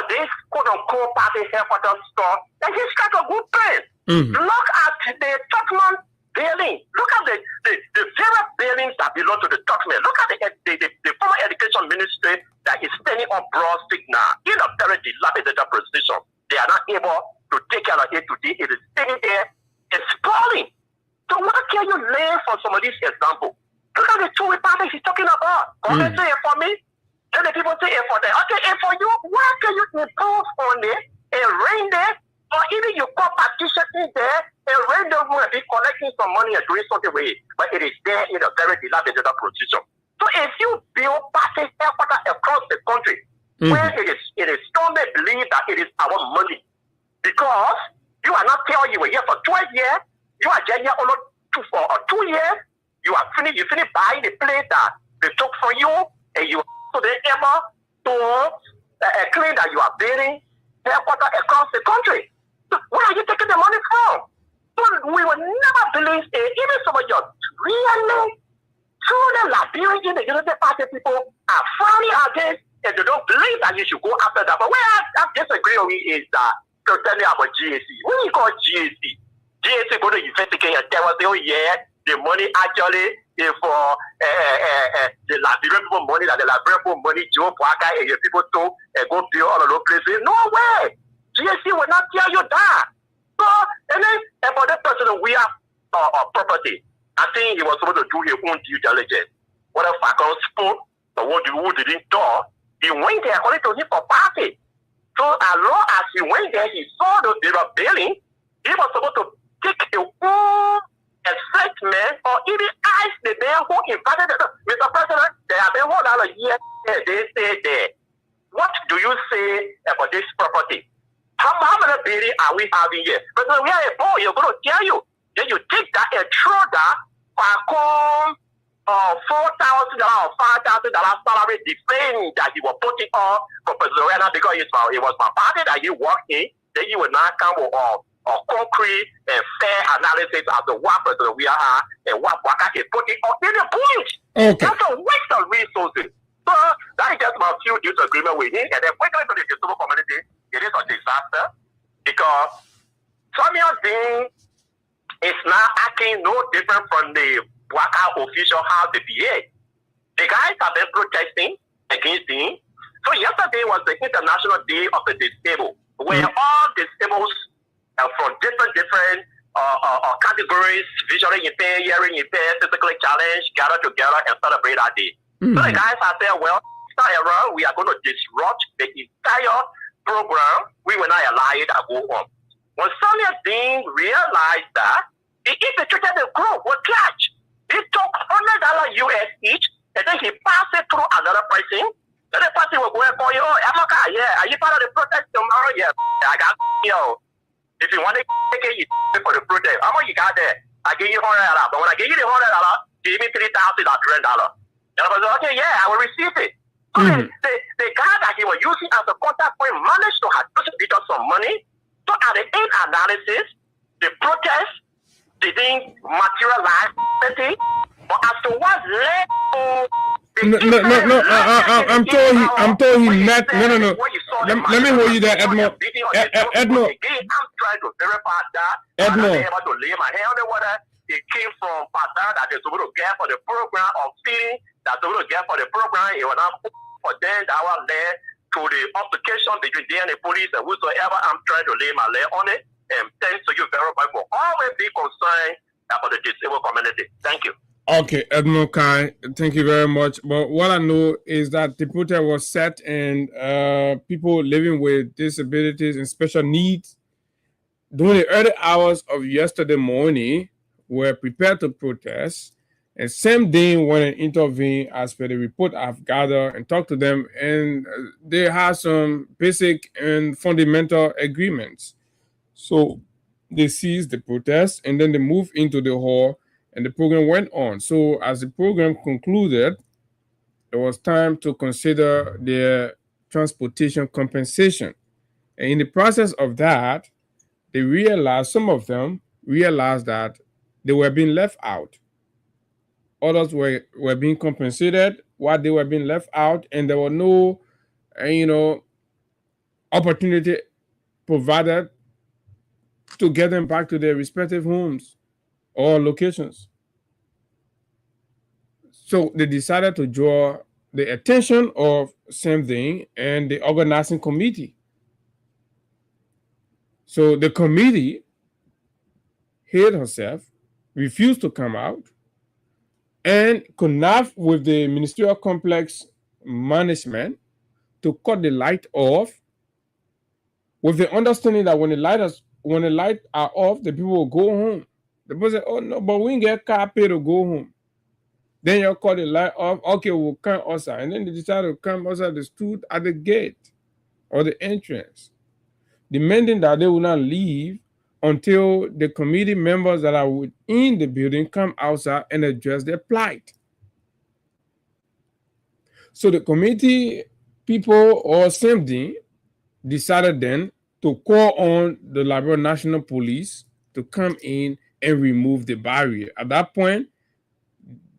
this quote-unquote party headquarters store, then he's got a good place. Look at the Tottenham building. Look at the very buildings that belong to the Tottenham. Look at the former education ministry that is standing on Broad Street now in a very dilapidated position. They are not able to take care of it today. It is sitting there and spoiling. So what can you lay for some of these examples? Look at the two parties he's talking about. Government say it for me, and the people say it for them. Okay, and for you, why can you improve on it and rain there? Or even you call partition in there and rain them will be collecting some money and doing something with it. But it is there in a very dilapidated position. So if you build party headquarters across the country, where it is strongly believed that it is our money, because you are not telling you were here for 12 years, you are just here only for 2 years. You finish buying the place that they took for you, and you so they able to claim that you are building headquarters across the country. So where are you taking the money from? So we will never believe it. Even some of your really truly Liberian in the Unity Party people are frowning against, and they don't believe that you should go after that. But where I disagree with is that to tell me about GAC. What do you call GAC? GAC go to investigate and tell us, oh yeah, the money actually is for the Liberian people money, that the Liberian people money, Joe Bouaka and your people too, and go build all of those places. No way! GAC will not tell you that. So, and then about that person, we have property. I think he was supposed to do his own due diligence. What if Fakon spoke, or what who didn't talk? He went there according to him for party. So as long as he went there, he saw those they were building, he was supposed to take the own excitement or even ask the man who invited them. Mr. President, there have been a whole lot of years they say there. What do you say about this property? How many buildings are we having here? President, we are a boy, you're going to tell you. Then you take that and throw that $4,000 or $5,000 salary defending that he was putting on for President Rihanna because it was my party that he worked in. Then you will not come with a concrete and fair analysis of the what President Rihanna and what Waka is putting on in the point. Okay. That's a waste of resources. So that is just my few disagreement with him. And then quickly to the disabled community, it is a disaster because Samuel Dean is now acting no different from the Waka official how they behave. The guys have been protesting against him. So yesterday was the International Day of the Disabled, where all disabled from different categories, visually impaired, hearing impaired, physically challenged, gather together and celebrate that day. So the guys are saying, well, this time around, we are going to disrupt the entire program. We will not allow it to go on. When Samuel Dean realized that, he infiltrated the group with cash. He took $100 US each, and then he passed it through another person. The other person will go and call you, oh, Amaka, yeah, are you part of the protest tomorrow? Yeah, I got you. If you want to take it, you pay for the protest. How much you got there? I give you $100. But when I give you the $100, give me $3,000. And I was like, okay, yeah, I will receive it. So the guy that he was using as a contact point managed to have just some money. So at the end analysis, the protest didn't materialize. But as to what led to I'm told he met. No. Let me hold you there, Edmond. Edmond. I'm trying to verify that. Edmond. I'm able to lay my hand on the water. It came from Patar that they're supposed to get for the program of feeding. That's supposed to get for the program. It was not for them that was led to the application between them and the police and whosoever. I'm trying to lay my leg on it. And thanks to you very much for always be concerned about the disabled community. Thank you. Okay, Edmond Kai, thank you very much. But what I know is that the protest was set and people living with disabilities and special needs during the early hours of yesterday morning were prepared to protest. And same day when I intervened, as per the report I've gathered and talked to them, and they had some basic and fundamental agreements. So they ceased the protest and then they moved into the hall and the program went on. So as the program concluded, it was time to consider their transportation compensation. And in the process of that, they realized, some of them realized that they were being left out. Others were being compensated while they were being left out, and there were no, opportunity provided to get them back to their respective homes or locations. So they decided to draw the attention of Same Thing and the organizing committee. So the committee hid herself, refused to come out, and connived with the ministerial complex management to cut the light off, with the understanding that when the lights are off, the people will go home. The people say, oh no, but we didn't get car pay to go home. Then you cut the light off, okay, we'll come outside. And then they decided to come outside. They stood at the gate or the entrance, demanding that they will not leave until the committee members that are within the building come outside and address their plight. So the committee people or Same Thing decided then to call on the Liberia National Police to come in and remove the barrier. At that point,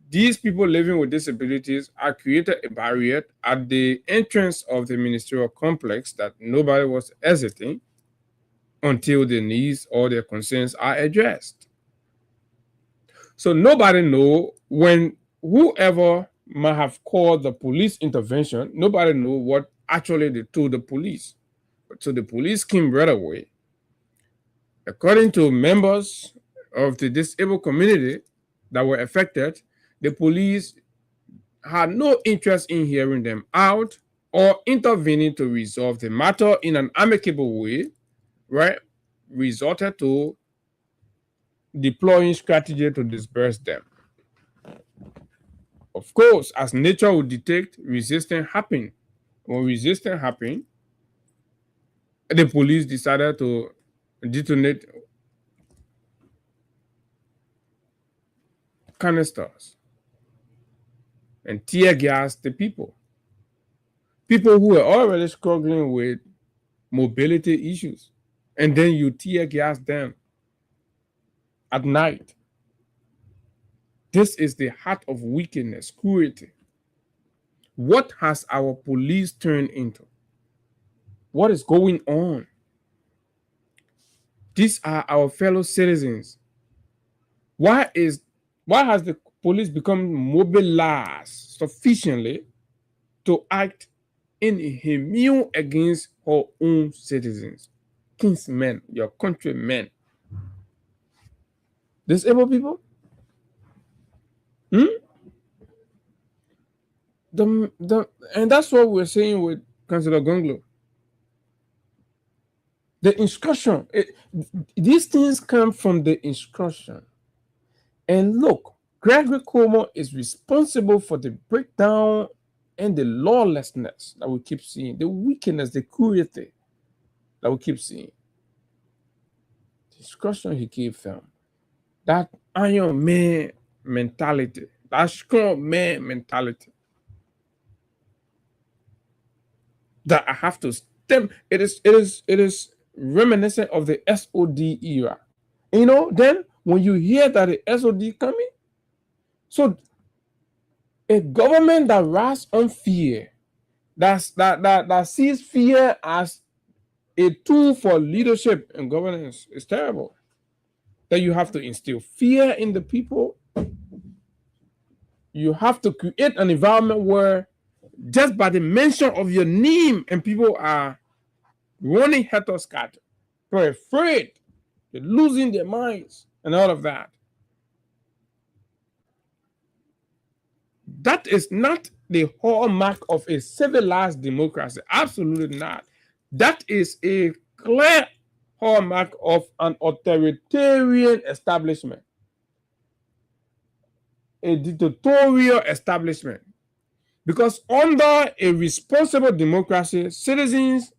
these people living with disabilities have created a barrier at the entrance of the ministerial complex that nobody was exiting until their needs or their concerns are addressed. So nobody know when whoever might have called the police intervention, nobody know what actually they told the police. So the police came right away. According to members of the disabled community that were affected, the police had no interest in hearing them out or intervening to resolve the matter in an amicable way, right? Resorted to deploying strategy to disperse them. Of course, as nature would detect, resistance happened. When resistance happened, the police decided to detonate canisters and tear gas the people. People who were already struggling with mobility issues. And then you tear gas them at night. This is the heart of wickedness, cruelty. What has our police turned into? What is going on? These are our fellow citizens. Why has the police become mobilized sufficiently to act inhuman against her own citizens, kinsmen, your countrymen, disabled people? And that's what we're saying with Councillor Gonglo. The instruction, these things come from the instruction. And look, Gregory Cuomo is responsible for the breakdown and the lawlessness that we keep seeing, the wickedness, the cruelty that we keep seeing. The instruction he gave them, that Iron Man mentality, that strong man mentality, that I have to stem. It is reminiscent of the SOD era. You know, then when you hear that the SOD coming, so a government that rides on fear, that sees fear as a tool for leadership and governance is terrible. That you have to instill fear in the people. You have to create an environment where just by the mention of your name and people are running head or scatter. They're afraid. They're losing their minds and all of that. That is not the hallmark of a civilized democracy. Absolutely not. That is a clear hallmark of an authoritarian establishment, a dictatorial establishment. Because under a responsible democracy, citizens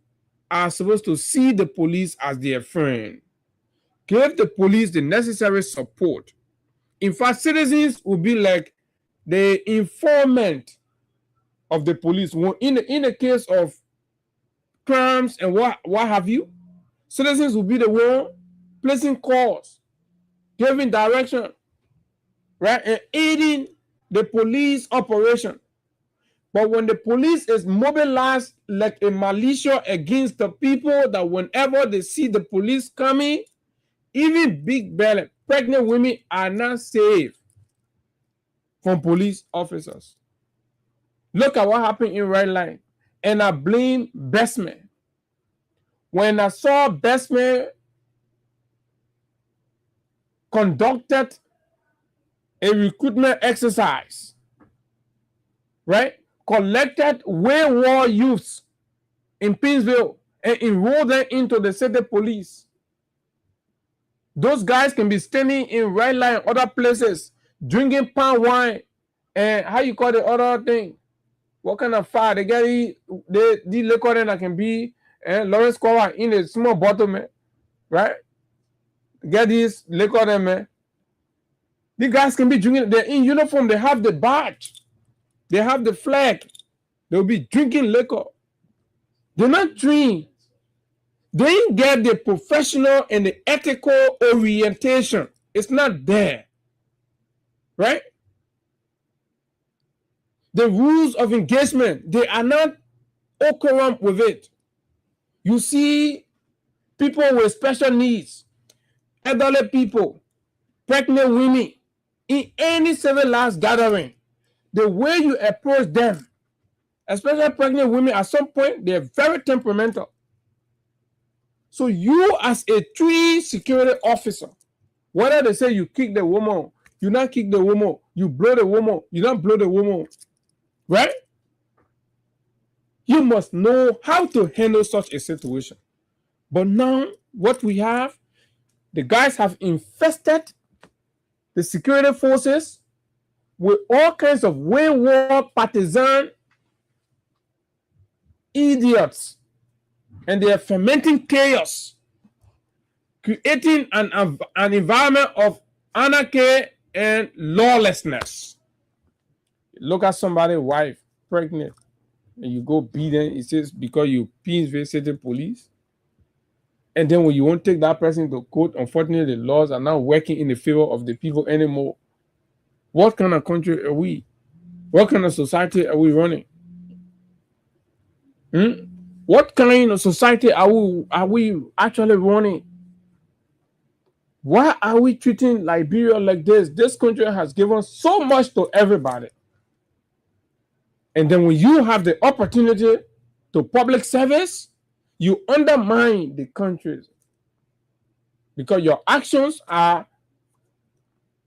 are supposed to see the police as their friend, give the police the necessary support. In fact, citizens will be like the informant of the police. In the case of crimes and what have you, citizens will be the one placing calls, giving direction, right, and aiding the police operation. But when the police is mobilized like a militia against the people, that whenever they see the police coming, even big belly, pregnant women are not safe from police officers. Look at what happened in Red Line. And I blame Bestman. When I saw Bestman conducted a recruitment exercise, right? Collected wayward youths in Pittsville and enrolled them into the city police. Those guys can be standing in Red Line and other places, drinking palm wine, and how you call the other thing? What kind of fire? They get the liquor that can be Lawrence Cover in a small bottle, man. Right? Get this liquor there, man. The guys can be drinking. They're in uniform. They have the badge. They have the flag. They'll be drinking liquor. They're not drink. They didn't get the professional and the ethical orientation. It's not there. Right? The rules of engagement, they are not current with it. You see people with special needs, elderly people, pregnant women, in any civilized gathering, the way you approach them, especially pregnant women, at some point, they're very temperamental. So you as a tree security officer, whether they say you kick the woman, you not kick the woman, you blow the woman, you not blow the woman, right? You must know how to handle such a situation. But now, what we have, the guys have infested the security forces with all kinds of wayward partisan idiots, and they are fermenting chaos, creating an environment of anarchy and lawlessness. Look at somebody's wife pregnant, and you go beat them. It says because you visiting police. And then when you won't take that person to court, unfortunately, the laws are not working in the favor of the people anymore. What kind of country are we? What kind of society are we running? What kind of society are we actually running? Why are we treating Liberia like this? This country has given so much to everybody. And then when you have the opportunity to public service, you undermine the countries because your actions are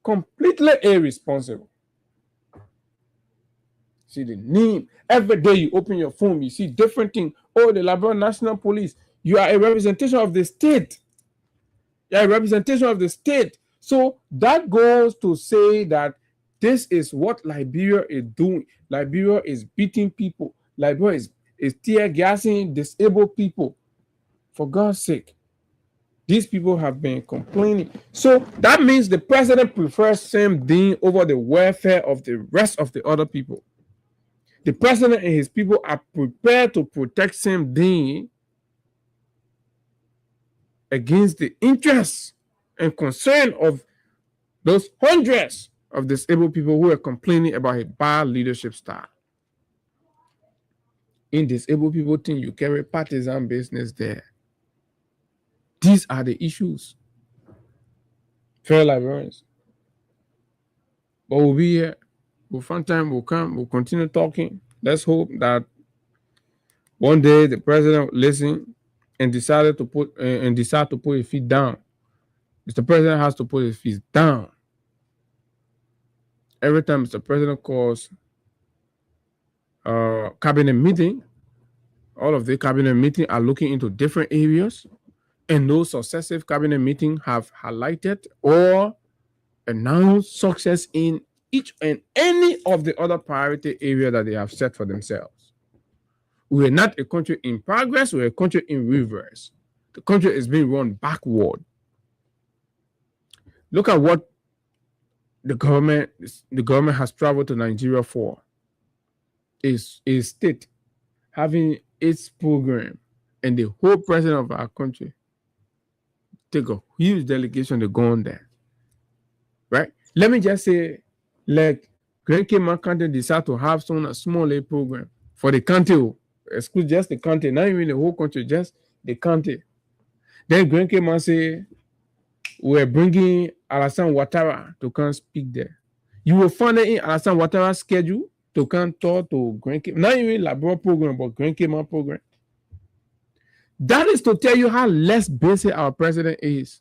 completely irresponsible. See the name. Every day you open your phone, you see different things. Oh, the Liberia National Police. You are a representation of the state. You are a representation of the state. So that goes to say that this is what Liberia is doing. Liberia is beating people. Liberia is tear gassing disabled people. For God's sake. These people have been complaining. So that means the president prefers Sam Dean over the welfare of the rest of the other people. The president and his people are prepared to protect Sam Dean against the interests and concern of those hundreds of disabled people who are complaining about his bad leadership style. In disabled people think you carry partisan business there. These are the issues. Fellow Liberians. But we'll be here. We'll find time, we'll come, we'll continue talking. Let's hope that one day the president will listen and decide to put his feet down. Mr. President has to put his feet down. Every time Mr. President calls cabinet meeting, all of the cabinet meetings are looking into different areas, and those successive cabinet meetings have highlighted or announced success in each and any of the other priority area that they have set for themselves. We are not a country in progress, we're a country in reverse. The country is being run backward. Look at what the government has traveled to Nigeria for. Is a state having its program, and the whole president of our country take a huge delegation to go on there. Right? Let me just say, like Grand Cayman County decide to have a small program for the county, exclude just the county, not even the whole country, just the county. Then Grand Cayman say, we're bringing Alassane Ouattara to come speak there. You will find it in Alassane Ouattara's schedule to come talk to Grand Cayman, not even Liberia program, but Grand Cayman program. That is to tell you how less basic our president is.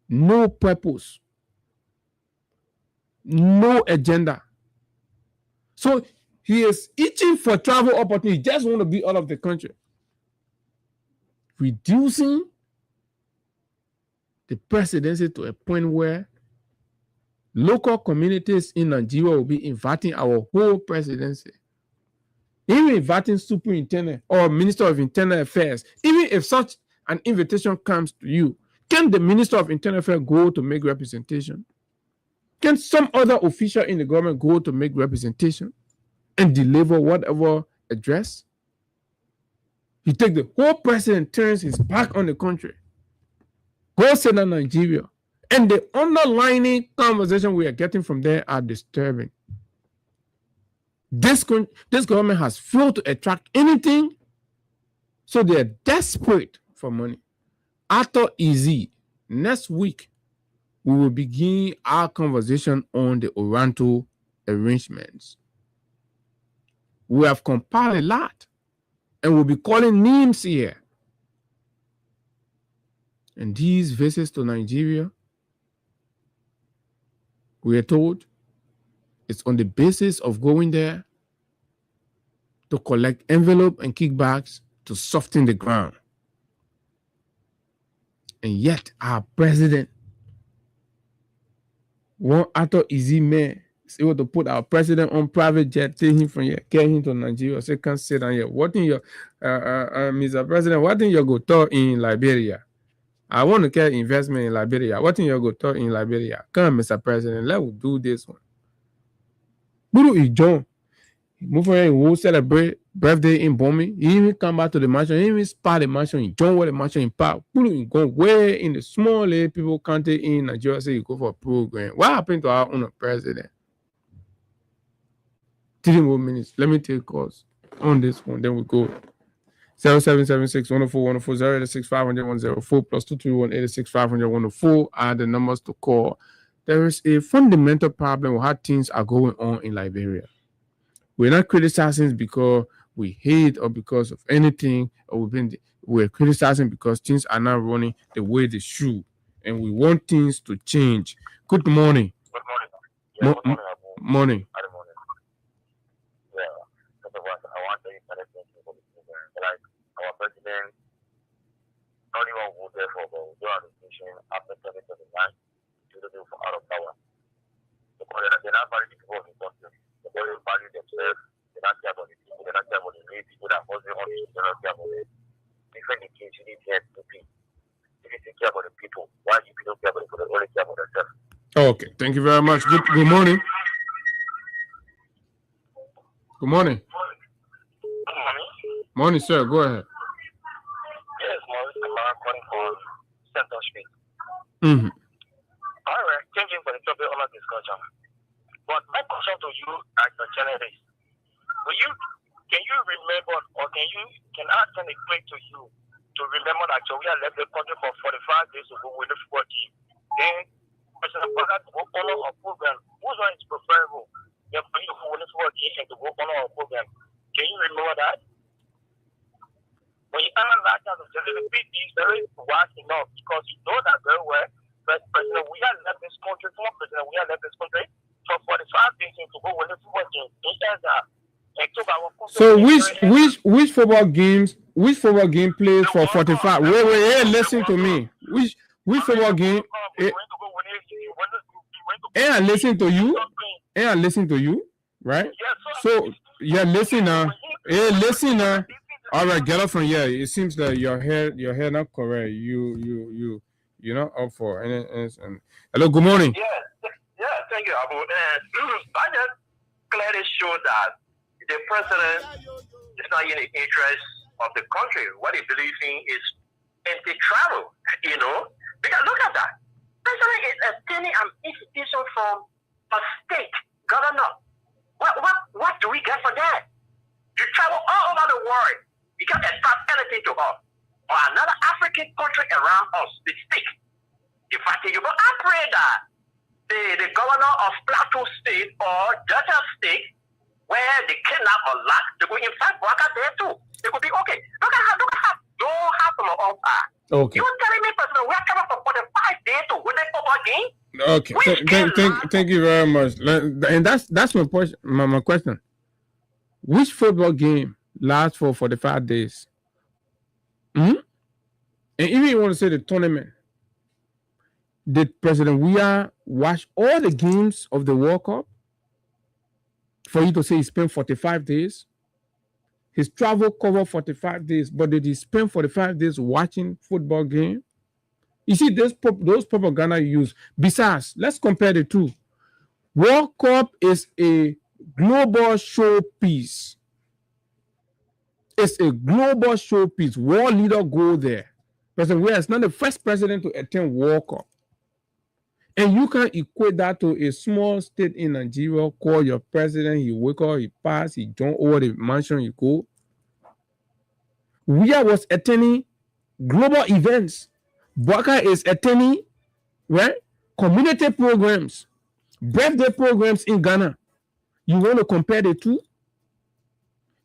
No purpose. No agenda. So he is itching for travel opportunity. He just want to be out of the country. Reducing the presidency to a point where local communities in Nigeria will be inviting our whole presidency. Even inviting superintendent or minister of internal affairs. Even if such an invitation comes to you, can the minister of internal affairs go to make representation? Can some other official in the government go to make representation and deliver whatever address? You take the whole president, turns his back on the country, goes to Nigeria, and the underlying conversation we are getting from there are disturbing. This government has failed to attract anything, so they are desperate for money. After easy, next week, we will begin our conversation on the Oranto arrangements. We have compiled a lot, and we'll be calling names here. And these visits to Nigeria, we are told, it's on the basis of going there to collect envelope and kickbacks to soften the ground. And yet, our president One actor easy man is able to put our president on private jet, take him from here, carry him to Nigeria, say can't sit down here. What in your Mr. President, what in your go talk in Liberia? I want to get investment in Liberia. What in your go talk in Liberia? Come, Mr. President, let's do this one. Guru is John. Move for here, we'll celebrate birthday in Bomi. He even come back to the mansion. He even spot the mansion in John, where the mansion in Park. Guru go where in the small people country in Nigeria say you go for a program. What happened to our own president? 3 more minutes. Let me take calls on this one. Then we go. 0776 104 104 086 500 104 plus 231 86 500 104 are the numbers to call. There is a fundamental problem with how things are going on in Liberia. We're not criticizing because we hate or because of anything, or we're criticizing because things are not running the way they should, and we want things to change. Good morning. Good morning. Yeah, good morning. Morning. Yeah, first of all, I want to thank you for the program. Like our president, not even vote there for the administration after 2029 to do for out of power. Because they're not valuing the people of the country. They don't value themselves. They don't care about the people. They don't care about the new people that was on the they don't care about it. Different things you need to have to be. If you take care about the people, why you don't care about the people? They only care about themselves. Okay, thank you very much. Good morning. Good morning. Morning, sir. Go ahead. Yes, Maurice, I'm calling for Central Street. Mm-hmm. All right, changing for the topic of our discussion. But my question to you as a journalist, can you remember, or can I send a clip to you to remember that Joey left the country for 45 days to go with the football team? Then President Bola to go follow our program. Whose one is preferable? The police who will football team and to go follow our program. Can you remember that? When you analyze that, the PDP is very wise enough because you know that very well. President, we have left this country. Former President, we have left this country for 45 days to go with the football team. So which football game plays for 45? Wait, listen to me. Which football game? I listen to you, right? So yeah, listen now. Hey, listen now. All right, get up from here. It seems that your hair not correct. You're not up for anything. Hello, good morning. Yeah, thank you, Abu. I just clearly show that the president is not in the interest of the country. What he believes in is anti-travel, Because look at that. President is attending an institution from a state governor. What do we get for that? You travel all over the world. You can't expect anything to us. Or another African country around us, they speak. In fact, I pray that the governor of Plateau State or Delta State, where they kidnap a lot, they go in fact work out there too. They could be okay. Look at how don't have them all are. Okay. You're telling me, President, we are coming for 45 days to win a football game? Okay. Thank you very much. And that's my question. Which football game lasts for 45 days? And even you want to say the tournament, did President Weah watch all the games of the World Cup for you to say he spent 45 days? His travel covered 45 days, but did he spend 45 days watching football game? You see, those propaganda you use. Besides, let's compare the two. World Cup is a global showpiece. It's a global showpiece. World leader go there. President Weah is not the first president to attend World Cup. And you can equate that to a small state in Nigeria, call your president, he wake up, he pass, he jump over the mansion, he go. Weah was attending global events. Baka is attending, right? Community programs, birthday programs in Ghana. You want to compare the two?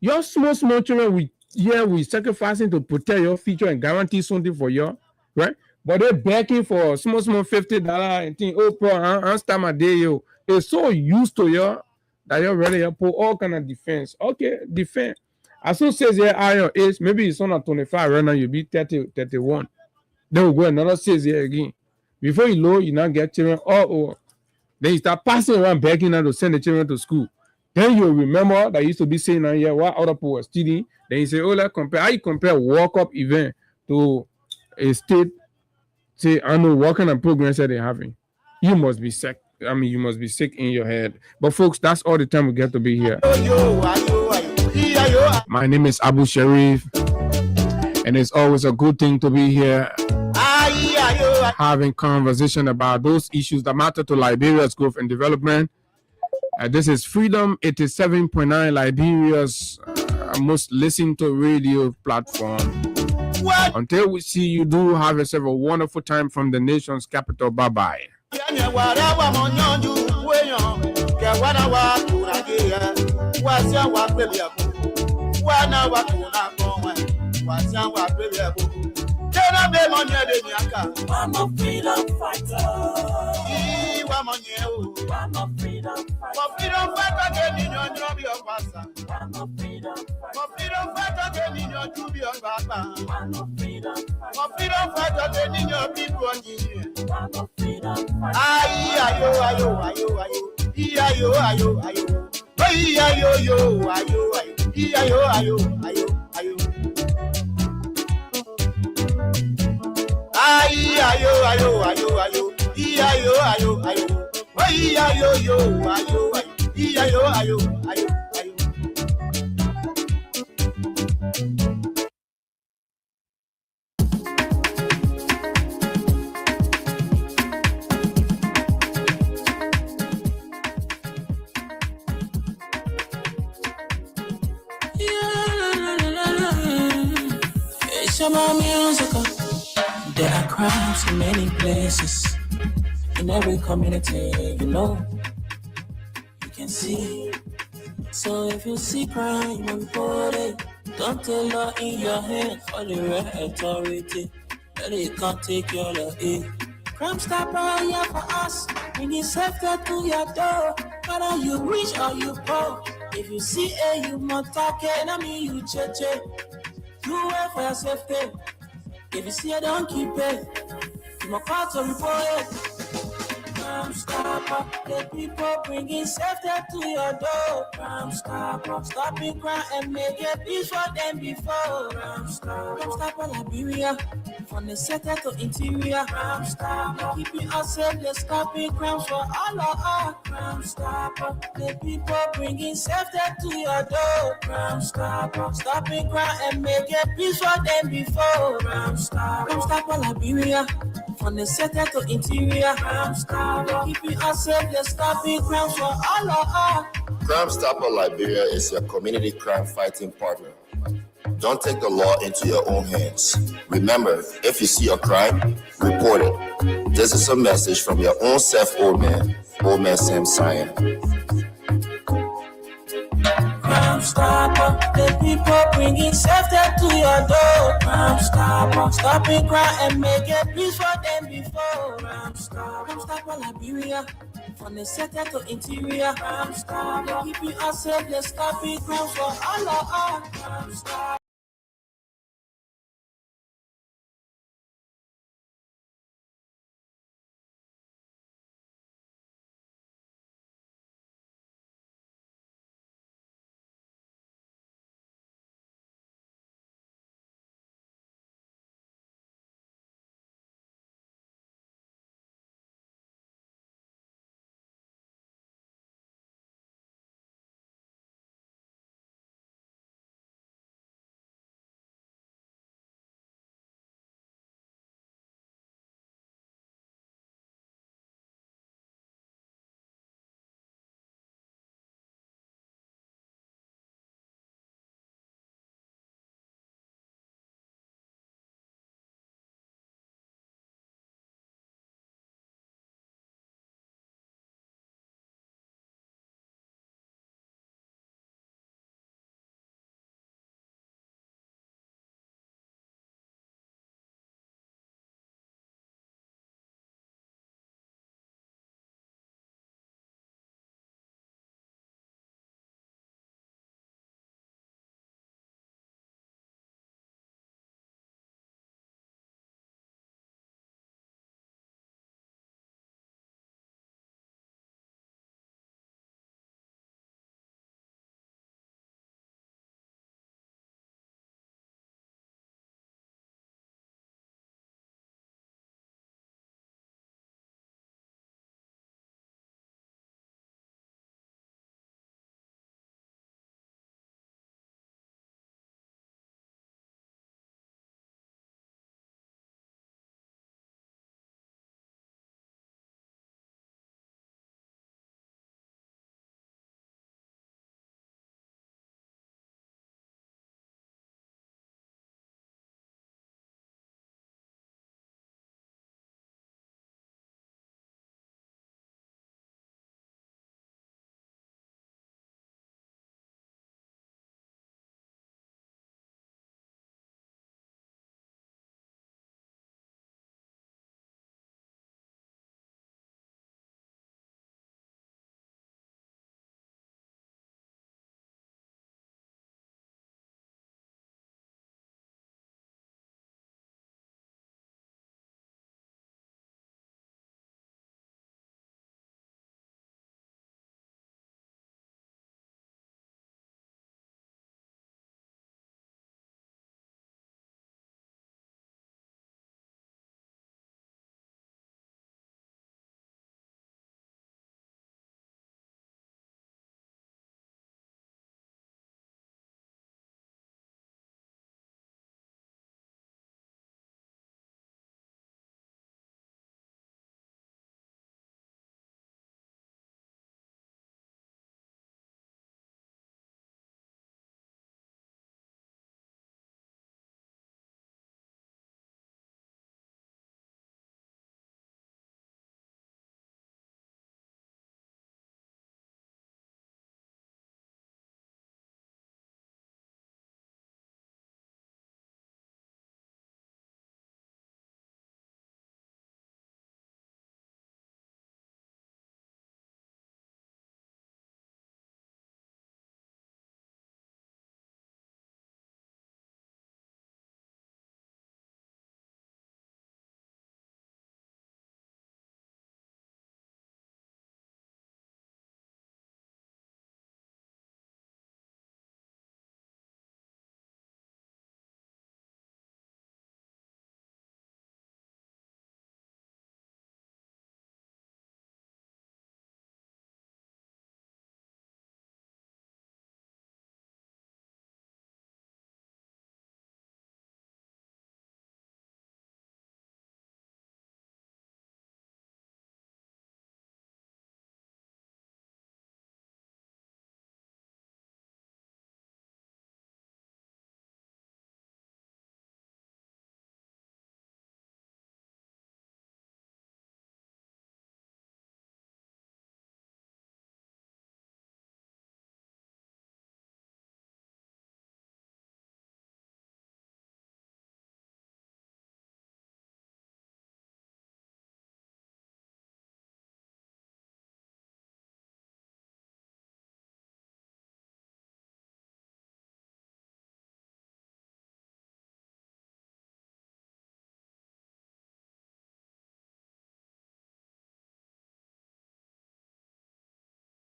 Your small children, we sacrificing to protect your future and guarantee something for you, right? But they're begging for small $50 and think, I'm start my day, yo. They're so used to you that you're ready to put all kind of defense. Okay, defense. As soon as says here, your age, maybe it's on at 25 right now, you'll be 30, 31. Then we'll go another 6 years again. Before you know, you now get children all over. Then you start passing around begging them to send the children to school. Then you remember that used to be saying what other people were studying. Then you say, oh, let's compare. How you compare World Cup event to a state, say, I know what kind of programs that they're having. You must be sick. I mean, you must be sick in your head. But folks, that's all the time we get to be here. My name is Abu Sharif, and it's always a good thing to be here having conversation about those issues that matter to Liberia's growth and development. This is Freedom 87.9, Liberia's most listened to radio platform. Until we see you, do have yourself a wonderful time from the nation's capital. Bye-bye. I'm a freedom fighter. I'm a freedom fighter. I'm a freedom There are crimes in many places, in every community, you can see. So if you see crime, report it. Don't take law in your hand for the right authority. That it can't take your law in. Crime Stopper here for us. We need safety to your door. Whether you rich or you poor. If you see you must talk it. I mean you cheche. You wait for your safety. If you see it, don't keep it. You must call to report it. Crime Stopper, the people bringing safety to your door. Crime Stopper, stopping crime and make it peace for them before. Crime Stopper, Liberia, from the center to interior. Crime Stopper, keeping us safe, they're stopping crimes for all of us. Crime Stopper, the people bringing safety to your door. Crime Stopper, stopping crime and make it peace for them before. Crime Stopper, Liberia, from the center to interior. Crime Stopper, keeping us safe, they're stopping crimes for all of us. Crime Stopper Liberia is your community crime fighting partner. Don't take the law into your own hands. Remember, if you see a crime, report it. This is a message from your own self, Old Man Sam Cyan. Crime Stopper, the people bringing safety to your door. Crime Stopper, stopping crime and make it peace for them before. Crime Stopper Liberia, from the center to interior. Crime Stopper, keeping us safe, they're stopping crime for all of us. Crime Stopper.